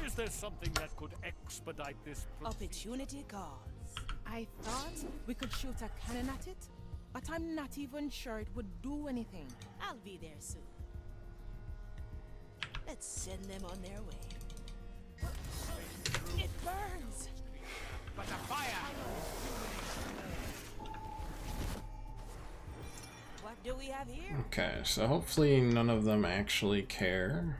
Is there something that could expedite this procedure? Opportunity calls. I thought we could shoot a cannon at it, but I'm not even sure it would do anything. I'll be there soon. Let's send them on their way. It burns! But the fire! What do we have here? Okay, so hopefully none of them actually care.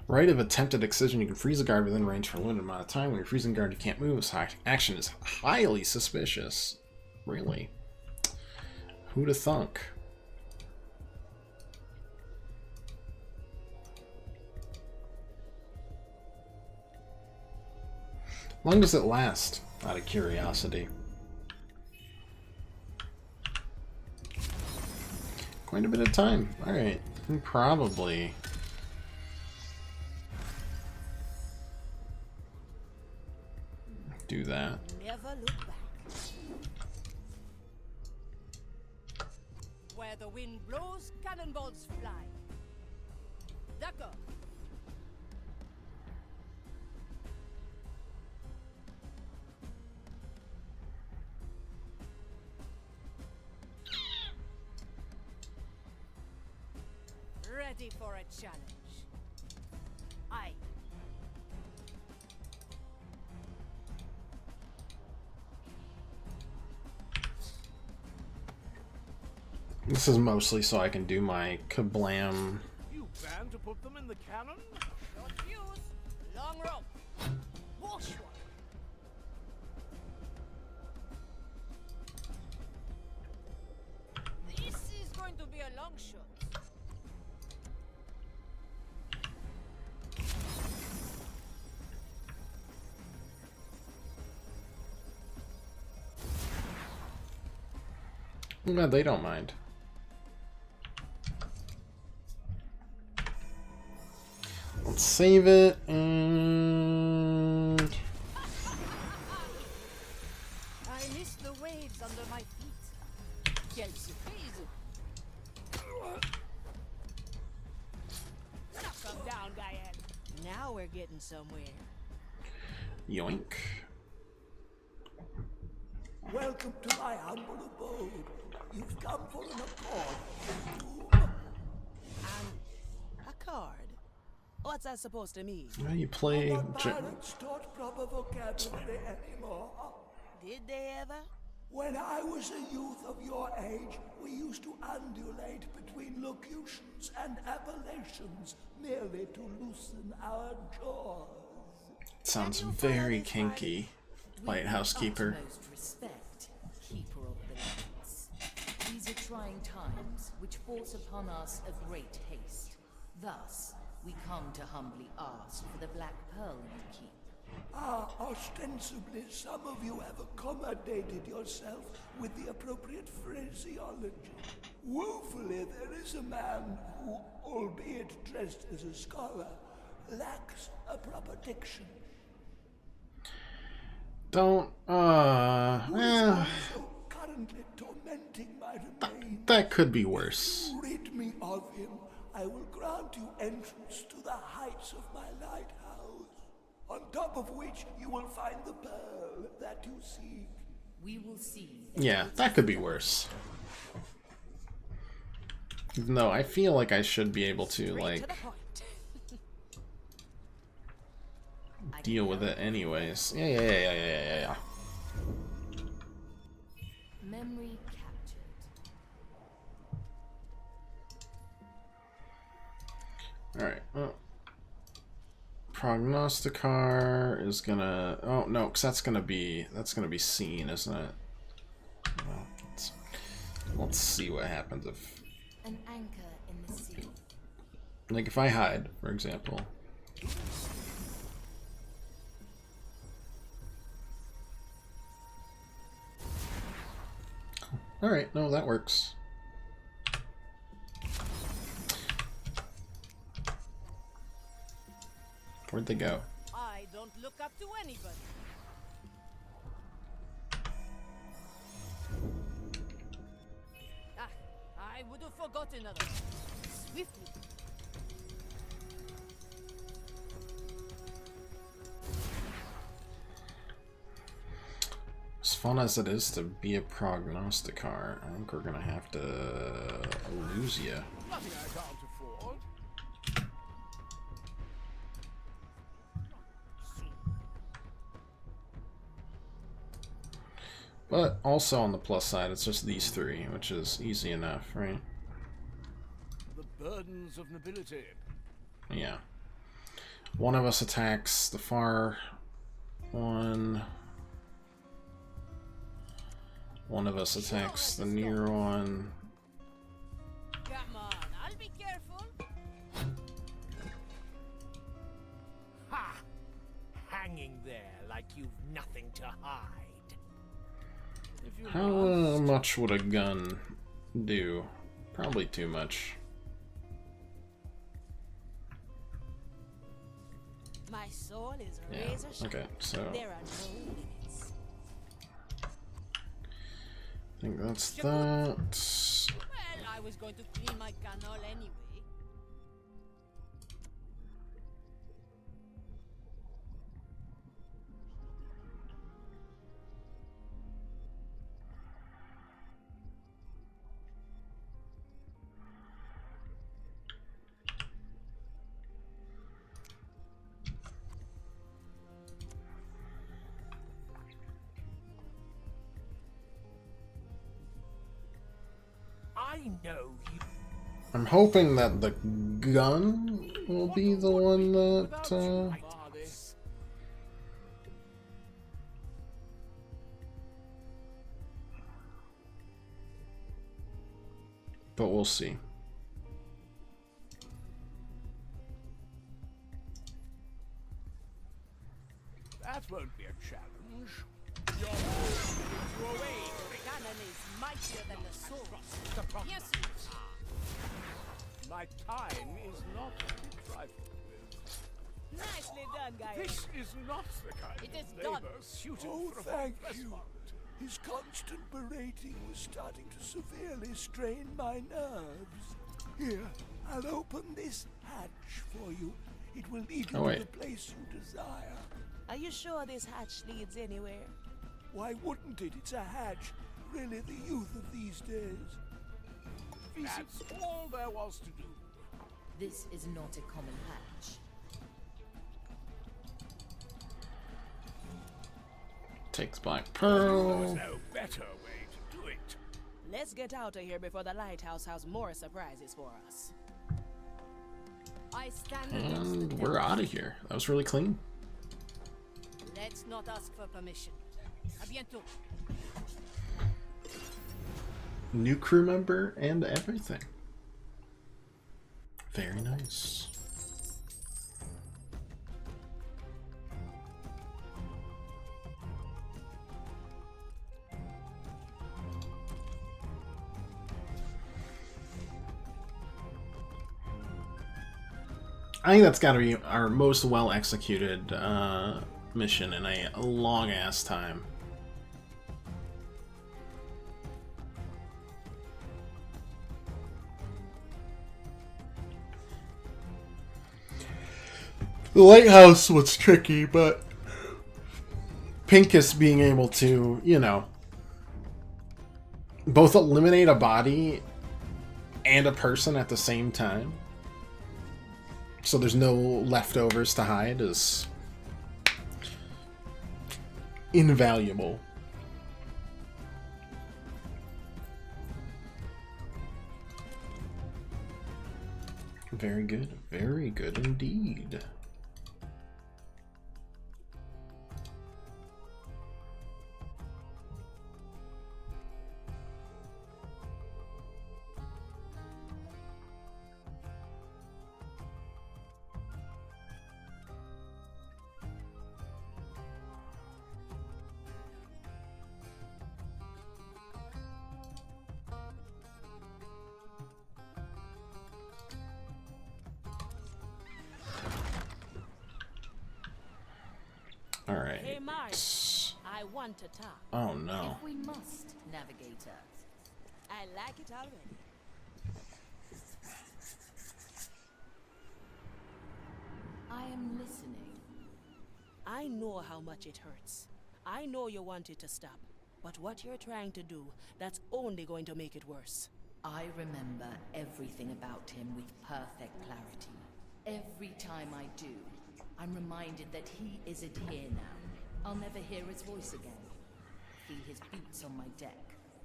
Right of attempted excision. You can freeze a guard within range for a limited amount of time. When you're freezing a guard, you can't move. This action is highly suspicious. Really? Who'd have thunk? How long does it last? Out of curiosity. Quite a bit of time. Alright. Probably. Do that. Never look back. Where the wind blows, cannonballs fly. D'accord. Ready for a challenge. Aye. This is mostly so I can do my kablam. You plan to put them in the cannon? Don't fuse. Long rope. Wash one. This is going to be a long shot. No, they don't mind. Let's save it and I miss the waves under my feet. Quelle surprise! Knock them down, Gael. Now we're getting somewhere. yoink. Welcome to my humble abode. You've come for an accord. A card? What's that supposed to mean? Well, you play. Pirates taught proper vocabulary anymore. Did they ever? When I was a youth of your age, we used to undulate between locutions and appellations merely to loosen our jaws. Sounds very kinky. Lighthouse keeper. Utmost respect, keeper of the lights. These are trying times which force upon us a great haste. Thus, we come to humbly ask for the Black Pearl you keep. Ostensibly, some of you have accommodated yourself with the appropriate phraseology. Woefully, there is a man who, albeit dressed as a scholar, lacks a proper diction. Don't, So currently tormenting my remains. that could be worse. Rid me of him. I will grant you entrance to the heights of my lighthouse, on top of which you will find the pearl that you seek. We will see. Yeah, that could be worse. Even though I feel like I should be able to, like, deal with it anyways. Yeah. Memory captured. Alright, well. Prognosticar is gonna... Oh, no, because that's gonna be seen, isn't it? Well, let's see what happens if... An anchor in the sea. Like, if I hide, for example. Alright, no, that works. Where'd they go? I don't look up to anybody. Ah, I would have forgotten other. Swiftly. As fun as it is to be a prognosticar, I think we're gonna have to lose you. Nothing I can't afford. But also on the plus side, it's just these three, which is easy enough, right? The burdens of nobility. Yeah. One of us attacks the far one. One of us attacks the near one. Come on, I'll be careful. Ha! Hanging there like you've nothing to hide. How much would a gun do? Probably too much. My soul is Yeah, razor sharp. okay, so There are no limits. I think that's that. Well, I was going to clean my canal anyway. I know you. I'm hoping that the gun will be the one that, but we'll see. That won't be a challenge. Your way. The cannon is mightier than the sword. Yes. My time is not to be trifled with. Nicely done, guys. This is not the kind It is of done. labor suited Oh, for a thank press you. fund. His constant berating was starting to severely strain my nerves. Here, I'll open this hatch for you. It will lead you Oh, to wait. the place you desire. Are you sure this hatch leads anywhere? Why wouldn't it? It's a hatch. Really the youth of these days. That's all there was to do. This is not a common hatch. Takes Black There's Pearl. no better way to do it. Let's get out of here before the lighthouse has more surprises for us. I stand against And the we're out of here. That was really clean. Let's not ask for permission. A bientôt. New crew member and everything. Very nice. I think that's got to be our most well executed mission in a long ass time. The lighthouse was tricky, but Pincus being able to, you know, both eliminate a body and a person at the same time, so there's no leftovers to hide, is invaluable. Very good indeed. Alright. Hey, Mark. I want to talk. Oh no. If we must, Navigator. I like it already. I am listening. I know how much it hurts. I know you want it to stop. But what you're trying to do, that's only going to make it worse. I remember everything about him with perfect clarity. Every time I do, I'm reminded that he isn't here now. I'll never hear his voice again. Feel his boots on my deck.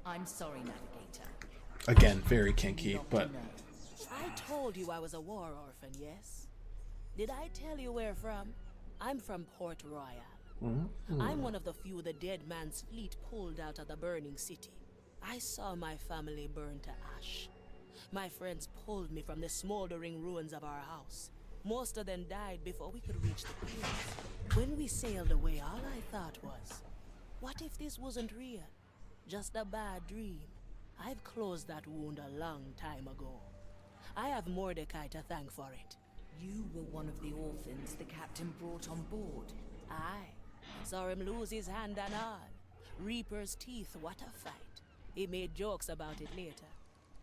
I'm sorry, Navigator. Again, very kinky, but... I told you I was a war orphan, yes? Did I tell you where from? I'm from Port Royal. I'm one of the few the dead man's fleet pulled out of the burning city. I saw my family burn to ash. My friends pulled me from the smoldering ruins of our house. Most of them died before we could reach the piers. When we sailed away, all I thought was, what if this wasn't real? Just a bad dream. I've closed that wound a long time ago. I have Mordecai to thank for it. You were one of the orphans the captain brought on board. Aye. Saw him lose his hand and all. Reaper's teeth, what a fight. He made jokes about it later.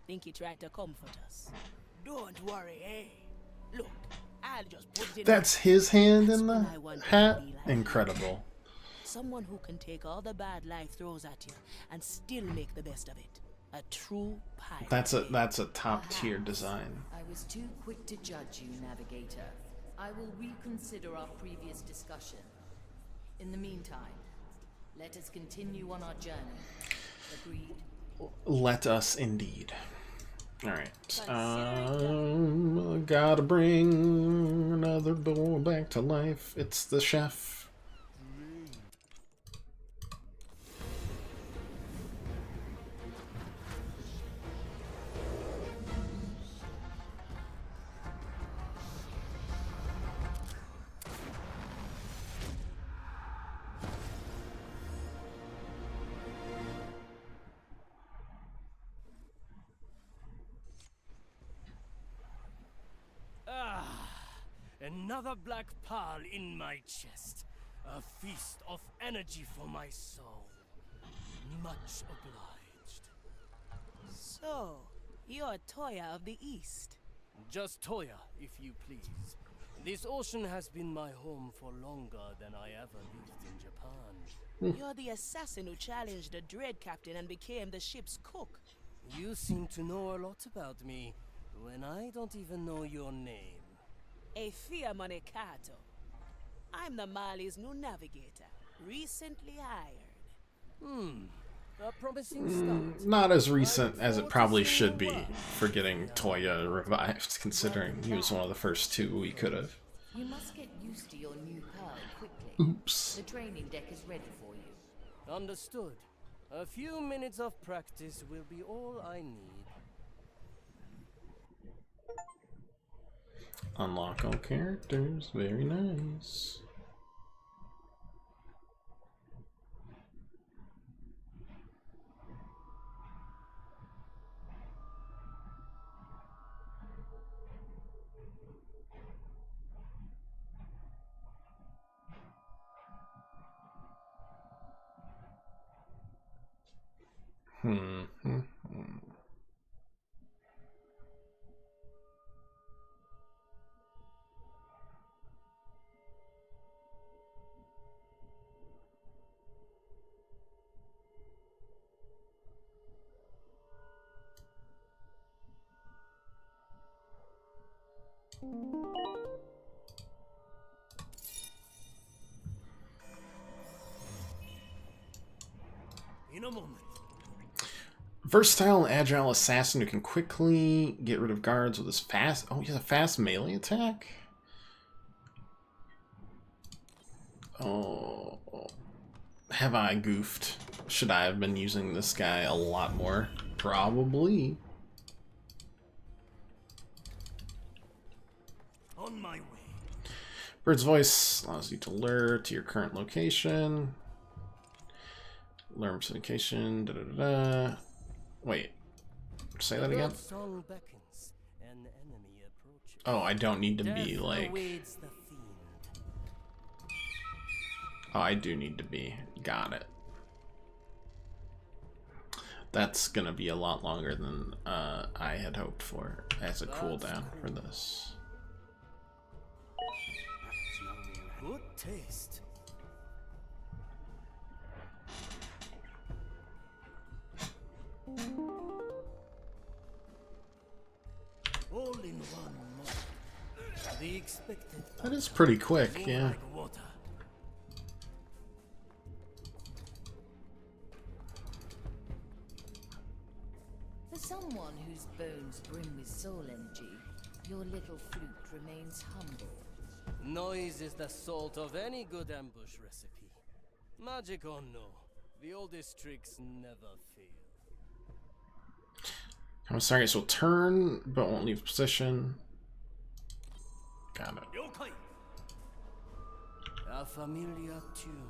Think he tried to comfort us. Don't worry, eh? Look, I'll just put it in. That's his hand in the hat? Incredible. Someone who can take all the bad life throws at you and still make the best of it. A true pirate. That's a top tier design. I was too quick to judge you, Navigator. I will reconsider our previous discussion. In the meantime, let us continue on our journey. Agreed? Let us indeed. Alright. Gotta bring another boy back to life. It's the chef. Another black pearl in my chest. A feast of energy for my soul. Much obliged. So, you're Toya of the East. Just Toya, if you please. This ocean has been my home for longer than I ever lived in Japan. You're the assassin who challenged the Dread Captain and became the ship's cook. You seem to know a lot about me, when I don't even know your name. Afia Monekato. I'm the Mali's new navigator, recently hired. A promising start. Not as recent as it probably should be for getting Toya revived, considering he was one of the first two we could have. You must get used to your new pearl quickly. Oops. The training deck is ready for you. Understood. A few minutes of practice will be all I need. Unlock all characters. Very nice. In a moment. Versatile and agile assassin who can quickly get rid of guards with his fast... Oh, he has a fast melee attack? Oh. Have I goofed? Should I have been using this guy a lot more? Probably. On my way. Bird's voice allows you to lure to your current location. Learn location. Wait. Say that again? Oh, I don't need to be like... Oh, I do need to be. Got it. That's gonna be a lot longer than I had hoped for as a cooldown for this. Good taste. expected. That is pretty quick, yeah. Like water. For someone whose bones brim with soul energy, your little flute remains humble. Noise is the salt of any good ambush recipe. Magic or no, the oldest tricks never fail. I'm sorry, so turn, but won't leave position. Got it. Yokai. A familiar tune.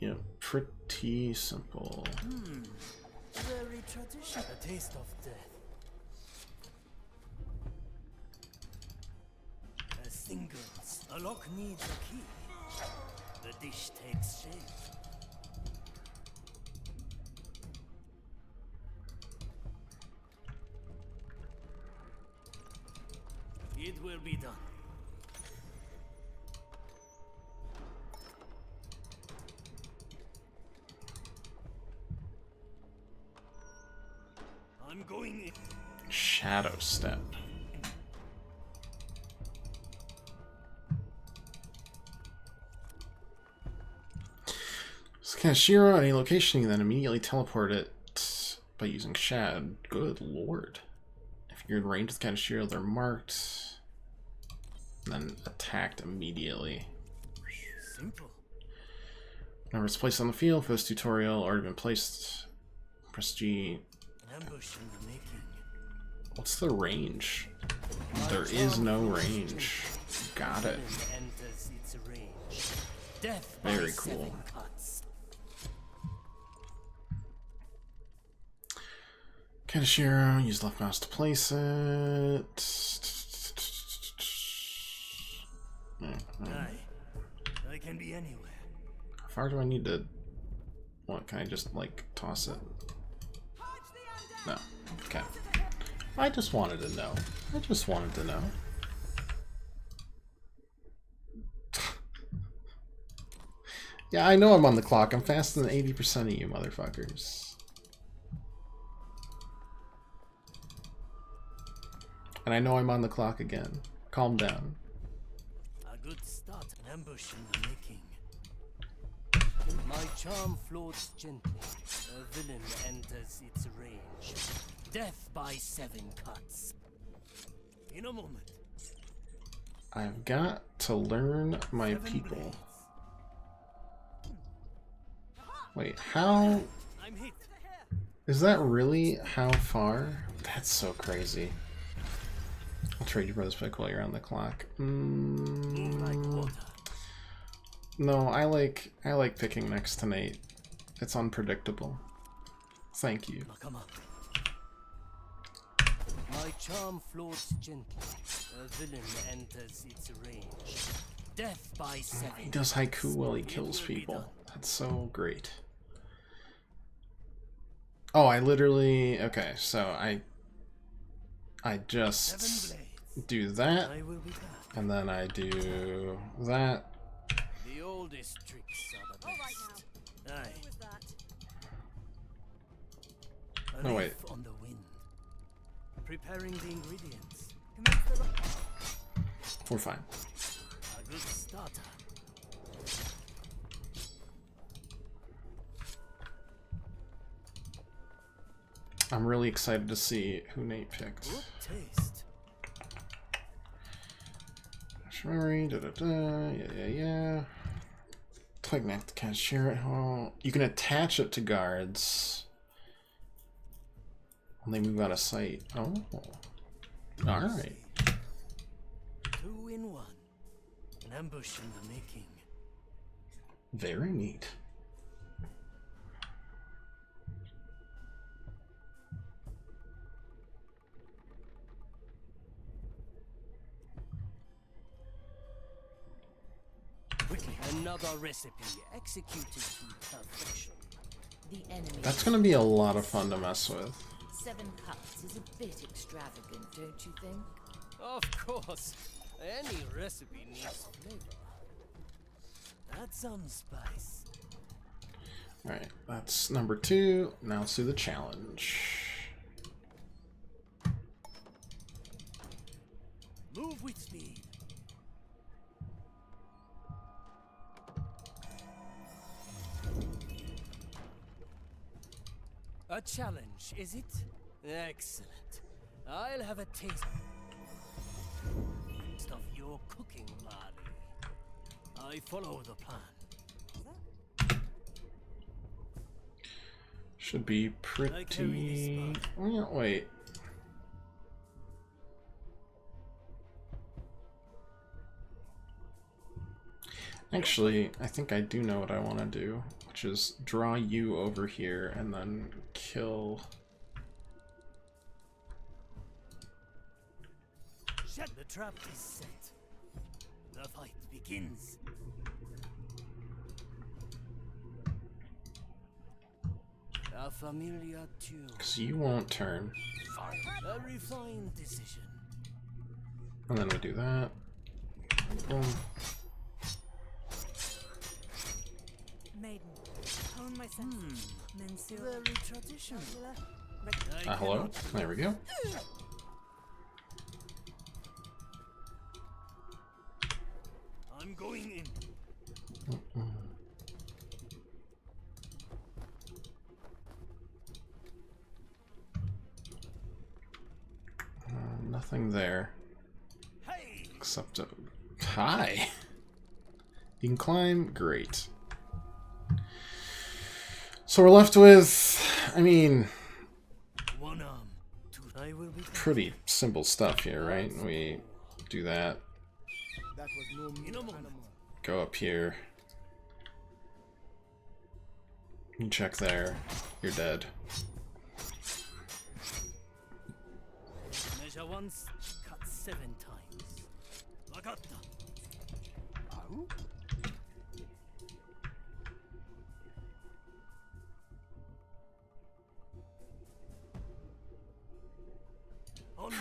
Yeah, pretty simple. Very traditional. A taste of death. A singles. A lock needs a key. The dish takes shape. It will be done. I'm going in. Shadow step. So cast Shiro at any location, you then immediately teleport it by using Shad. Good lord. If you're in range with Kanashiro, they're marked. And then attacked immediately. Simple. Whenever it's placed on the field for this tutorial, already been placed. Press G. An ambush in the making. What's the range? There is no range. Got it. Enters its range. Death Very by cool. 7 cuts. Kanashiro, use left mouse to place it. I can be anywhere. How far do I need to... What, can I just, like, toss it? No. Okay. I just wanted to know. I just wanted to know. Yeah, I know I'm on the clock. I'm faster than 80% of you motherfuckers. And I know I'm on the clock again. Calm down. A good start. An ambush in the making. My charm floats gently. A villain enters its range. Death by 7 cuts. In a moment. I've got to learn my people. Wait, how... I'm hit. Is that really how far? That's so crazy. I'll trade you brothers pick while you're on the clock. No, I like picking next to Nate. It's unpredictable. Thank you. My charm floats gently. A villain enters its range. Death by 7. He does haiku while he kills people. That's so great. Oh, I literally... Okay, so I just do that, and then I do that. The oldest tricks are the best. Aye. No, wait. On the wind. Preparing the ingredients. We're fine. A good starter. I'm really excited to see who Nate picked. Good taste. Memory, yeah. Click next to cashier at home. You can attach it to guards when they move out of sight. Oh. Alright. 2 in 1. An ambush in the making. Very neat. Quickly, another recipe executed to perfection. The enemy. That's gonna be a lot of fun to mess with. 7 cuts is a bit extravagant, don't you think? Of course. Any recipe needs flavor. Add some spice. Alright, that's number 2. Now let's do the challenge. Move with speed. A challenge, is it? Excellent. I'll have a taste of your cooking, Marley. I follow the plan. Should be pretty... Oh, wait. Actually, I think I do know what I want to do, which is draw you over here and then kill... The trap is set. The fight begins. A familiar tune. Because you won't turn. A refined decision. And then we do that. Boom. Maiden, hone my senses. Very traditional. Hello? There we go. I'm going in. Nothing there. Hey! Except a... Hi! You can climb? Great. So we're left with... I mean... One arm. I will be pretty simple stuff here, right? We do that. That was no animal. Go up here. You check there. You're dead. Measure once, cut 7 times. Wakatta. Ahu?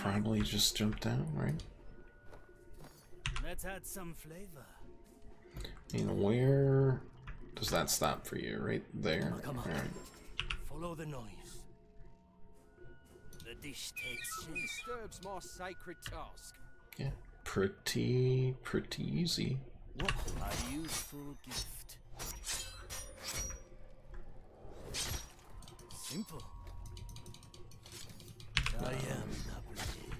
Probably just jump down, right? Let's add some flavor. I mean, where does that stop for you? Right there? Come on. Alright. Follow the noise. The dish takes shape. Disturbs my sacred task. Yeah, pretty easy. What a useful gift. Simple. I am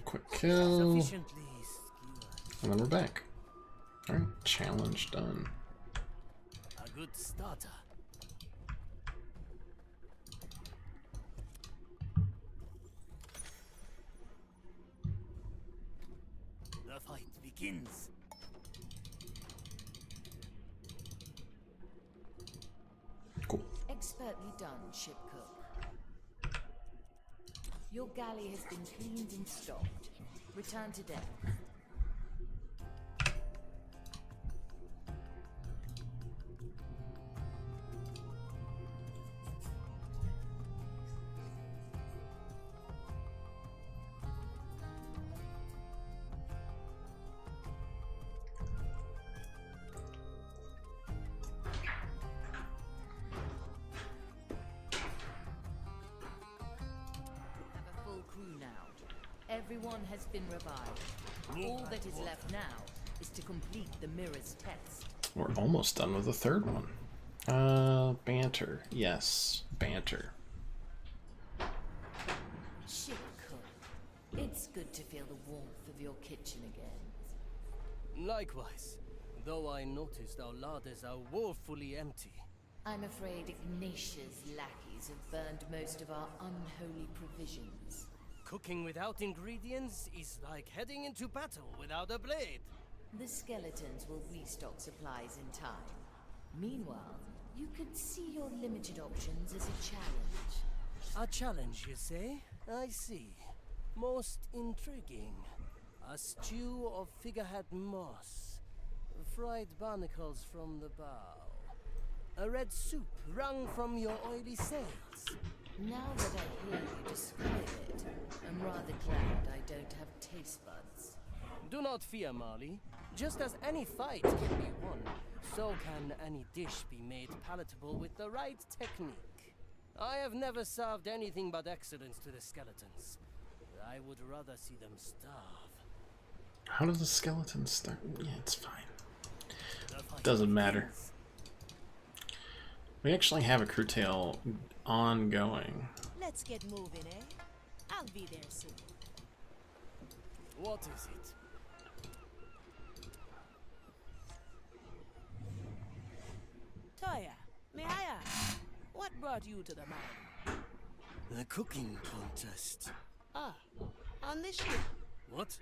Quick kill. sufficiently skewed. And then we're back. Alright, challenge done. A good starter. The fight begins. Cool. Expertly done, ship cook. Your galley has been cleaned and stocked. Return to deck. Everyone has been revived. All that is left now is to complete the mirror's test. We're almost done with the third one. Banter. Yes, banter. Ship cook, it's good to feel the warmth of your kitchen again. Likewise, though I noticed our larders are woefully empty. I'm afraid Ignatia's lackeys have burned most of our unholy provisions. Cooking without ingredients is like heading into battle without a blade. The skeletons will restock supplies in time. Meanwhile, you could see your limited options as a challenge. A challenge, you say? I see. Most intriguing. A stew of figurehead moss. Fried barnacles from the bow. A red soup wrung from your oily sails. Now that I hear you describe it, I'm rather glad I don't have taste buds. Do not fear, Marley. Just as any fight can be won, so can any dish be made palatable with the right technique. I have never served anything but excellence to the skeletons. I would rather see them starve. How does the skeleton start? Yeah, it's fine. Doesn't matter. We actually have a crew tale ongoing. Let's get moving, eh? I'll be there soon. What is it? Toya, may I ask, what brought you to the mine? The cooking contest. Ah, on this ship? What?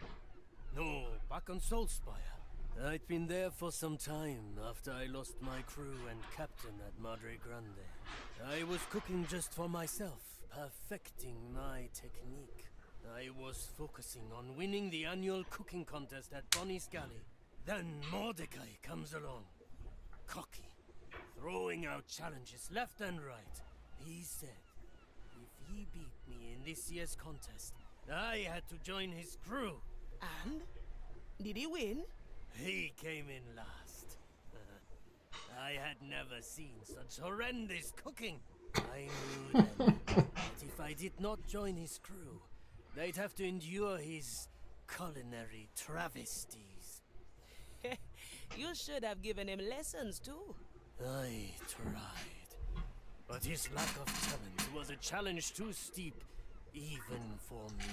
No, back on Soulspire. I'd been there for some time after I lost my crew and captain at Madre Grande. I was cooking just for myself, perfecting my technique. I was focusing on winning the annual cooking contest at Bonnie Scally. Then Mordecai comes along. Cocky, throwing out challenges left and right. He said, if he beat me in this year's contest, I had to join his crew. And? Did he win? He came in last. I had never seen such horrendous cooking. I knew then that if I did not join his crew, they'd have to endure his culinary travesties. You should have given him lessons too. I tried. But his lack of talent was a challenge too steep, even for me.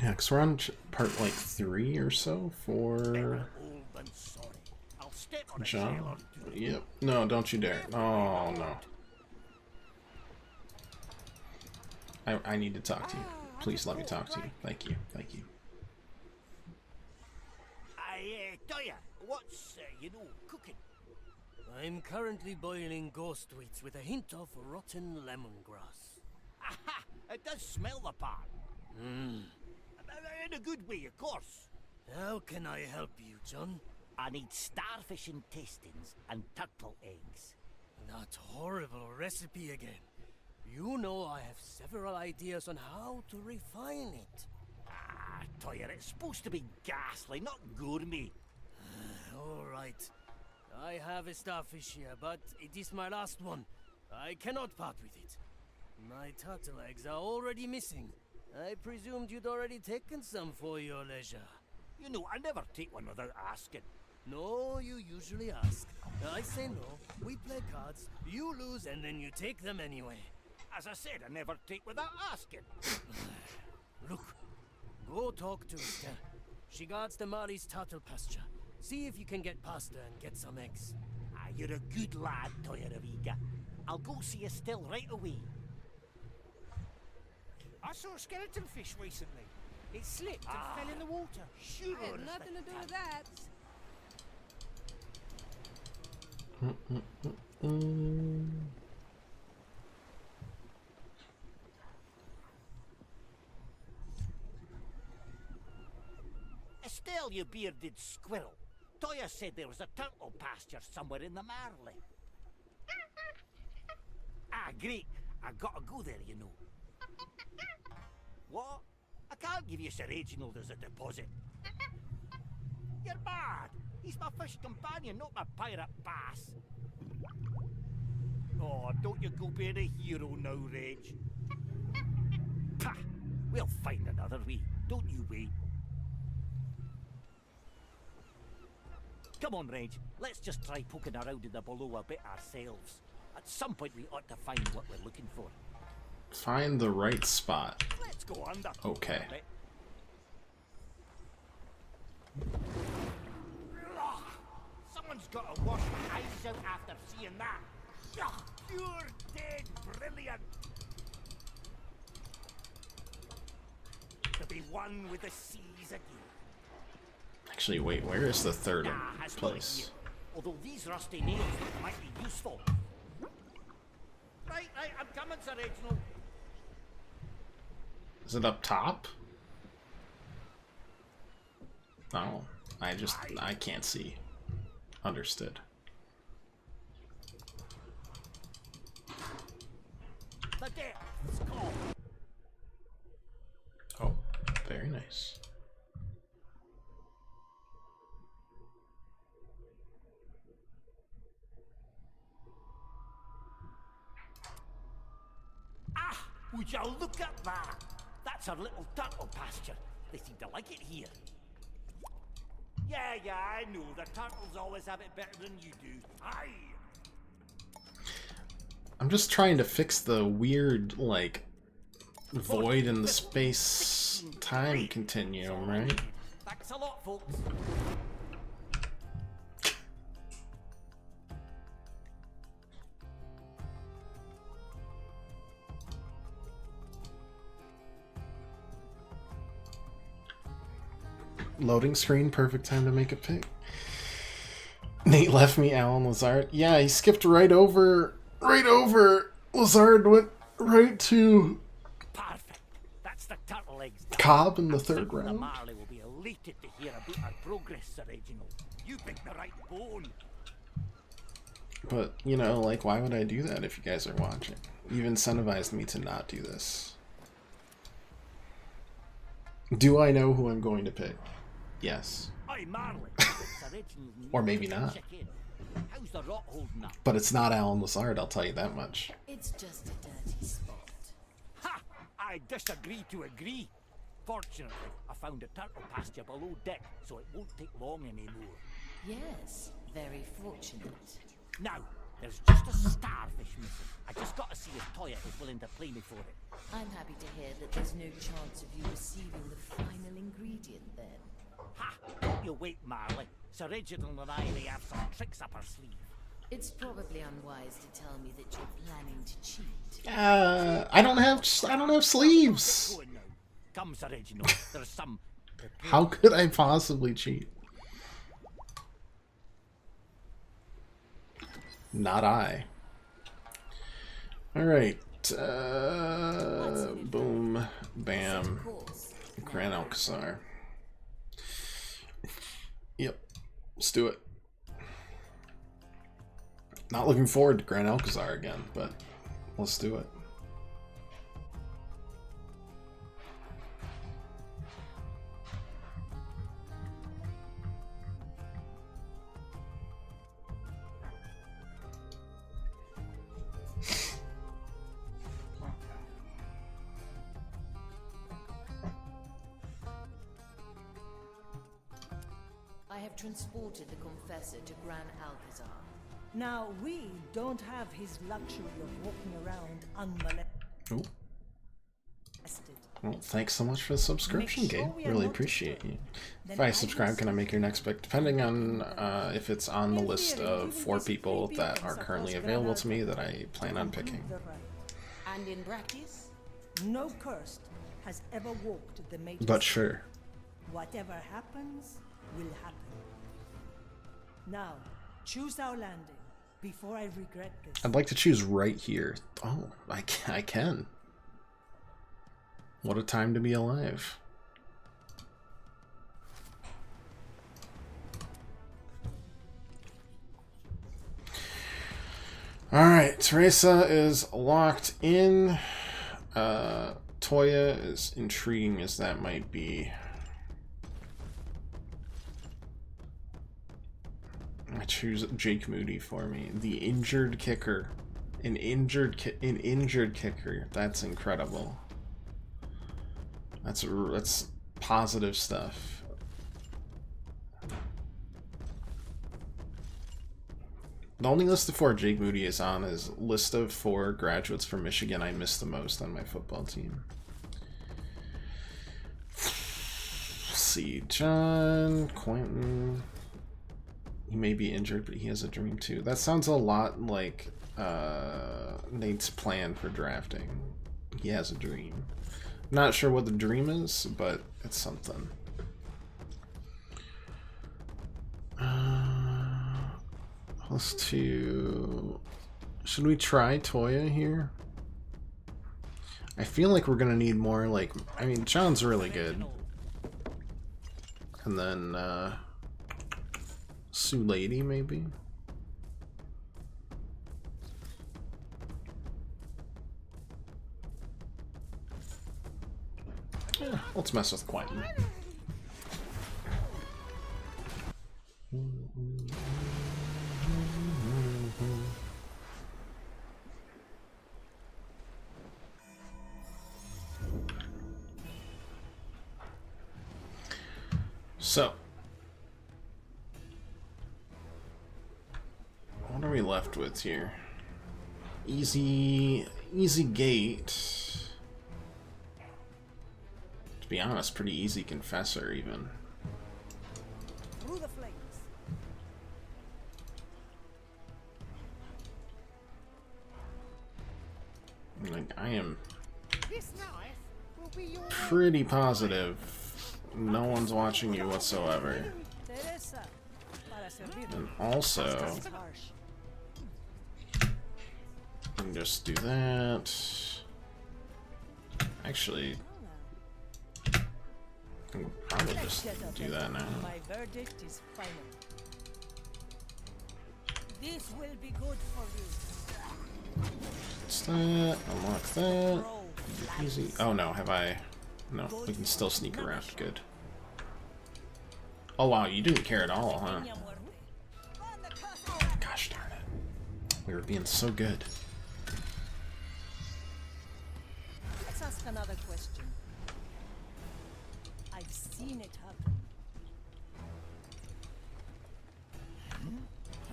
Yeah, because we're on part like 3 or so for John. Yep. No, don't you dare. Oh, no. I need to talk to you. Please let me talk to you. Thank you. Thank you. Toya, what's, cooking? I'm currently boiling ghost wheats with a hint of rotten lemongrass. Aha! It does smell the part. Hmm. In a good way, of course. How can I help you, John? I need starfish intestines and turtle eggs. That horrible recipe again. You know I have several ideas on how to refine it. Ah, Toya, it's supposed to be ghastly, not gourmet. All right. I have a starfish here, but it is my last one. I cannot part with it. My turtle eggs are already missing. I presumed you'd already taken some for your leisure. You know, I never take one without asking. No, you usually ask. I say no, we play cards, you lose, and then you take them anyway. As I said, I never take without asking. Look, go talk to Estelle. She guards the Mari's turtle pasture. See if you can get past her and get some eggs. Ah, you're a good lad, Toya Raviga. I'll go see Estelle right away. I saw a skeleton fish recently. It slipped and fell in the water. Sure. Had nothing to do with that. Estelle, you bearded squirrel. Toya said there was a turtle pasture somewhere in the Marley. Ah, great. I gotta go there, you know. What? I can't give you Sir Reginald as a deposit. You're mad. He's my fish companion, not my pirate bass. Oh, don't you go being a hero now, Reg. Pah! We'll find another way. Don't you wait. Come on, Reg. Let's just try poking around in the below a bit ourselves. At some point we ought to find what we're looking for. Find the right spot. Let's go under. Okay. Ugh, someone's got to wash my eyes out after seeing that. Ugh, pure dead brilliant. To be one with the seas again. Actually, wait, where is the third place? Although these rusty nails look mighty useful. Right, I'm coming, Sir Reginald. Is it up top? Oh, I can't see. Understood. The depths call. Oh, very nice. Ah, would you look at that? That's our little turtle pasture. They seem to like it here. Yeah, I know. The turtles always have it better than you do. Aye. I'm just trying to fix the weird, like, void in the space-time continuum, right? Thanks a lot, folks. Loading screen, perfect time to make a pick. Nate left me Alan Lazard. Yeah, he skipped right over Lazard, went right to Perfect. That's the turtle eggs. Cobb in the third The round. Marley will be elated to hear about our progress, Sir Reginald. You picked the right bone. But, you know, like, why would I do that if you guys are watching? You've incentivized me to not do this. Do I know who I'm going to pick? Yes. Aye, Marley. Sir Reginald Or maybe not. check in. How's the rot holding up? But it's not Alan Lazard, I'll tell you that much. It's just a dirty spot. Ha! I disagree to agree. Fortunately, I found a turtle pasture below deck, so it won't take long anymore. Yes, very fortunate. Now, there's just a starfish missing. I just got to see if Toya is willing to play me for it. I'm happy to hear that there's no chance of you receiving the final ingredient then. Ha! Don't you wait, Marley. Sir Reginald and I may have some tricks up our sleeve. It's probably unwise to tell me that you're planning to cheat. I don't have sleeves. Go on now. Come, Sir Reginald. There's some... How could I possibly cheat? Not I. Alright. Boom. Bam. Gran Alcazar. Yep. Let's do it. Not looking forward to Gran Alcazar again, but let's do it. I have transported the Confessor to Gran Alcazar. Now, we don't have his luxury of walking around unmolested. Ooh. Well, thanks so much for the subscription, Gabe. Really appreciate you. If I subscribe, can I make your next pick? Depending on if it's on the list of 4 people that are currently available to me that I plan on picking. And in practice? No cursed has ever walked the Mage's But sure. Whatever happens, will happen. Now, choose our landing before I regret this. I'd like to choose right here. Oh, I can. What a time to be alive. Alright, Teresa is locked in. Toya, as intriguing as that might be. I choose Jake Moody for me. The injured kicker. An injured kicker. That's incredible. That's positive stuff. The only list of 4 Jake Moody is on is list of 4 graduates from Michigan I miss the most on my football team. Let's see, John, Quentin. He may be injured, but he has a dream too. That sounds a lot like Nate's plan for drafting. He has a dream. Not sure what the dream is, but it's something. Should we try Toya here? I feel like we're gonna need more, like, I mean, John's really good. And then, Sue Lady, maybe? Yeah, let's mess with Quentin. So, What are we left with here? Easy gate. To be honest, pretty easy confessor even. Through the flames. Like, I am This knife will be your pretty positive no one's watching you whatsoever. Teresa, para servir. And also, It's harsh. I can just do that. Actually, I can probably just do that now. My verdict is final. This will be good for you. What's that? Unlock that. Easy. Oh no, have I? No, we can still sneak around. Good. Oh wow, you didn't care at all, huh? Gosh darn it. We were being so good. Let's ask another question. I've seen it happen.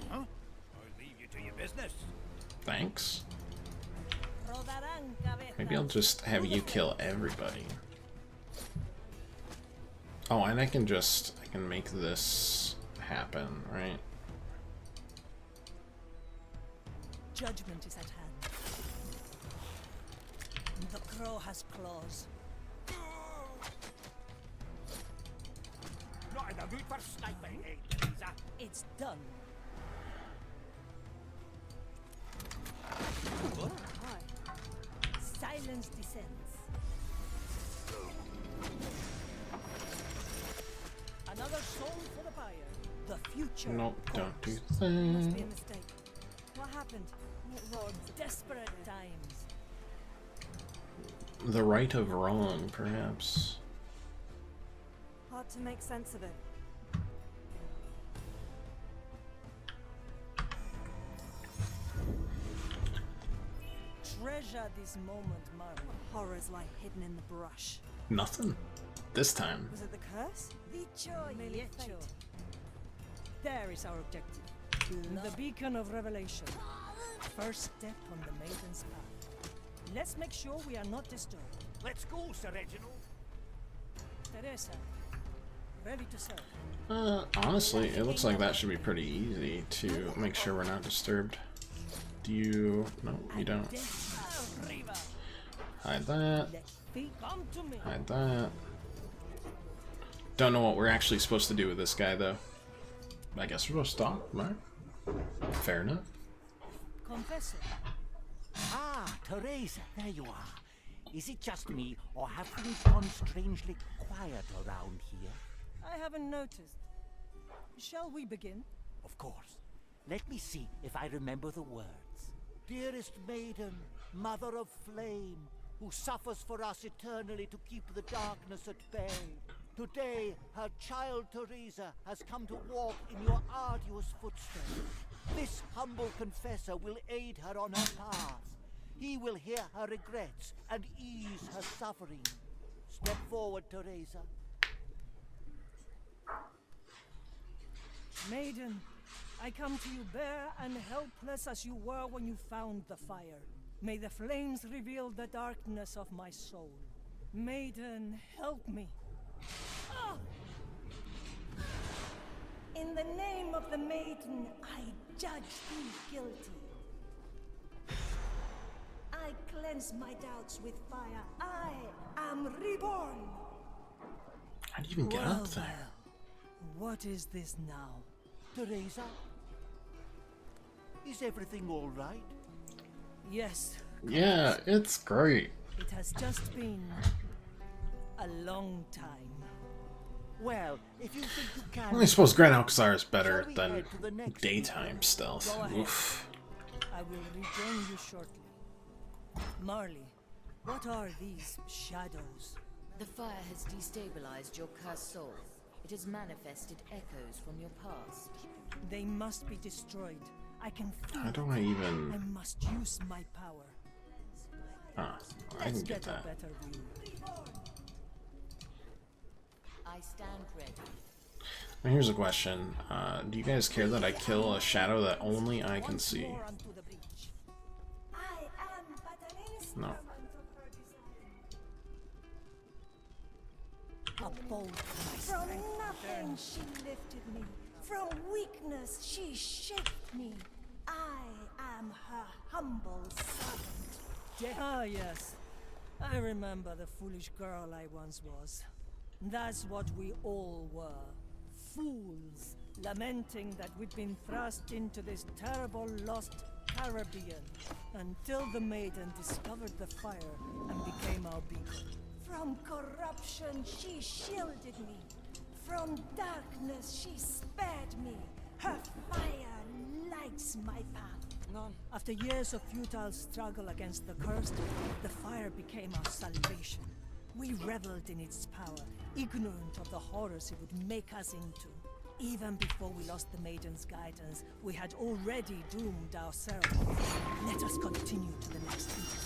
I'll leave you to your business. Thanks. Maybe I'll just have you kill everybody. Oh, and I can make this happen, right? Judgment is at hand. The crow has claws. Not in the mood for sniping, eh, Teresa? It's done. Silence descends. Another soul for the fire. The future. Nope, don't do Must be a that. mistake. What happened? Desperate times. The right of wrong, perhaps. Hard to make sense of it. Treasure this moment, Mark. Horrors lie hidden in the brush. Nothing. This time. Was it the curse? Lecho. There is our objective. The beacon of revelation. First step on the maiden's path. Let's make sure we are not disturbed. Let's go, Sir Reginald. Teresa, ready to serve. Honestly, it looks like that should be pretty easy to make sure we're not disturbed. Do you? No, you don't. Hide that. Hide that. Don't know what we're actually supposed to do with this guy, though. I guess we're supposed to talk, right? Fair enough. Confessor. Ah, Teresa, there you are. Is it just me, or have things gone strangely quiet around here? I haven't noticed. Shall we begin? Of course. Let me see if I remember the words. Dearest maiden, mother of flame, who suffers for us eternally to keep the darkness at bay. Today, her child Teresa has come to walk in your arduous footsteps. This humble confessor will aid her on her path. He will hear her regrets and ease her suffering. Step forward, Teresa. Maiden, I come to you bare and helpless as you were when you found the fire. May the flames reveal the darkness of my soul. Maiden, help me. Ah! In the name of the maiden, I judge thee guilty. I cleanse my doubts with fire. I am reborn. How do you even get up there? What is this now? Teresa? Is everything all right? Yes. Yeah, it's great. It has just been a long time. Well, if you think you can... I suppose Grand Alcazar is better than daytime stealth. Go ahead. Oof. I will rejoin you shortly. Marley, what are these shadows? The fire has destabilized your cursed soul. It has manifested echoes from your past. They must be destroyed. I can feel How do I even... I must use my power. Ah, I can get a that. better view. I stand ready. Now here's a question. Do you guys care that I kill a shadow that only I can see? No. From nothing she lifted me. From weakness she shaped me. I am her humble servant. Ah, yes. I remember the foolish girl I once was. That's what we all were. Fools, lamenting that we'd been thrust into this terrible lost Caribbean, until the maiden discovered the fire and became our beacon. From corruption she shielded me. From darkness she spared me. Her fire lights my path. None. After years of futile struggle against the cursed, the fire became our salvation. We reveled in its power, ignorant of the horrors it would make us into. Even before we lost the maiden's guidance, we had already doomed ourselves. Let us continue to the next meeting.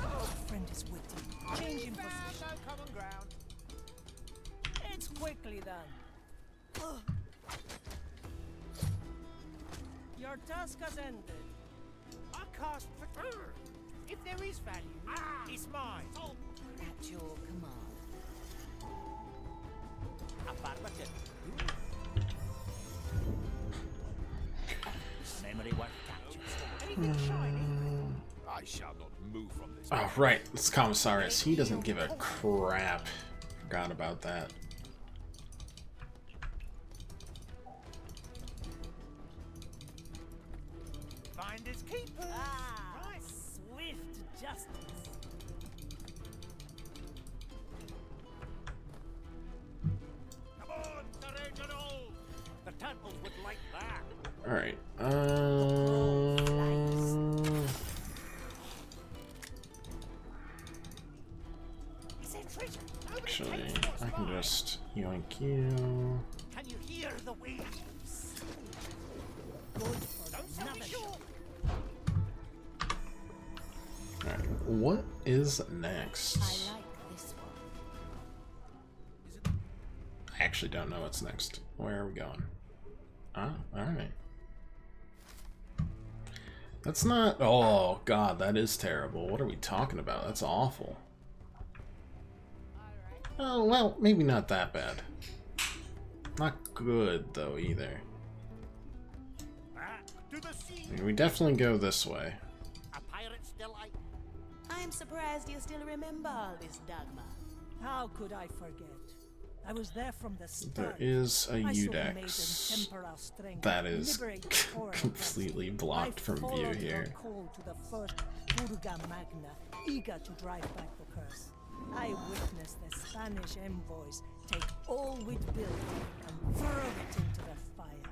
Our friend is waiting. Changing position. No common ground. It's quickly done. Your task has ended. I cast for if there is value, it's mine. At your command. Affirmative. Memory worth captured. Anything shiny? I shall not move from this. Oh, right. It's Commissarius. He doesn't give a crap. Forgot about that. Finders keepers. Right. Swift justice. Come on, the original. The temples would like that. Alright. Actually, I can just yoink you. Can you hear the waves? Alright, what is next? I like this one. I actually don't know what's next. Where are we going? Ah, alright. That's not... Oh, God, that is terrible. What are we talking about? That's awful. Oh, well, maybe not that bad. Not good, though, either. I mean, we definitely go this way. A pirate's delight. I'm surprised you still remember all this, Dagmar. How could I forget? I was there from the start. There is a I saw the Udex maiden temper our strength, that is liberate the foreign completely blocked from view followed here. your call to the first Burga Magna, eager to drive back the curse. I witnessed the Spanish envoys take all we'd built and throw it into the fire.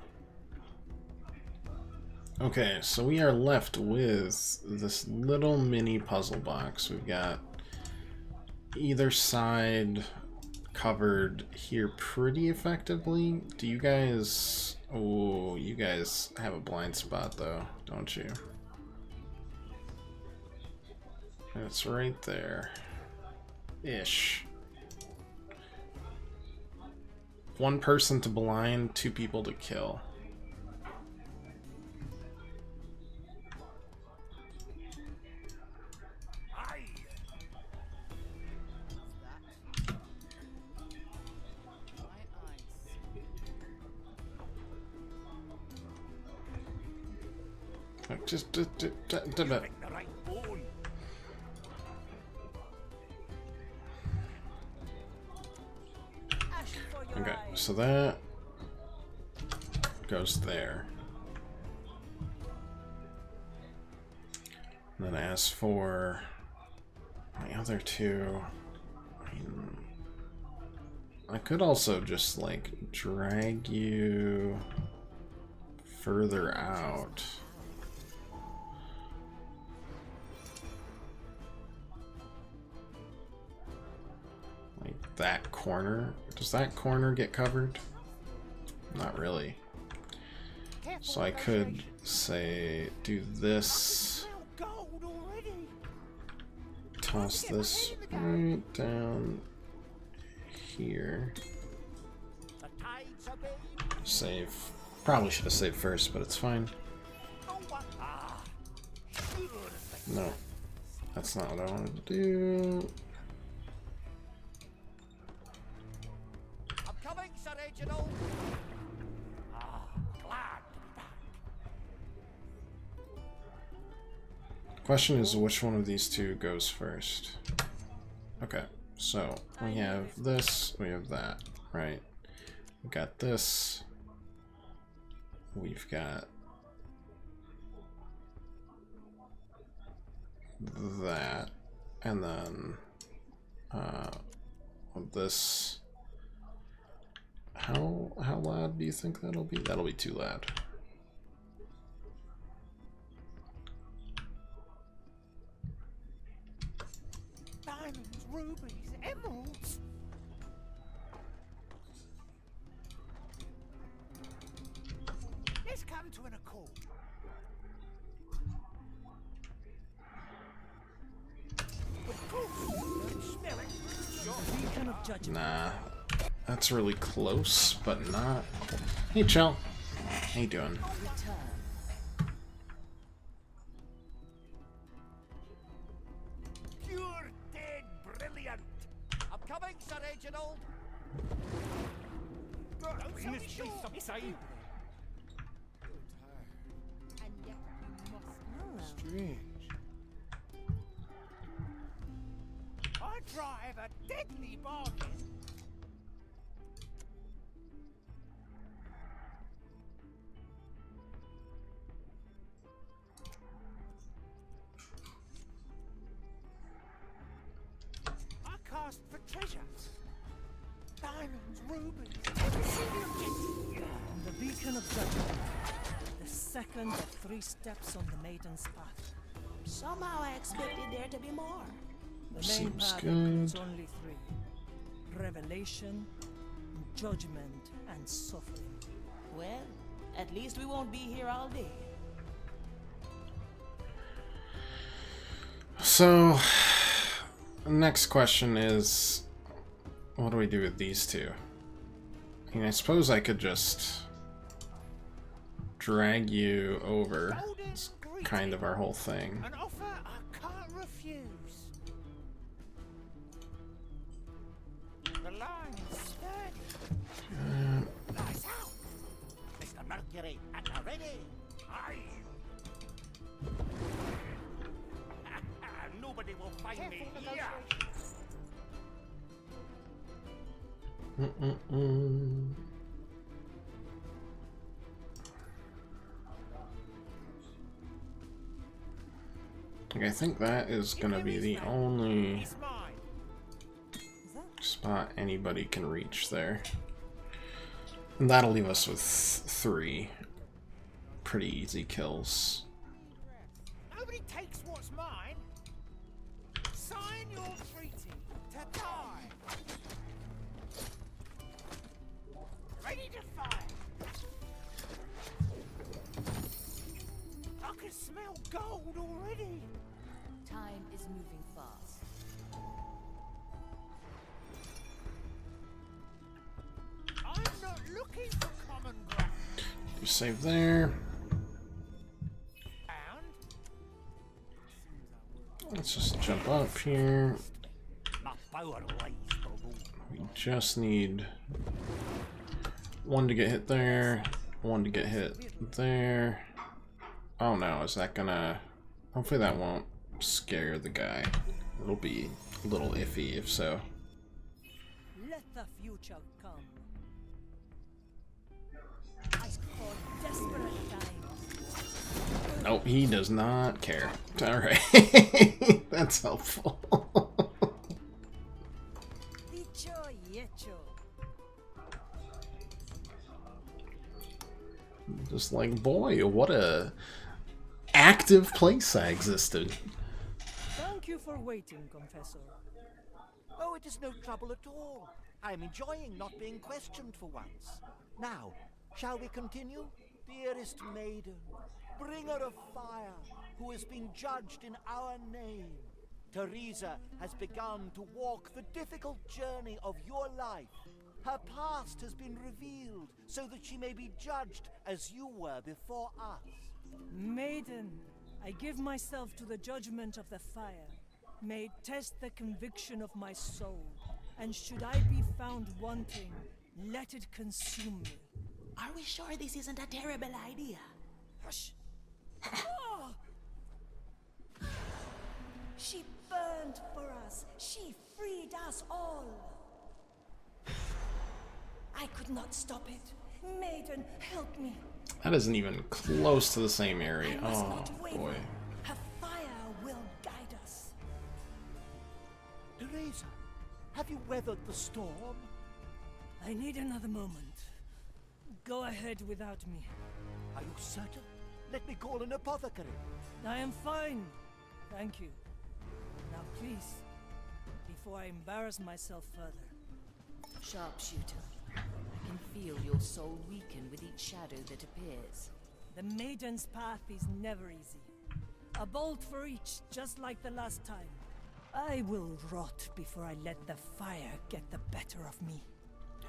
Okay, so we are left with this little mini puzzle box. We've got either side covered here pretty effectively. Do you guys... Oh, you guys have a blind spot though, don't you? It's right there. Ish. One person to blind, two people to kill. Just a bit. Okay, so that goes there. And then as for my other two, I mean, I could also just like drag you further out. Like that corner. Does that corner get covered? Not really. So I could say do this. Toss this right down here. tides are babe. Save. Probably should have saved first, but it's fine. No. That's not what I wanted to do. I'm coming, Sir Reginald. Glad to be back. Question is which one of these two goes first. Okay, so we have this, we have that, right? We got this. We've got that, and then this. How loud do you think that'll be? That'll be too loud. Diamonds, rubies, emeralds. Let's come to an accord. Beacon of judgment. Nah, that's really close, but not. Hey, Chell. How you doing? Pure dead brilliant. I'm coming, Sir Reginald. We must be subside. And yet you must. Strange. I drive a deadly bargain. I cast for treasure. Diamonds, rubies, everything you get. The beacon of judgment. The second of 3 steps on the maiden's path. Somehow I expected there to be more. The main Seems path good. includes only 3. Revelation, judgment, and suffering. Well, at least we won't be here all day. So, next question is, what do we do with these two? I mean, I suppose I could just drag you over. It's kind of our whole thing. An offer I can't refuse. The line is sturdy. Lights out. Mr. Mercury, at the ready. Aye. Nobody will find me here. Okay, I think that is gonna be the only spot anybody can reach there. And that'll leave us with 3 pretty easy kills. Nobody takes what's mine. Sign your treaty to die. Ready to fight. I can smell gold already. Time is moving fast. I'm not looking for common ground. You save there. Let's just jump up here. My power lies below. We just need 1 to get hit there, 1 to get hit there. Oh no, is that gonna... Hopefully that won't scare the guy. It'll be a little iffy if so. Let the future come. I call desperate times. Nope, he does not care. Alright. That's helpful. Dicho y hecho. Just like, boy, what a active place I existed. Thank you for waiting, Confessor. Oh, it is no trouble at all. I am enjoying not being questioned for once. Now, shall we continue? Dearest maiden, bringer of fire, who has been judged in our name, Teresa has begun to walk the difficult journey of your life Her past has been revealed, so that she may be judged as you were before us. Maiden, I give myself to the judgment of the fire. May it test the conviction of my soul, and should I be found wanting, let it consume me. Are we sure this isn't a terrible idea? Hush! Oh! She burned for us. She freed us all. I could not stop it. Maiden, help me. That isn't even close to the same area. Oh, boy. Her fire will guide us. Teresa, have you weathered the storm? I need another moment. Go ahead without me. Are you certain? Let me call an apothecary. I am fine. Thank you. Now please, before I embarrass myself further. Sharpshooter, I can feel your soul weaken with each shadow that appears. The Maiden's path is never easy. A bolt for each, just like the last time. I will rot before I let the fire get the better of me.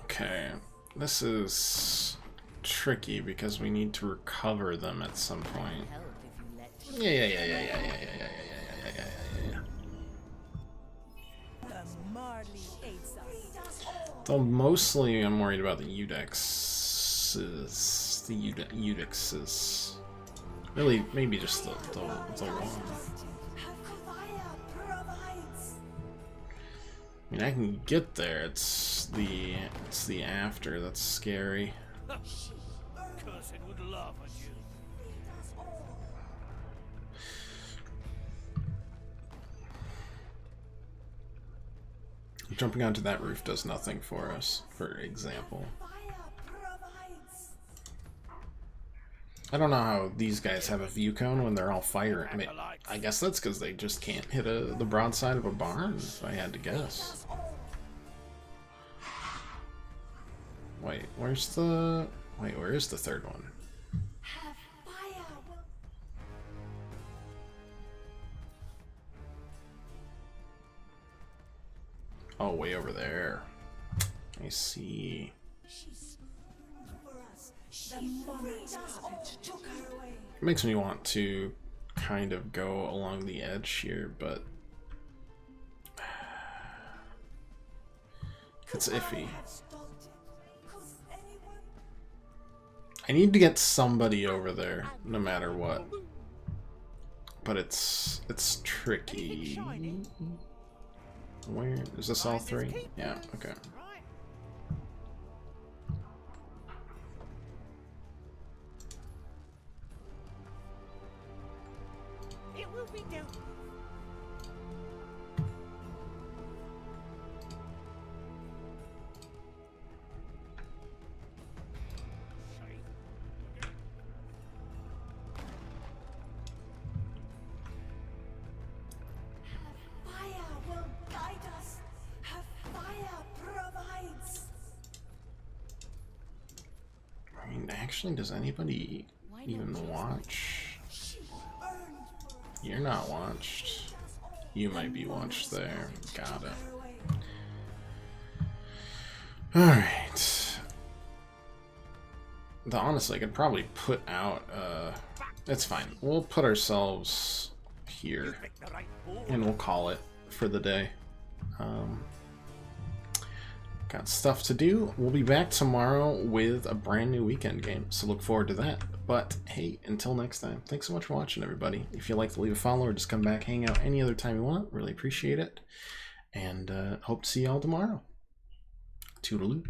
Okay, this is tricky because we need to recover them at some point. Yeah. The Marley aids us. Though mostly I'm worried about the Eudexes. The Eudexes. Really, maybe just the one. I mean, I can get there. It's the after that's scary. Cursed would laugh at you. Jumping onto that roof does nothing for us, for example. I don't know how these guys have a view cone when they're all firing. I mean, I guess that's because they just can't hit the broadside of a barn, if I had to guess. Wait, where is the third one? Oh, way over there. I see. It makes me want to kind of go along the edge here, but it's iffy. I need to get somebody over there, no matter what. But it's tricky. Where is this? All three? Yeah. Okay. It will be done. I mean, actually, does anybody even watch? You're not watched. You might be watched there. Got it. Alright. Honestly, I could probably put out, it's fine. We'll put ourselves here. And we'll call it for the day. Got stuff to do. We'll be back tomorrow with a brand new weekend game, so look forward to that. But hey, until next time, thanks so much for watching, everybody. If you'd like to leave a follow or just come back, hang out any other time you want, really appreciate it. And hope to see y'all tomorrow. Toodaloo.